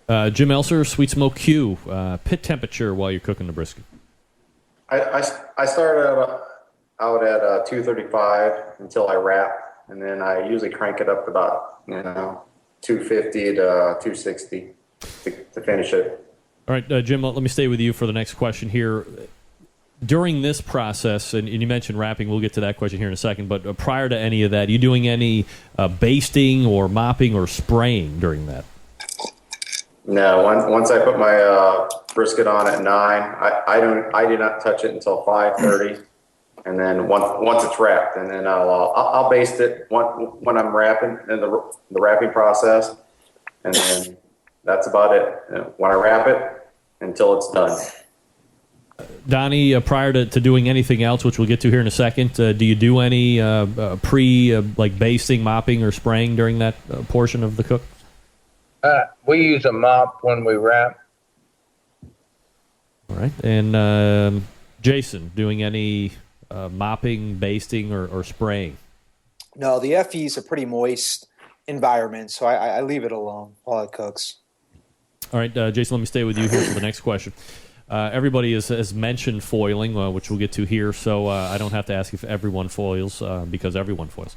Jim Elser, Sweet Smoke Q, pit temperature while you're cooking the brisket. I started out at 235 until I wrap, and then I usually crank it up to about 250 to 260 to finish it. All right, Jim, let me stay with you for the next question here. During this process, and you mentioned wrapping, we'll get to that question here in a second, but prior to any of that, are you doing any basting or mopping or spraying during that? No, once I put my brisket on at 9, I do not touch it until 5:30, and then once it's wrapped, and then I'll baste it when I'm wrapping in the wrapping process, and then that's about it. When I wrap it until it's done. Donnie, prior to doing anything else, which we'll get to here in a second, do you do any like basting, mopping, or spraying during that portion of the cook? We use a mop when we wrap. All right. And Jason, doing any mopping, basting, or spraying? No, the FE is a pretty moist environment, so I leave it alone while it cooks. All right, Jason, let me stay with you here for the next question. Everybody has mentioned foiling, which we'll get to here, so I don't have to ask if everyone foils because everyone foils.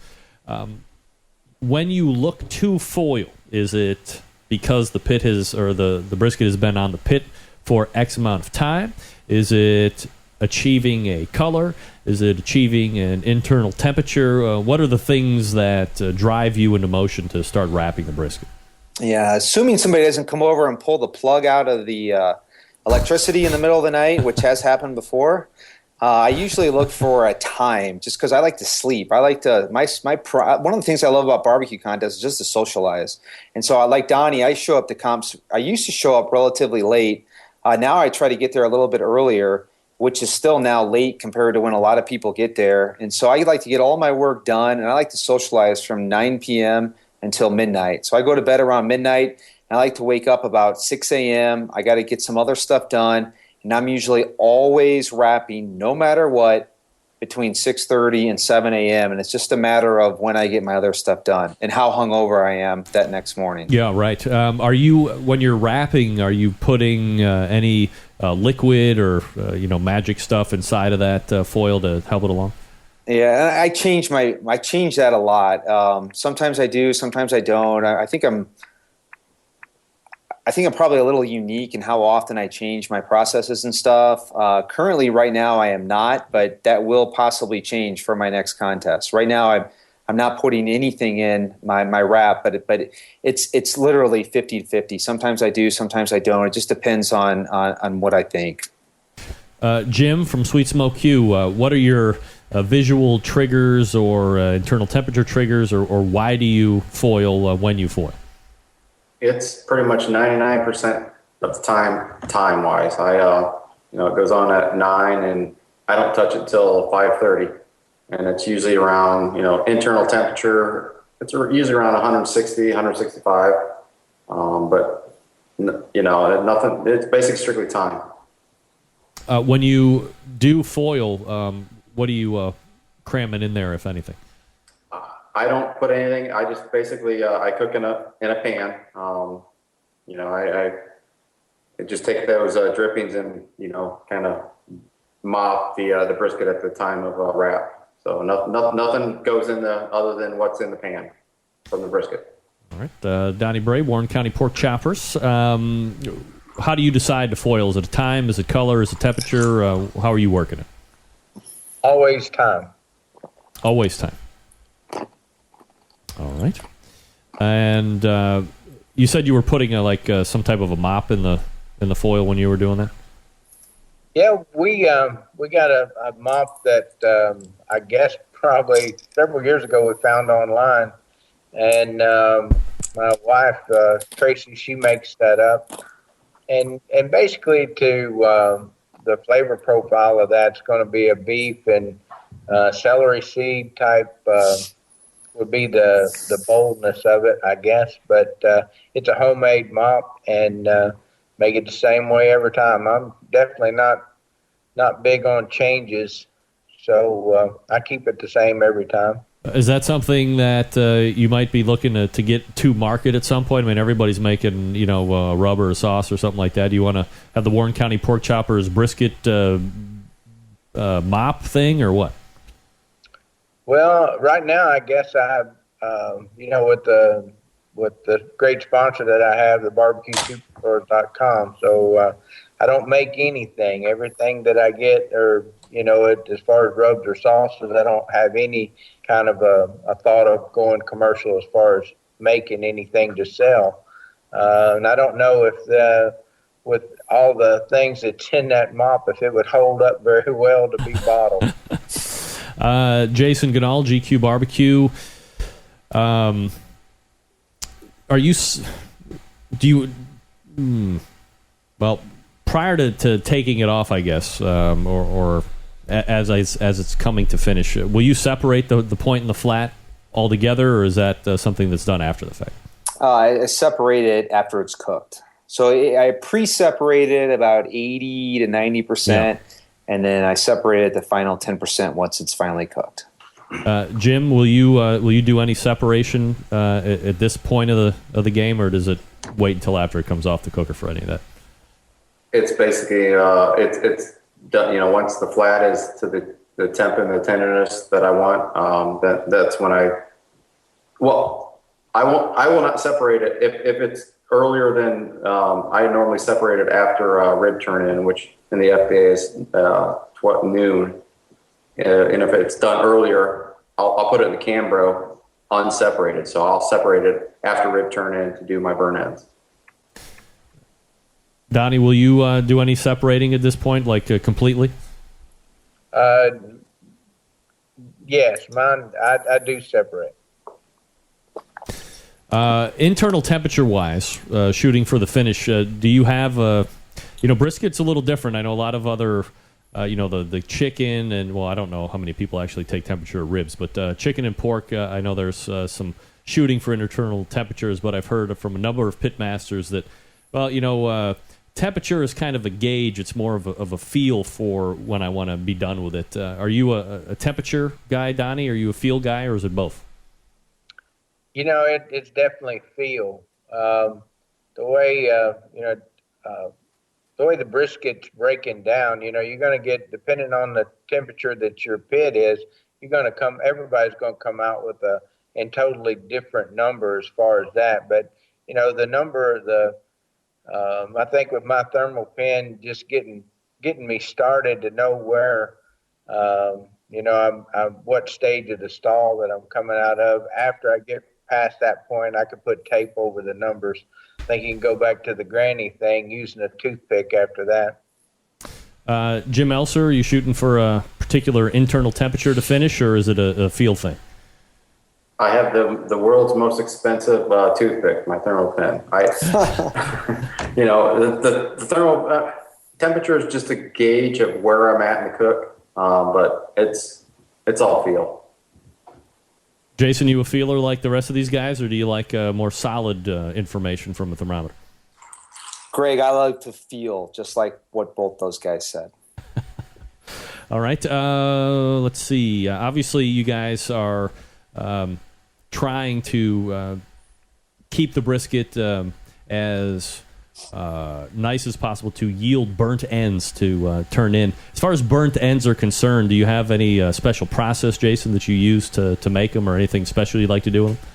When you look to foil, is it because the pit has, or the brisket has been on the pit for X amount of time? Is it achieving a color? Is it achieving an internal temperature? What are the things that drive you into motion to start wrapping the brisket? Yeah, assuming somebody doesn't come over and pull the plug out of the electricity in the middle of the night, which has happened before. I usually look for a time, just because I like to sleep. I like to one of the things I love about barbecue contests is just to socialize. And so, like Donny, I show up to comps. I used to show up relatively late. Now I try to get there a little bit earlier, which is still now late compared to when a lot of people get there. And so I like to get all my work done, and I like to socialize from 9 p.m. until midnight. So I go to bed around midnight, and I like to wake up about 6 a.m. I got to get some other stuff done. And I'm usually always wrapping, no matter what, between 6:30 and 7 a.m. And it's just a matter of when I get my other stuff done and how hungover I am that next morning. Yeah, right. Are you, when you're wrapping, are you putting any liquid or magic stuff inside of that foil to help it along? Yeah, I change that a lot. Sometimes I do, sometimes I don't. I think I'm probably a little unique in how often I change my processes and stuff. Currently, right now, I am not, but that will possibly change for my next contest. Right now, I'm not putting anything in my wrap, but it's literally 50-50. Sometimes I do, sometimes I don't. It just depends on what I think. Jim from Sweet Smoke Q, what are your visual triggers or internal temperature triggers, or why do you foil when you foil? It's pretty much 99% of the time-wise. It goes on at 9, and I don't touch it till 5:30, and it's usually around, internal temperature. It's usually around 160, 165, but nothing. It's basically strictly time. When you do foil, what do you cram it in there, if anything? I don't put anything. I just basically I cook in a pan. I just take those drippings and kind of mop the brisket at the time of wrap. So nothing goes in other than what's in the pan from the brisket. All right, Donny Bray, Warren County Pork Choppers. How do you decide to foil? Is it a time? Is it color? Is it temperature? How are you working it? Always time. Always time. All right. And you said you were putting some type of a mop in the foil when you were doing that? Yeah, we got a mop that I guess probably several years ago we found online, and my wife Tracy, she makes that up, and basically to the flavor profile of that's going to be a beef and celery seed type. Would be the boldness of it, I guess, but it's a homemade mop, and make it the same way every time. I'm definitely not big on changes, so I keep it the same every time. Is that something that you might be looking to get to market at some point? I mean, everybody's making rub or a sauce or something like that. Do you want to have the Warren County Pork Choppers brisket mop thing, or what? Well, right now, I guess I have, with the great sponsor that I have, the BBQSuperstores.com. So I don't make anything. Everything that I get, or as far as rubs or sauces, I don't have any kind of a thought of going commercial as far as making anything to sell. And I don't know if with all the things that's in that mop, if it would hold up very well to be bottled. Jason Ganahl, GQUE Barbecue. Well, prior to taking it off, I guess, or as it's coming to finish, will you separate the point and the flat altogether, or is that something that's done after the fact? I separate it after it's cooked. So I pre-separate it about 80 to 90%, and then I separate it the final 10% once it's finally cooked. Jim, will you do any separation at this point of the game, or does it wait until after it comes off the cooker for any of that? It's basically it's done. Once the flat is to the temp and the tenderness that I want, that's when I will not separate it if it's earlier than I normally separate it after rib turn in, which in the FBA is noon. And if it's done earlier, I'll put it in the Cambro unseparated. So I'll separate it after rib turn in to do my burn ends. Donnie, will you do any separating at this point, like completely? Yes, mine, I do separate. Internal temperature-wise, shooting for the finish, do you have, brisket's a little different. I know a lot of other, the chicken and, well, I don't know how many people actually take temperature of ribs, but chicken and pork, I know there's some shooting for internal temperatures, but I've heard from a number of pitmasters that, temperature is kind of a gauge. It's more of a feel for when I want to be done with it. Are you a temperature guy, Donnie? Are you a feel guy, or is it both? It's definitely feel. The way the brisket's breaking down, you're going to get, depending on the temperature that your pit is, everybody's going to come out with a totally different number as far as that. But, the number, I think with my thermal pen, just getting me started to know where, I'm what stage of the stall that I'm coming out of. After I get past that point, I could put tape over the numbers. I think you can go back to the granny thing using a toothpick after that. Jim Elser, are you shooting for a particular internal temperature to finish, or is it a feel thing? I have the world's most expensive toothpick, my thermal pen. The thermal temperature is just a gauge of where I'm at in the cook, but it's all feel. Jason, you a feeler like the rest of these guys, or do you like more solid information from a thermometer? Greg, I like to feel, just like what both those guys said. All right. Let's see. Obviously, you guys are trying to keep the brisket as nice as possible to yield burnt ends to turn in. As far as burnt ends are concerned, do you have any special process, Jason, that you use to make them, or anything special you'd like to do with them?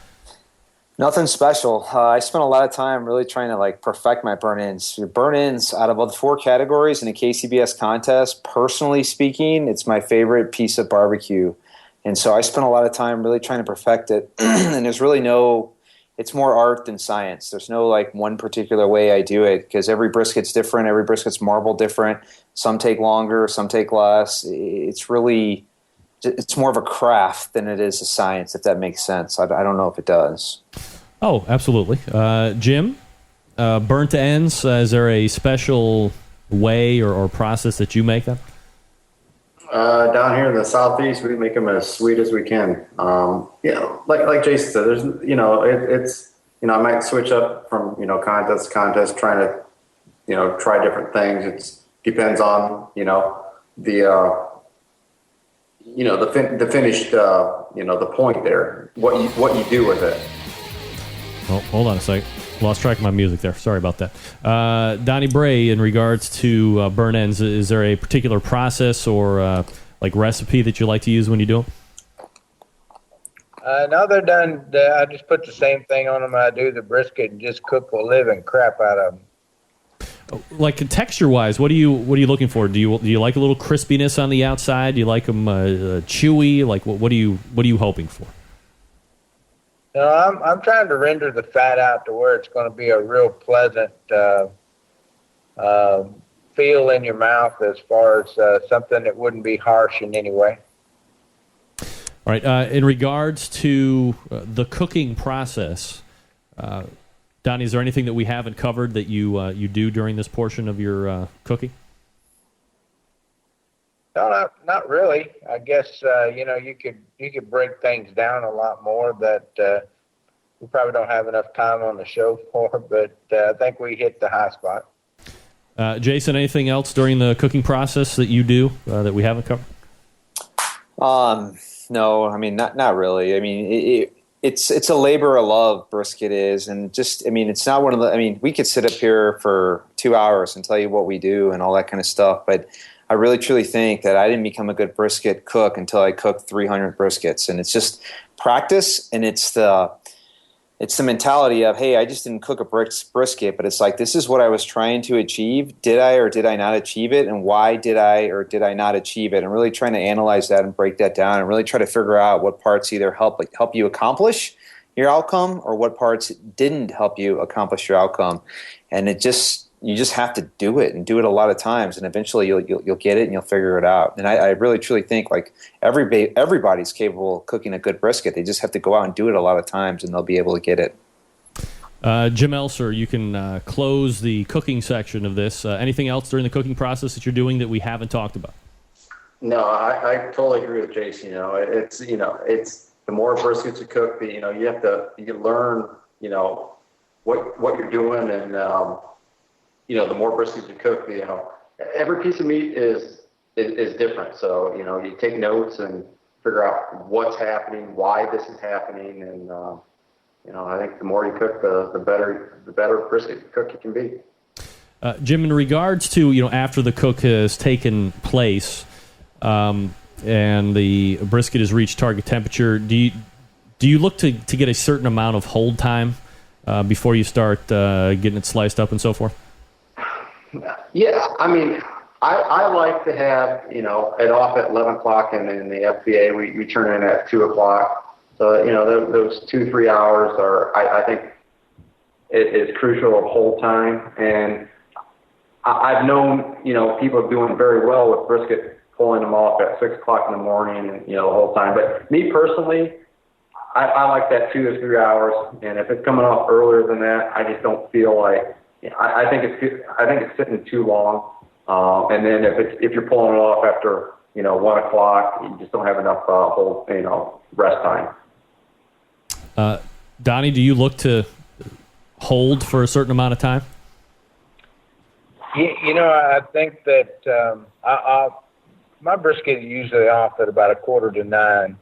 Nothing special. I spent a lot of time really trying to perfect my burn ends. Your burn ends, out of all the 4 categories in a KCBS contest, personally speaking, it's my favorite piece of barbecue. And so I spent a lot of time really trying to perfect it. And there's really it's more art than science. There's no one particular way I do it, because every brisket's different. Every brisket's marbled different. Some take longer, some take less. It's more of a craft than it is a science, if that makes sense. I don't know if it does. Oh, absolutely. Jim, burnt ends, is there a special way or process that you make them? Down here in the southeast, we make them as sweet as we can. Like Jason said, there's I might switch up from contest to contest, trying to try different things. It depends on the finished the point there, what you do with it. Oh, hold on a sec. Lost track of my music there. Sorry about that. Donny Bray, in regards to burn ends, is there a particular process or recipe that you like to use when you do them? No, they're done. I just put the same thing on them I do the brisket and just cook the living crap out of them. Texture-wise, what are you looking for? Do you like a little crispiness on the outside? Do you like them chewy? What are you hoping for? No, I'm trying to render the fat out to where it's going to be a real pleasant feel in your mouth, as far as something that wouldn't be harsh in any way. All right. In regards to the cooking process, Donnie, is there anything that we haven't covered that you do during this portion of your cooking? No, not really. I guess you could break things down a lot more that we probably don't have enough time on the show for, but I think we hit the high spot. Jason, anything else during the cooking process that you do that we haven't covered? No, I mean not really. I mean it's a labor of love, brisket is, and it's not one of the. I mean, we could sit up here for 2 hours and tell you what we do and all that kind of stuff, but I really truly think that I didn't become a good brisket cook until I cooked 300 briskets, and it's just practice, and it's the it's the mentality of, hey, I just didn't cook a brisket, but it's like, this is what I was trying to achieve. Did I or did I not achieve it? And why did I or did I not achieve it? And really trying to analyze that and break that down and really try to figure out what parts either help you accomplish your outcome or what parts didn't help you accomplish your outcome. And you just have to do it and do it a lot of times, and eventually you'll get it and you'll figure it out. And I really truly think like everybody's capable of cooking a good brisket. They just have to go out and do it a lot of times, and they'll be able to get it. Jim Elser, you can close the cooking section of this. Anything else during the cooking process that you're doing that we haven't talked about? No, I totally agree with Jason. It's the more briskets you cook, you learn what you're doing, and the more briskets you cook, every piece of meat is different. So you take notes and figure out what's happening, why this is happening, and I think the more you cook, the better brisket cook you can be. Jim, in regards to after the cook has taken place, and the brisket has reached target temperature, do you look to get a certain amount of hold time before you start getting it sliced up and so forth? Yeah, I mean, I like to have it off at 11 o'clock, and in the FBA we turn in at 2 o'clock. So those 2-3 hours are, I think, it is crucial of hold time. And I've known people doing very well with brisket, pulling them off at 6 o'clock in the morning, and the whole time. But me personally, I like that 2 to 3 hours, and if it's coming off earlier than that, I just don't feel like. I think it's sitting too long, and then if you're pulling it off after 1 o'clock, you just don't have enough whole rest time. Donnie, do you look to hold for a certain amount of time? I think that my brisket is usually off at about 8:45.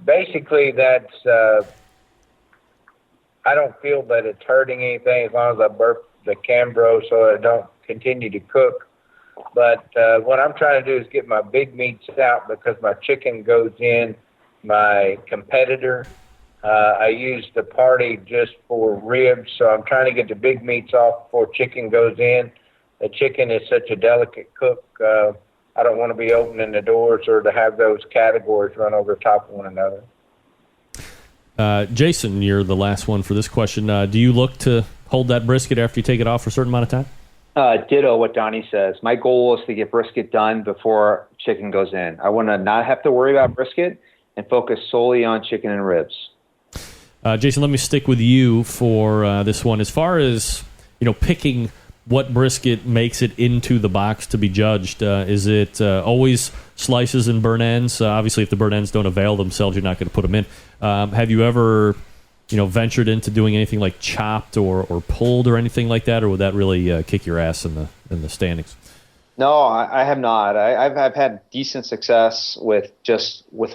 Basically, that's. I don't feel that it's hurting anything as long as I burp the Cambro so I don't continue to cook. But what I'm trying to do is get my big meats out because my chicken goes in my competitor. I use the party just for ribs, so I'm trying to get the big meats off before chicken goes in. The chicken is such a delicate cook. I don't want to be opening the doors or to have those categories run over top of one another. Jason, you're the last one for this question. Do you look to hold that brisket after you take it off for a certain amount of time? Ditto what Donnie says. My goal is to get brisket done before chicken goes in. I want to not have to worry about brisket and focus solely on chicken and ribs. Jason, let me stick with you for this one. As far as picking what brisket makes it into the box to be judged, is it always slices and burn ends? Obviously, if the burn ends don't avail themselves, you're not going to put them in. Have you ever, ventured into doing anything like chopped or pulled or anything like that, or would that really kick your ass in the standings? No, I have not. I've had decent success with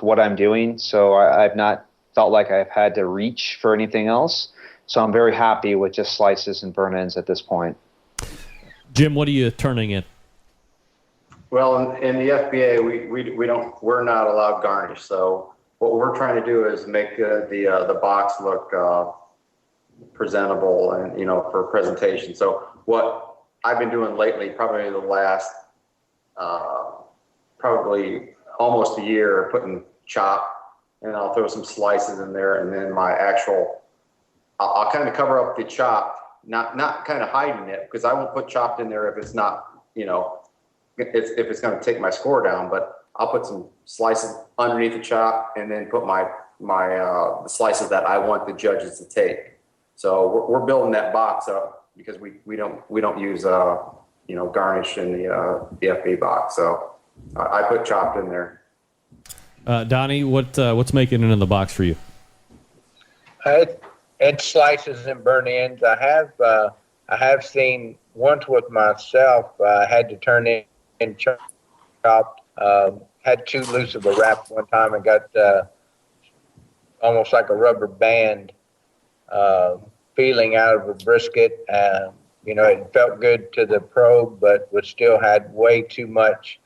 what I'm doing, so I've not felt like I've had to reach for anything else. So I'm very happy with just slices and burn ends at this point. Jim, what are you turning in? Well, in the FBA, we're not allowed garnish. So what we're trying to do is make the box look presentable and for presentation. So what I've been doing lately, probably the last probably almost a year, putting chop, and I'll throw some slices in there, and then I'll kind of cover up the chopped. Not kind of hiding it, because I won't put chopped in there if it's not, if it's going to take my score down. But I'll put some slices underneath the chop, and then put the slices that I want the judges to take. So we're building that box up because we don't use garnish in the FB box. So I put chopped in there. Donnie, what's making it in the box for you? It's slices and burn ends. I have seen once with myself. I had to turn in chopped. Had too loose of a wrap one time and got almost like a rubber band feeling out of a brisket. It felt good to the probe, but still had way too much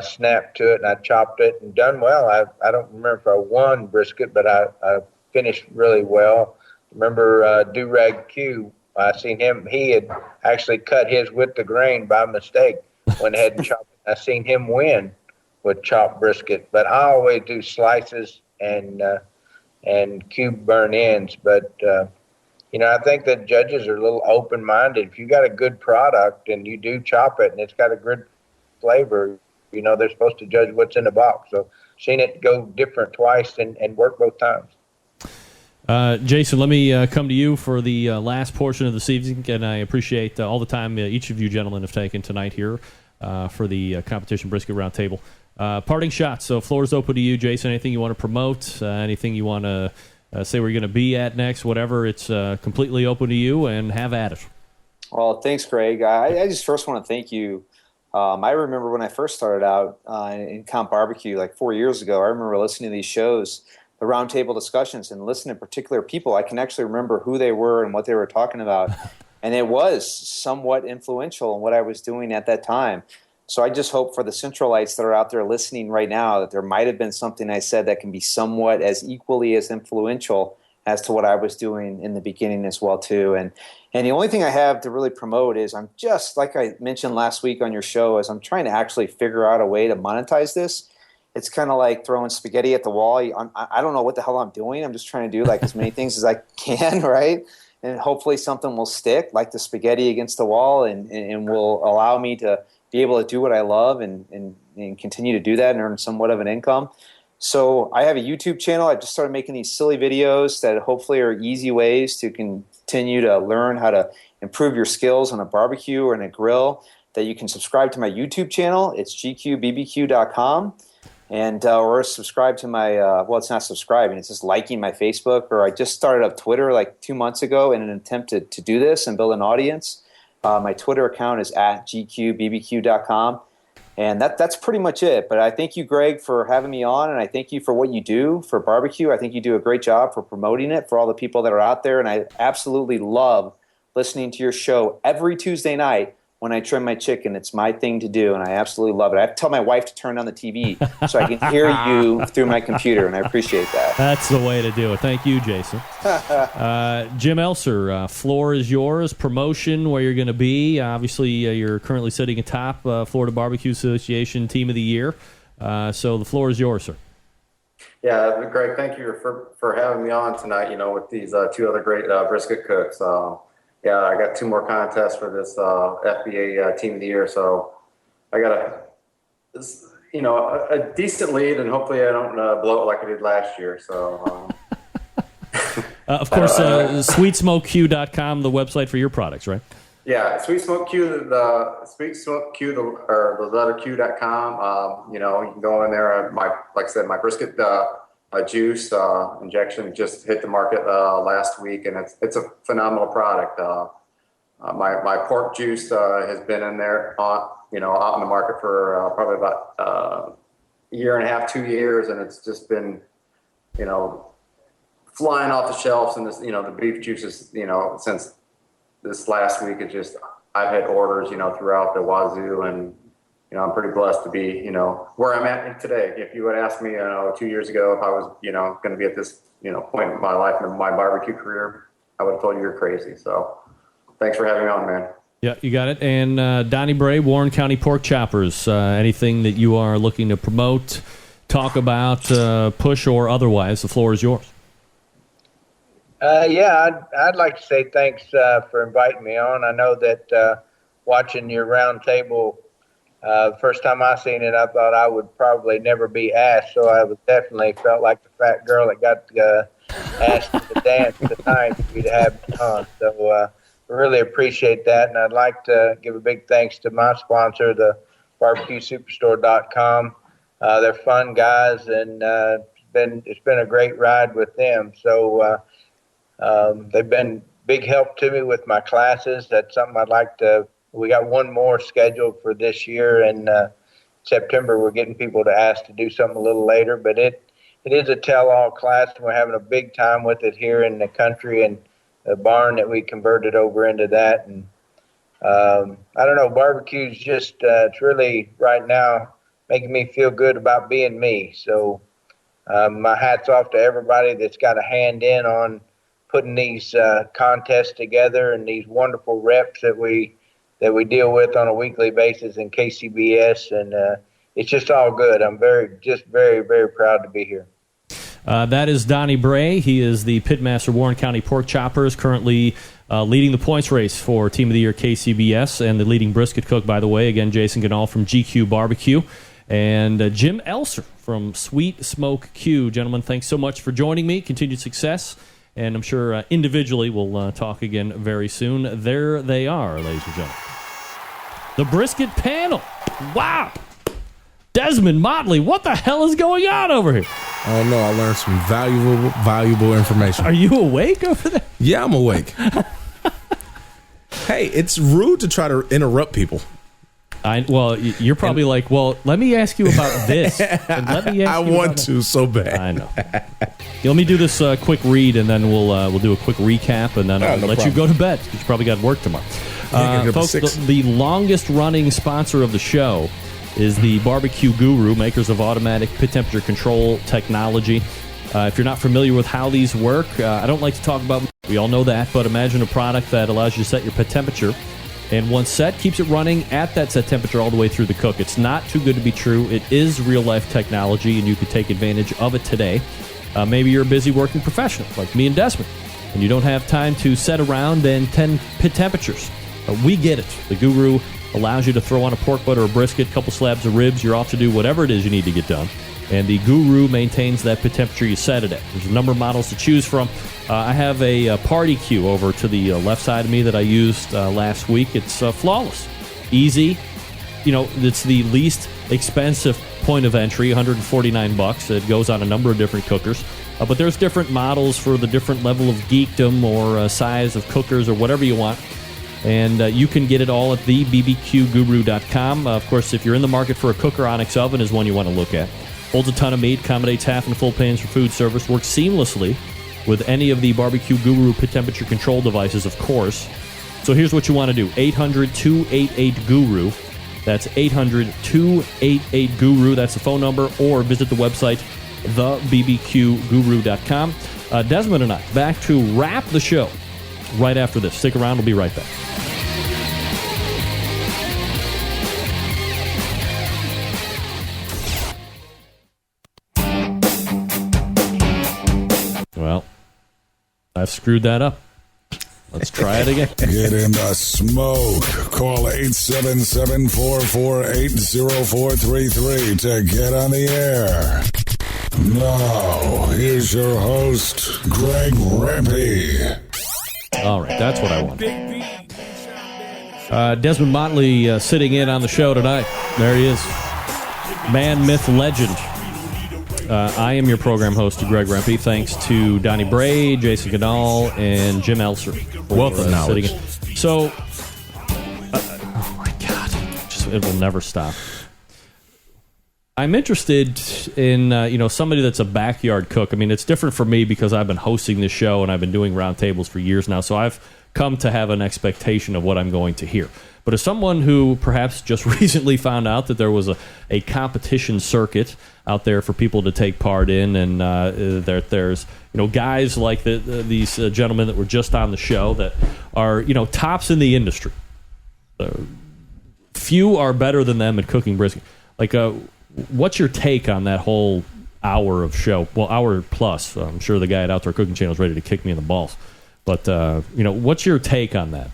snap to it. And I chopped it and done well. I don't remember if I won brisket, but I finished really well. Remember Durag Q? I seen him. He had actually cut his with the grain by mistake. Went ahead and chopped it. I seen him win with chopped brisket. But I always do slices and cube burn ends. But I think that judges are a little open-minded. If you got a good product and you do chop it and it's got a good flavor, they're supposed to judge what's in the box. So seen it go different twice and work both times. Jason, let me come to you for the last portion of the season, and I appreciate all the time each of you gentlemen have taken tonight here for the Competition Brisket Round Table. Parting shots, so floor is open to you, Jason. Anything you want to promote, anything you want to say where you're going to be at next, whatever, it's completely open to you, and have at it. Well, thanks, Greg. I just first want to thank you. I remember when I first started out in Comp Barbecue like 4 years ago, I remember listening to these shows, the roundtable discussions, and listening to particular people. I can actually remember who they were and what they were talking about. And it was somewhat influential in what I was doing at that time. So I just hope for the Centralites that are out there listening right now that there might have been something I said that can be somewhat as equally as influential as to what I was doing in the beginning as well, too. And the only thing I have to really promote is I'm just, like I mentioned last week on your show, is I'm trying to actually figure out a way to monetize this. It's kind of like throwing spaghetti at the wall. I don't know what the hell I'm doing. I'm just trying to do like as many things as I can, right? And hopefully something will stick, like the spaghetti against the wall, and will allow me to be able to do what I love and continue to do that and earn somewhat of an income. So I have a YouTube channel. I just started making these silly videos that hopefully are easy ways to continue to learn how to improve your skills on a barbecue or in a grill, that you can subscribe to my YouTube channel. It's gqbbq.com. And or subscribe to my, it's not subscribing, it's just liking my Facebook. Or I just started up Twitter like 2 months ago in an attempt to do this and build an audience. My Twitter account is at gqbbq.com. And that's pretty much it. But I thank you, Greg, for having me on, and I thank you for what you do for barbecue. I think you do a great job for promoting it for all the people that are out there. And I absolutely love listening to your show every Tuesday night when I trim my chicken. It's my thing to do, and I absolutely love it. I have to tell my wife to turn on the TV so I can hear you through my computer, and I appreciate that. That's the way to do it. Thank you, Jason. Jim Elser, floor is yours. Promotion, where you're going to be. Obviously, you're currently sitting atop Florida Barbecue Association Team of the Year. So the floor is yours, sir. Yeah, Greg, thank you for having me on tonight, with these two other great brisket cooks. Yeah, I got 2 more contests for this FBA Team of the Year, so I got a decent lead, and hopefully I don't blow it like I did last year. So, of course, SweetSmokeQ.com, the website for your products, right? Yeah, Sweet Smoke Q, or the letter Q.com. You can go in there. Like I said, my brisket juice injection just hit the market last week, and it's a phenomenal product. My pork juice has been in there, out in the market for probably about a year and a half, 2 years, and it's just been, flying off the shelves. And this, the beef juices, since this last week, I've had orders, throughout the wazoo, and I'm pretty blessed to be, where I'm at today. If you would ask me, 2 years ago, if I was, going to be at this, point in my life in my barbecue career, I would have told you you're crazy. So thanks for having me on, man. Yeah, you got it. And Donny Bray, Warren County Pork Choppers, anything that you are looking to promote, talk about, push or otherwise, the floor is yours. I'd like to say thanks for inviting me on. I know that watching your round table, the first time I seen it, I thought I would probably never be asked, so I was definitely felt like the fat girl that got asked to dance tonight for you to have me on. So really appreciate that, and I'd like to give a big thanks to my sponsor, the BBQSuperstore.com. They're fun guys, and it's been a great ride with them. So they've been big help to me with my classes. That's something I'd like to. We got 1 more scheduled for this year, and September we're getting people to ask to do something a little later. But it is a tell-all class, and we're having a big time with it here in the country, and the barn that we converted over into that. And I don't know, barbecue's just it's really right now making me feel good about being me. So My hat's off to everybody that's got a hand in on putting these contests together and these wonderful reps that we deal with on a weekly basis in KCBS, and it's just all good. I'm very, very proud to be here. That is Donny Bray. He is the pitmaster, Warren County Pork Choppers, currently leading the points race for Team of the Year KCBS, and the leading brisket cook, by the way. Again, Jason Ganahl from GQUE Barbecue, and Jim Elser from Sweet Smoke Q. Gentlemen, thanks so much for joining me. Continued success, and I'm sure individually we'll talk again very soon. There they are, ladies and gentlemen. The brisket panel. Wow. Desmond Motley, what the hell is going on over here? I don't know. I learned some valuable information. Are you awake over there? Yeah, I'm awake. Hey, it's rude to try to interrupt people. Well, you're probably like, well, let me ask you about this. And let me ask I you want to so bad. I know. Let me do this quick read, and then we'll do a quick recap, and then I'll let you go to bed, because you probably got work tomorrow. Folks, the longest-running sponsor of the show is the BBQ Guru, makers of automatic pit temperature control technology. If you're not familiar with how these work, I don't like to talk about, we all know that, but imagine a product that allows you to set your pit temperature, and once set, keeps it running at that set temperature all the way through the cook. It's not too good to be true. It is real-life technology, and you can take advantage of it today. Maybe you're a busy working professional, like me and Desmond, and you don't have time to set around and 10 pit temperatures. We get it. The Guru allows you to throw on a pork butt or a brisket, a couple slabs of ribs. You're off to do whatever it is you need to get done. And the Guru maintains that pit temperature you set it at. There's a number of models to choose from. I have a party cue over to the left side of me that I used last week. It's flawless. Easy. You know, it's the least expensive point of entry, $149. It goes on a number of different cookers. But there's different models for the different level of geekdom or size of cookers or whatever you want. And you can get it all at the BBQGuru.com. Of course, if you're in the market for a cooker, Onyx oven is one you want to look at. Holds a ton of meat, accommodates half and full pans for food service, works seamlessly with any of the BBQ Guru pit temperature control devices, of course. So here's what you want to do. 800-288-GURU. That's 800-288-GURU. That's the phone number. Or visit the website, thebbqguru.com. Desmond and I, back to wrap the show right after this. Stick around. We'll be right back. Well, I've screwed that up. Let's try it again. Get in the smoke. Call 877-448-0433 to get on the air. Now, here's your host, Greg Lampe. All right, that's what I want. Desmond Motley sitting in on the show tonight. There he is. Man, myth, legend. I am your program host, Greg Lampe. Thanks to Donny Bray, Jason Ganahl, and Jim Elser. Wealth of knowledge. So, oh my God, it will never stop. I'm interested in somebody that's a backyard cook. I mean, it's different for me because I've been hosting this show and I've been doing roundtables for years now, so I've come to have an expectation of what I'm going to hear. But as someone who perhaps just recently found out that there was a competition circuit out there for people to take part in, and there's guys like these gentlemen that were just on the show that are tops in the industry. Few are better than them at cooking brisket. Like, what's your take on that whole hour of show? Well, hour plus. I'm sure the guy at Outdoor Cooking Channel is ready to kick me in the balls. But what's your take on that?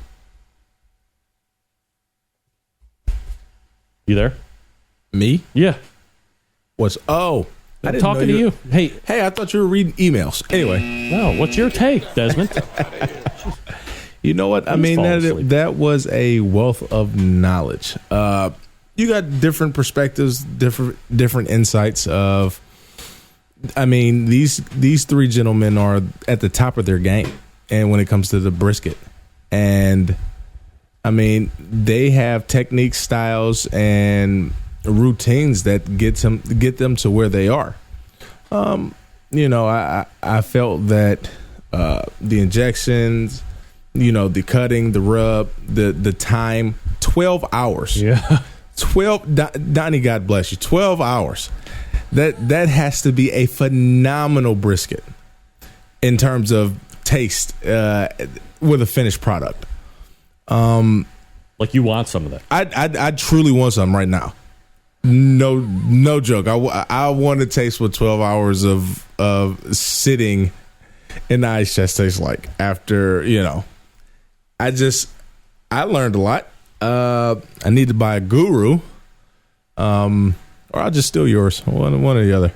You there? Me? Yeah. I'm talking to you. Hey, I thought you were reading emails. Anyway. No, what's your take, Desmond? You know what? I mean, that was a wealth of knowledge. You got different perspectives, different insights of. I mean, these three gentlemen are at the top of their game, and when it comes to the brisket, and I mean, they have techniques, styles, and routines that get them to where they are. I felt that the injections, the cutting, the rub, the time, 12 hours. Yeah. 12, Donnie, God bless you, 12 hours. That has to be a phenomenal brisket in terms of taste with a finished product. Like you want some of that. I truly want some right now. No joke. I want to taste what 12 hours of sitting in the ice chest tastes like after, I learned a lot. I need to buy a Guru, or I'll just steal yours, one or the other,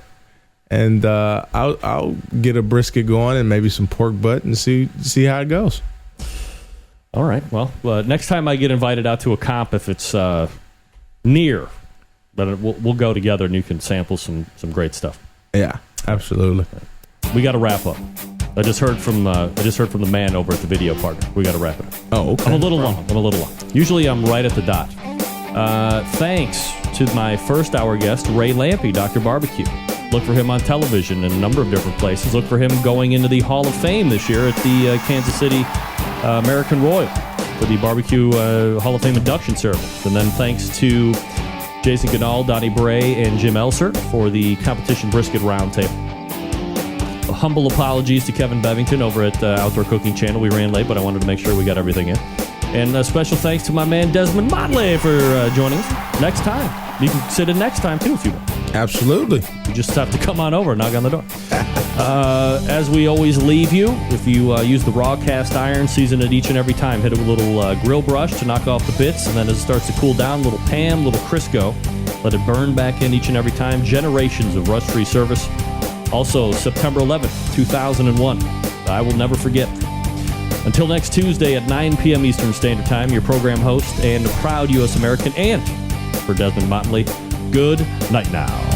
and I'll get a brisket going and maybe some pork butt and see how it goes. All right. Well, next time I get invited out to a comp, if it's near, but we'll go together and you can sample some great stuff. Yeah, absolutely. We got to wrap up. I just heard from the man over at the video partner. We got to wrap it up. Oh, okay. I'm a little long. Usually I'm right at the dot. Thanks to my first hour guest, Ray Lampe, Dr. Barbecue. Look for him on television in a number of different places. Look for him going into the Hall of Fame this year at the Kansas City American Royal for the Barbecue Hall of Fame induction ceremony. And then thanks to Jason Ganahl, Donny, Bray, and Jim Elser for the Competition Brisket Round Table. Humble apologies to Kevin Bevington over at Outdoor Cooking Channel. We ran late, but I wanted to make sure we got everything in. And a special thanks to my man Desmond Motley for joining us. Next time. You can sit in next time, too, if you want. Absolutely. You just have to come on over and knock on the door. As we always leave you, if you use the raw cast iron, season it each and every time. Hit it with a little grill brush to knock off the bits, and then as it starts to cool down, little Pam, little Crisco. Let it burn back in each and every time. Generations of rust-free service. Also, September 11th, 2001. I will never forget. Until next Tuesday at 9 p.m. Eastern Standard Time, your program host and proud U.S. American, and for Desmond Motley, good night now.